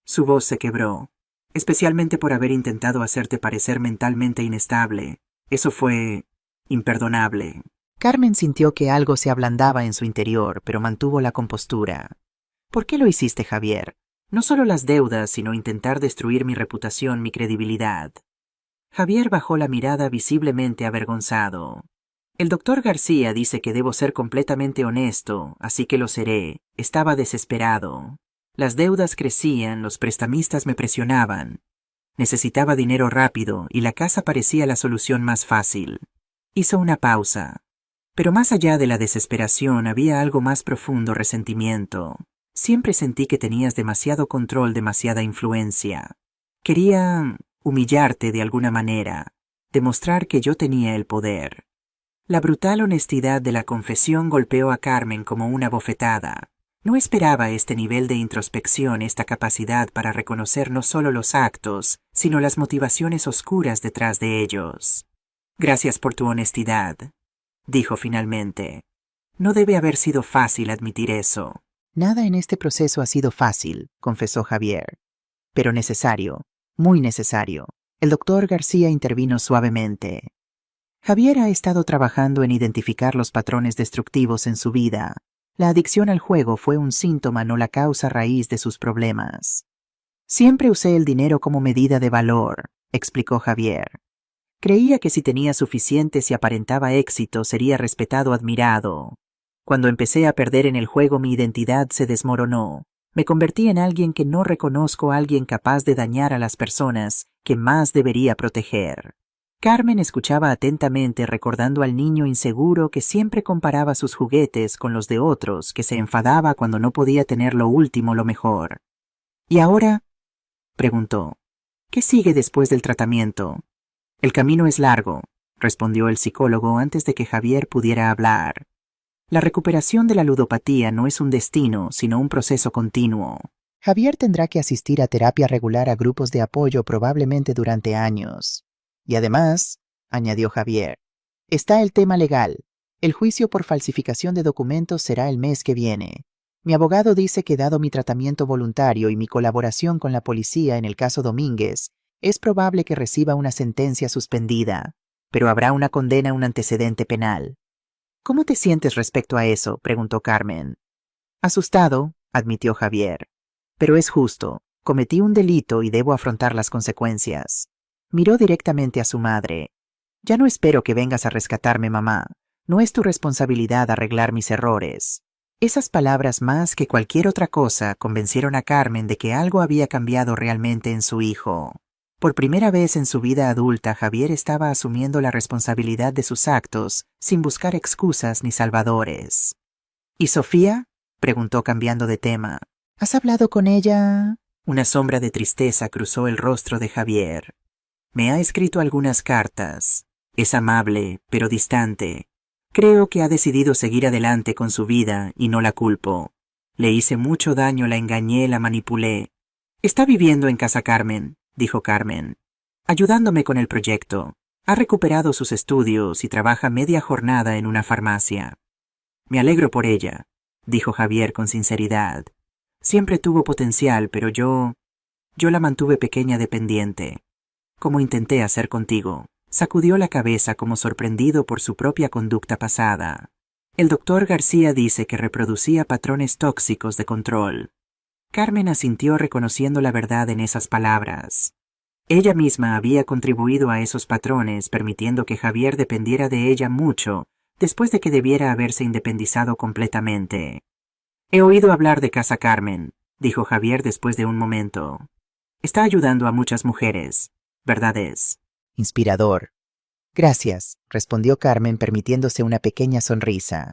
Su voz se quebró. Especialmente por haber intentado hacerte parecer mentalmente inestable. Eso fue imperdonable. Carmen sintió que algo se ablandaba en su interior, pero mantuvo la compostura. ¿Por qué lo hiciste, Javier? No solo las deudas, sino intentar destruir mi reputación, mi credibilidad. Javier bajó la mirada visiblemente avergonzado. El doctor García dice que debo ser completamente honesto, así que lo seré. Estaba desesperado. Las deudas crecían, los prestamistas me presionaban. Necesitaba dinero rápido y la casa parecía la solución más fácil. Hizo una pausa. Pero más allá de la desesperación había algo más profundo: resentimiento. Siempre sentí que tenías demasiado control, demasiada influencia. Quería humillarte de alguna manera, demostrar que yo tenía el poder. La brutal honestidad de la confesión golpeó a Carmen como una bofetada. No esperaba este nivel de introspección, esta capacidad para reconocer no solo los actos, sino las motivaciones oscuras detrás de ellos. Gracias por tu honestidad, dijo finalmente. No debe haber sido fácil admitir eso. Nada en este proceso ha sido fácil, confesó Javier. Pero necesario, muy necesario. El doctor García intervino suavemente. Javier ha estado trabajando en identificar los patrones destructivos en su vida. La adicción al juego fue un síntoma, no la causa raíz de sus problemas. Siempre usé el dinero como medida de valor, explicó Javier. Creía que si tenía suficientes y aparentaba éxito sería respetado, admirado. Cuando empecé a perder en el juego mi identidad se desmoronó. Me convertí en alguien que no reconozco, alguien capaz de dañar a las personas que más debería proteger. Carmen escuchaba atentamente, recordando al niño inseguro que siempre comparaba sus juguetes con los de otros, que se enfadaba cuando no podía tener lo último, lo mejor. ¿Y ahora?, preguntó. ¿Qué sigue después del tratamiento? El camino es largo, respondió el psicólogo antes de que Javier pudiera hablar. La recuperación de la ludopatía no es un destino, sino un proceso continuo. Javier tendrá que asistir a terapia regular, a grupos de apoyo, probablemente durante años. Y además, añadió Javier, está el tema legal. El juicio por falsificación de documentos será el mes que viene. Mi abogado dice que, dado mi tratamiento voluntario y mi colaboración con la policía en el caso Domínguez, es probable que reciba una sentencia suspendida, pero habrá una condena, un antecedente penal. ¿Cómo te sientes respecto a eso?, preguntó Carmen. Asustado, admitió Javier. Pero es justo. Cometí un delito y debo afrontar las consecuencias. Miró directamente a su madre. Ya no espero que vengas a rescatarme, mamá. No es tu responsabilidad arreglar mis errores. Esas palabras, más que cualquier otra cosa, convencieron a Carmen de que algo había cambiado realmente en su hijo. Por primera vez en su vida adulta, Javier estaba asumiendo la responsabilidad de sus actos, sin buscar excusas ni salvadores. ¿Y Sofía?, preguntó cambiando de tema. ¿Has hablado con ella? Una sombra de tristeza cruzó el rostro de Javier. Me ha escrito algunas cartas. Es amable, pero distante. Creo que ha decidido seguir adelante con su vida y no la culpo. Le hice mucho daño, la engañé, la manipulé. Está viviendo en casa Carmen, dijo Carmen, ayudándome con el proyecto. Ha recuperado sus estudios y trabaja media jornada en una farmacia. Me alegro por ella, dijo Javier con sinceridad. Siempre tuvo potencial, pero yo la mantuve pequeña, dependiente. Como intenté hacer contigo. Sacudió la cabeza como sorprendido por su propia conducta pasada. El doctor García dice que reproducía patrones tóxicos de control. Carmen asintió, reconociendo la verdad en esas palabras. Ella misma había contribuido a esos patrones, permitiendo que Javier dependiera de ella mucho, después de que debiera haberse independizado completamente. He oído hablar de Casa Carmen, dijo Javier después de un momento. Está ayudando a muchas mujeres, ¿verdad es? Inspirador. Gracias, respondió Carmen, permitiéndose una pequeña sonrisa.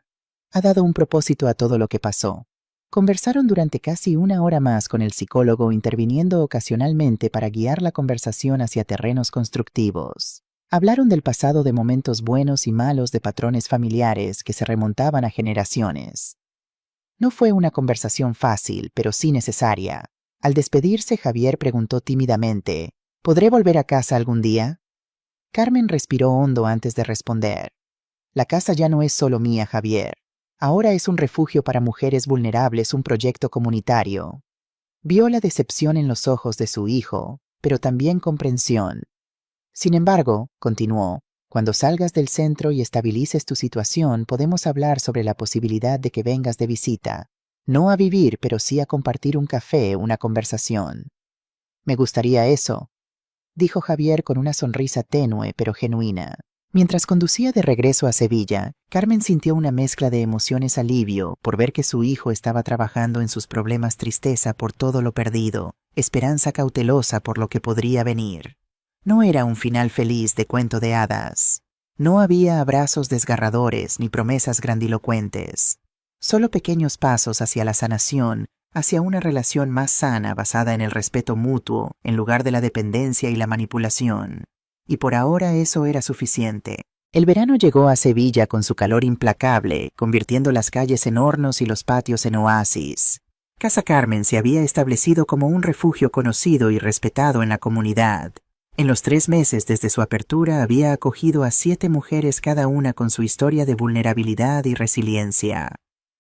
Ha dado un propósito a todo lo que pasó. Conversaron durante casi una hora más con el psicólogo, interviniendo ocasionalmente para guiar la conversación hacia terrenos constructivos. Hablaron del pasado, de momentos buenos y malos, de patrones familiares que se remontaban a generaciones. No fue una conversación fácil, pero sí necesaria. Al despedirse, Javier preguntó tímidamente, ¿podré volver a casa algún día? Carmen respiró hondo antes de responder. La casa ya no es solo mía, Javier. Ahora es un refugio para mujeres vulnerables, un proyecto comunitario. Vio la decepción en los ojos de su hijo, pero también comprensión. Sin embargo, continuó, cuando salgas del centro y estabilices tu situación, podemos hablar sobre la posibilidad de que vengas de visita. No a vivir, pero sí a compartir un café, una conversación. Me gustaría eso. dijo Javier con una sonrisa tenue pero genuina. Mientras conducía de regreso a Sevilla, Carmen sintió una mezcla de emociones alivio por ver que su hijo estaba trabajando en sus problemas, tristeza por todo lo perdido, esperanza cautelosa por lo que podría venir. No era un final feliz de cuento de hadas. No había abrazos desgarradores ni promesas grandilocuentes. Solo pequeños pasos hacia la sanación, hacia una relación más sana basada en el respeto mutuo en lugar de la dependencia y la manipulación. Y por ahora eso era suficiente. El verano llegó a Sevilla con su calor implacable, convirtiendo las calles en hornos y los patios en oasis. Casa Carmen se había establecido como un refugio conocido y respetado en la comunidad. En los 3 meses desde su apertura había acogido a 7 mujeres, cada una con su historia de vulnerabilidad y resiliencia.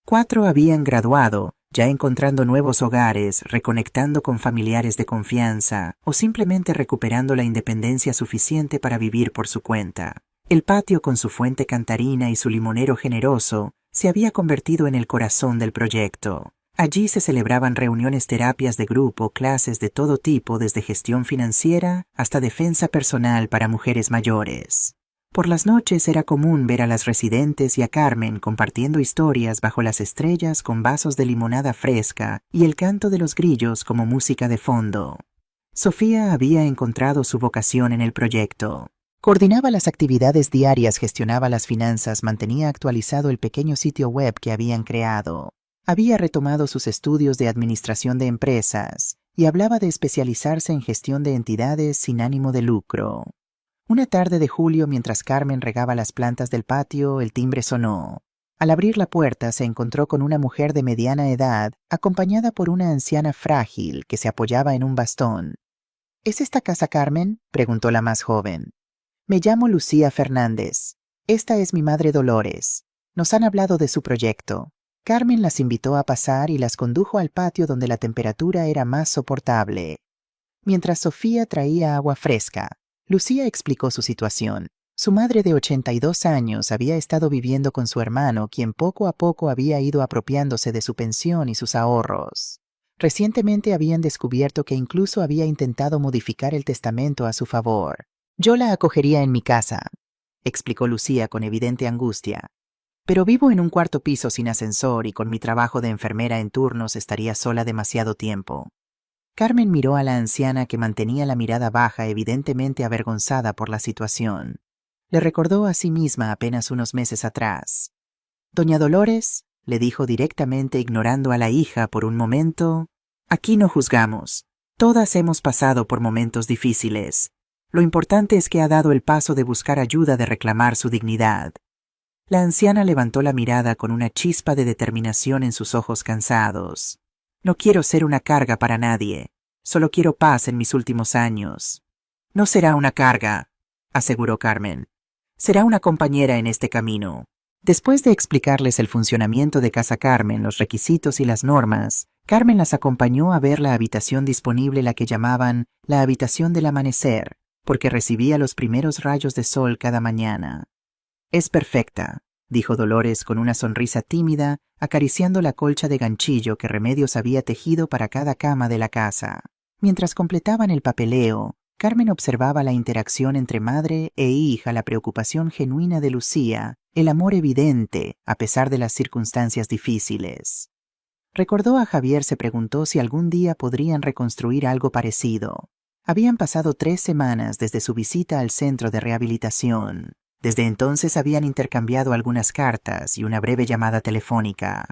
4 habían graduado, ya encontrando nuevos hogares, reconectando con familiares de confianza o simplemente recuperando la independencia suficiente para vivir por su cuenta. El patio, con su fuente cantarina y su limonero generoso, se había convertido en el corazón del proyecto. Allí se celebraban reuniones, terapias de grupo, clases de todo tipo, desde gestión financiera hasta defensa personal para mujeres mayores. Por las noches era común ver a las residentes y a Carmen compartiendo historias bajo las estrellas con vasos de limonada fresca y el canto de los grillos como música de fondo. Sofía había encontrado su vocación en el proyecto. Coordinaba las actividades diarias, gestionaba las finanzas, mantenía actualizado el pequeño sitio web que habían creado. Había retomado sus estudios de administración de empresas y hablaba de especializarse en gestión de entidades sin ánimo de lucro. Una tarde de julio, mientras Carmen regaba las plantas del patio, el timbre sonó. Al abrir la puerta se encontró con una mujer de mediana edad, acompañada por una anciana frágil que se apoyaba en un bastón. ¿Es esta casa Carmen?, preguntó la más joven. Me llamo Lucía Fernández. Esta es mi madre Dolores. Nos han hablado de su proyecto. Carmen las invitó a pasar y las condujo al patio donde la temperatura era más soportable. Mientras Sofía traía agua fresca, Lucía explicó su situación. Su madre de 82 años había estado viviendo con su hermano, quien poco a poco había ido apropiándose de su pensión y sus ahorros. Recientemente habían descubierto que incluso había intentado modificar el testamento a su favor. Yo la acogería en mi casa, explicó Lucía con evidente angustia. Pero vivo en un 4º piso sin ascensor y con mi trabajo de enfermera en turnos estaría sola demasiado tiempo. Carmen miró a la anciana, que mantenía la mirada baja, evidentemente avergonzada por la situación. Le recordó a sí misma apenas unos meses atrás. «Doña Dolores», le dijo directamente, ignorando a la hija por un momento, «aquí no juzgamos. Todas hemos pasado por momentos difíciles. Lo importante es que ha dado el paso de buscar ayuda, de reclamar su dignidad». La anciana levantó la mirada con una chispa de determinación en sus ojos cansados. «No quiero ser una carga para nadie. Solo quiero paz en mis últimos años». «No será una carga», aseguró Carmen. «Será una compañera en este camino». Después de explicarles el funcionamiento de Casa Carmen, los requisitos y las normas, Carmen las acompañó a ver la habitación disponible, la que llamaban la habitación del amanecer, porque recibía los primeros rayos de sol cada mañana. «Es perfecta», dijo Dolores con una sonrisa tímida, acariciando la colcha de ganchillo que Remedios había tejido para cada cama de la casa. Mientras completaban el papeleo, Carmen observaba la interacción entre madre e hija, la preocupación genuina de Lucía, el amor evidente a pesar de las circunstancias difíciles. Recordó a Javier, se preguntó si algún día podrían reconstruir algo parecido. Habían pasado 3 semanas desde su visita al centro de rehabilitación. Desde entonces habían intercambiado algunas cartas y una breve llamada telefónica.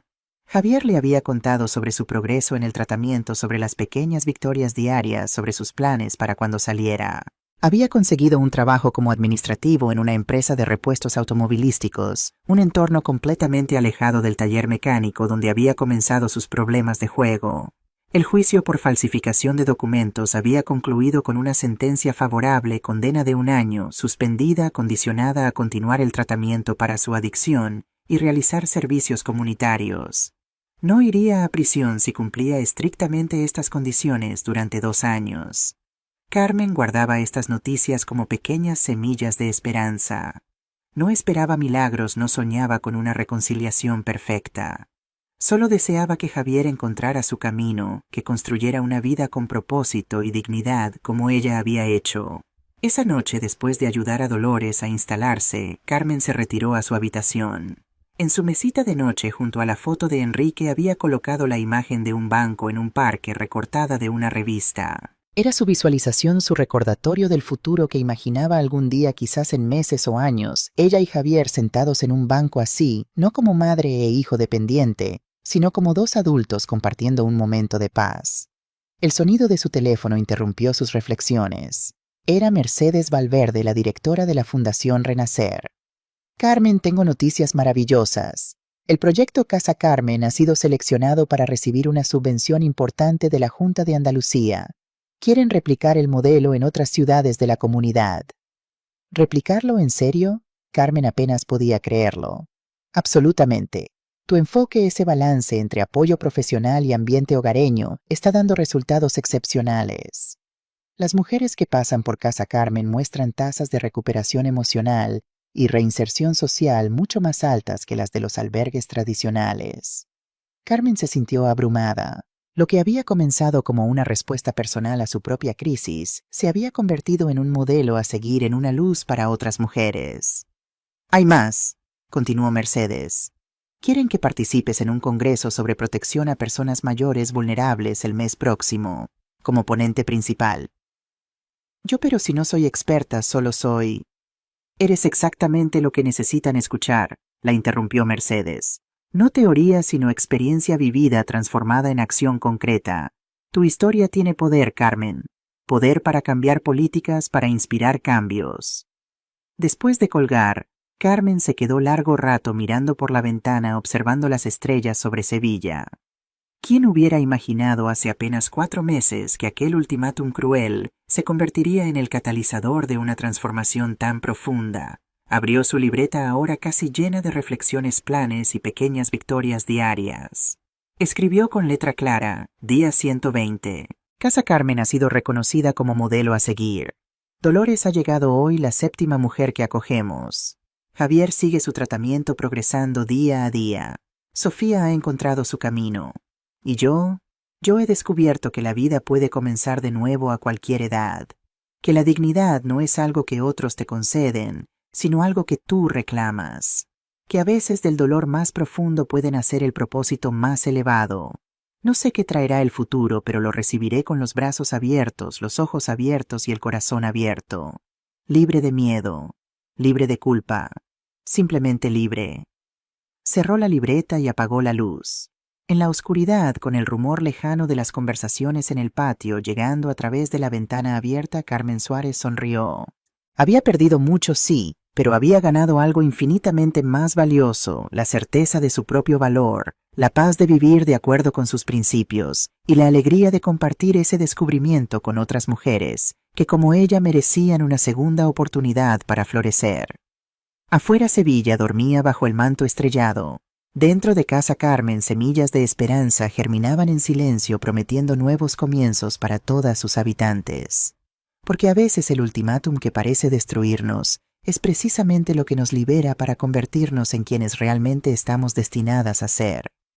Javier le había contado sobre su progreso en el tratamiento, sobre las pequeñas victorias diarias, sobre sus planes para cuando saliera. Había conseguido un trabajo como administrativo en una empresa de repuestos automovilísticos, un entorno completamente alejado del taller mecánico donde había comenzado sus problemas de juego. El juicio por falsificación de documentos había concluido con una sentencia favorable, condena de 1 año, suspendida, condicionada a continuar el tratamiento para su adicción y realizar servicios comunitarios. No iría a prisión si cumplía estrictamente estas condiciones durante 2 años. Carmen guardaba estas noticias como pequeñas semillas de esperanza. No esperaba milagros, no soñaba con una reconciliación perfecta. Solo deseaba que Javier encontrara su camino, que construyera una vida con propósito y dignidad como ella había hecho. Esa noche, después de ayudar a Dolores a instalarse, Carmen se retiró a su habitación. En su mesita de noche, junto a la foto de Enrique, había colocado la imagen de un banco en un parque recortada de una revista. Era su visualización, su recordatorio del futuro que imaginaba algún día, quizás en meses o años, ella y Javier sentados en un banco así, no como madre e hijo dependiente, sino como dos adultos compartiendo un momento de paz. El sonido de su teléfono interrumpió sus reflexiones. Era Mercedes Valverde, la directora de la Fundación Renacer. Carmen, tengo noticias maravillosas. El proyecto Casa Carmen ha sido seleccionado para recibir una subvención importante de la Junta de Andalucía. Quieren replicar el modelo en otras ciudades de la comunidad. ¿Replicarlo en serio? Carmen apenas podía creerlo. Absolutamente. Tu enfoque, ese balance entre apoyo profesional y ambiente hogareño, está dando resultados excepcionales. Las mujeres que pasan por Casa Carmen muestran tasas de recuperación emocional y reinserción social mucho más altas que las de los albergues tradicionales. Carmen se sintió abrumada. Lo que había comenzado como una respuesta personal a su propia crisis se había convertido en un modelo a seguir, en una luz para otras mujeres. Hay más, continuó Mercedes. Quieren que participes en un congreso sobre protección a personas mayores vulnerables el mes próximo, como ponente principal. Pero si no soy experta, solo soy... Eres exactamente lo que necesitan escuchar, la interrumpió Mercedes. No teoría, sino experiencia vivida transformada en acción concreta. Tu historia tiene poder, Carmen. Poder para cambiar políticas, para inspirar cambios. Después de colgar, Carmen se quedó largo rato mirando por la ventana, observando las estrellas sobre Sevilla. ¿Quién hubiera imaginado hace apenas 4 meses que aquel ultimátum cruel se convertiría en el catalizador de una transformación tan profunda? Abrió su libreta, ahora casi llena de reflexiones, planes y pequeñas victorias diarias. Escribió con letra clara, día 120. Casa Carmen ha sido reconocida como modelo a seguir. Dolores ha llegado hoy, la 7ª mujer que acogemos. Javier sigue su tratamiento progresando día a día. Sofía ha encontrado su camino. Y yo he descubierto que la vida puede comenzar de nuevo a cualquier edad. Que la dignidad no es algo que otros te conceden, sino algo que tú reclamas. Que a veces del dolor más profundo puede nacer el propósito más elevado. No sé qué traerá el futuro, pero lo recibiré con los brazos abiertos, los ojos abiertos y el corazón abierto. Libre de miedo, libre de culpa, simplemente libre. Cerró la libreta y apagó la luz. En la oscuridad, con el rumor lejano de las conversaciones en el patio llegando a través de la ventana abierta, Carmen Suárez sonrió. Había perdido mucho, sí, pero había ganado algo infinitamente más valioso, la certeza de su propio valor, la paz de vivir de acuerdo con sus principios y la alegría de compartir ese descubrimiento con otras mujeres que como ella merecían una segunda oportunidad para florecer. Afuera Sevilla dormía bajo el manto estrellado. Dentro de Casa Carmen, semillas de esperanza germinaban en silencio, prometiendo nuevos comienzos para todas sus habitantes. Porque a veces el ultimátum que parece destruirnos es precisamente lo que nos libera para convertirnos en quienes realmente estamos destinadas a ser.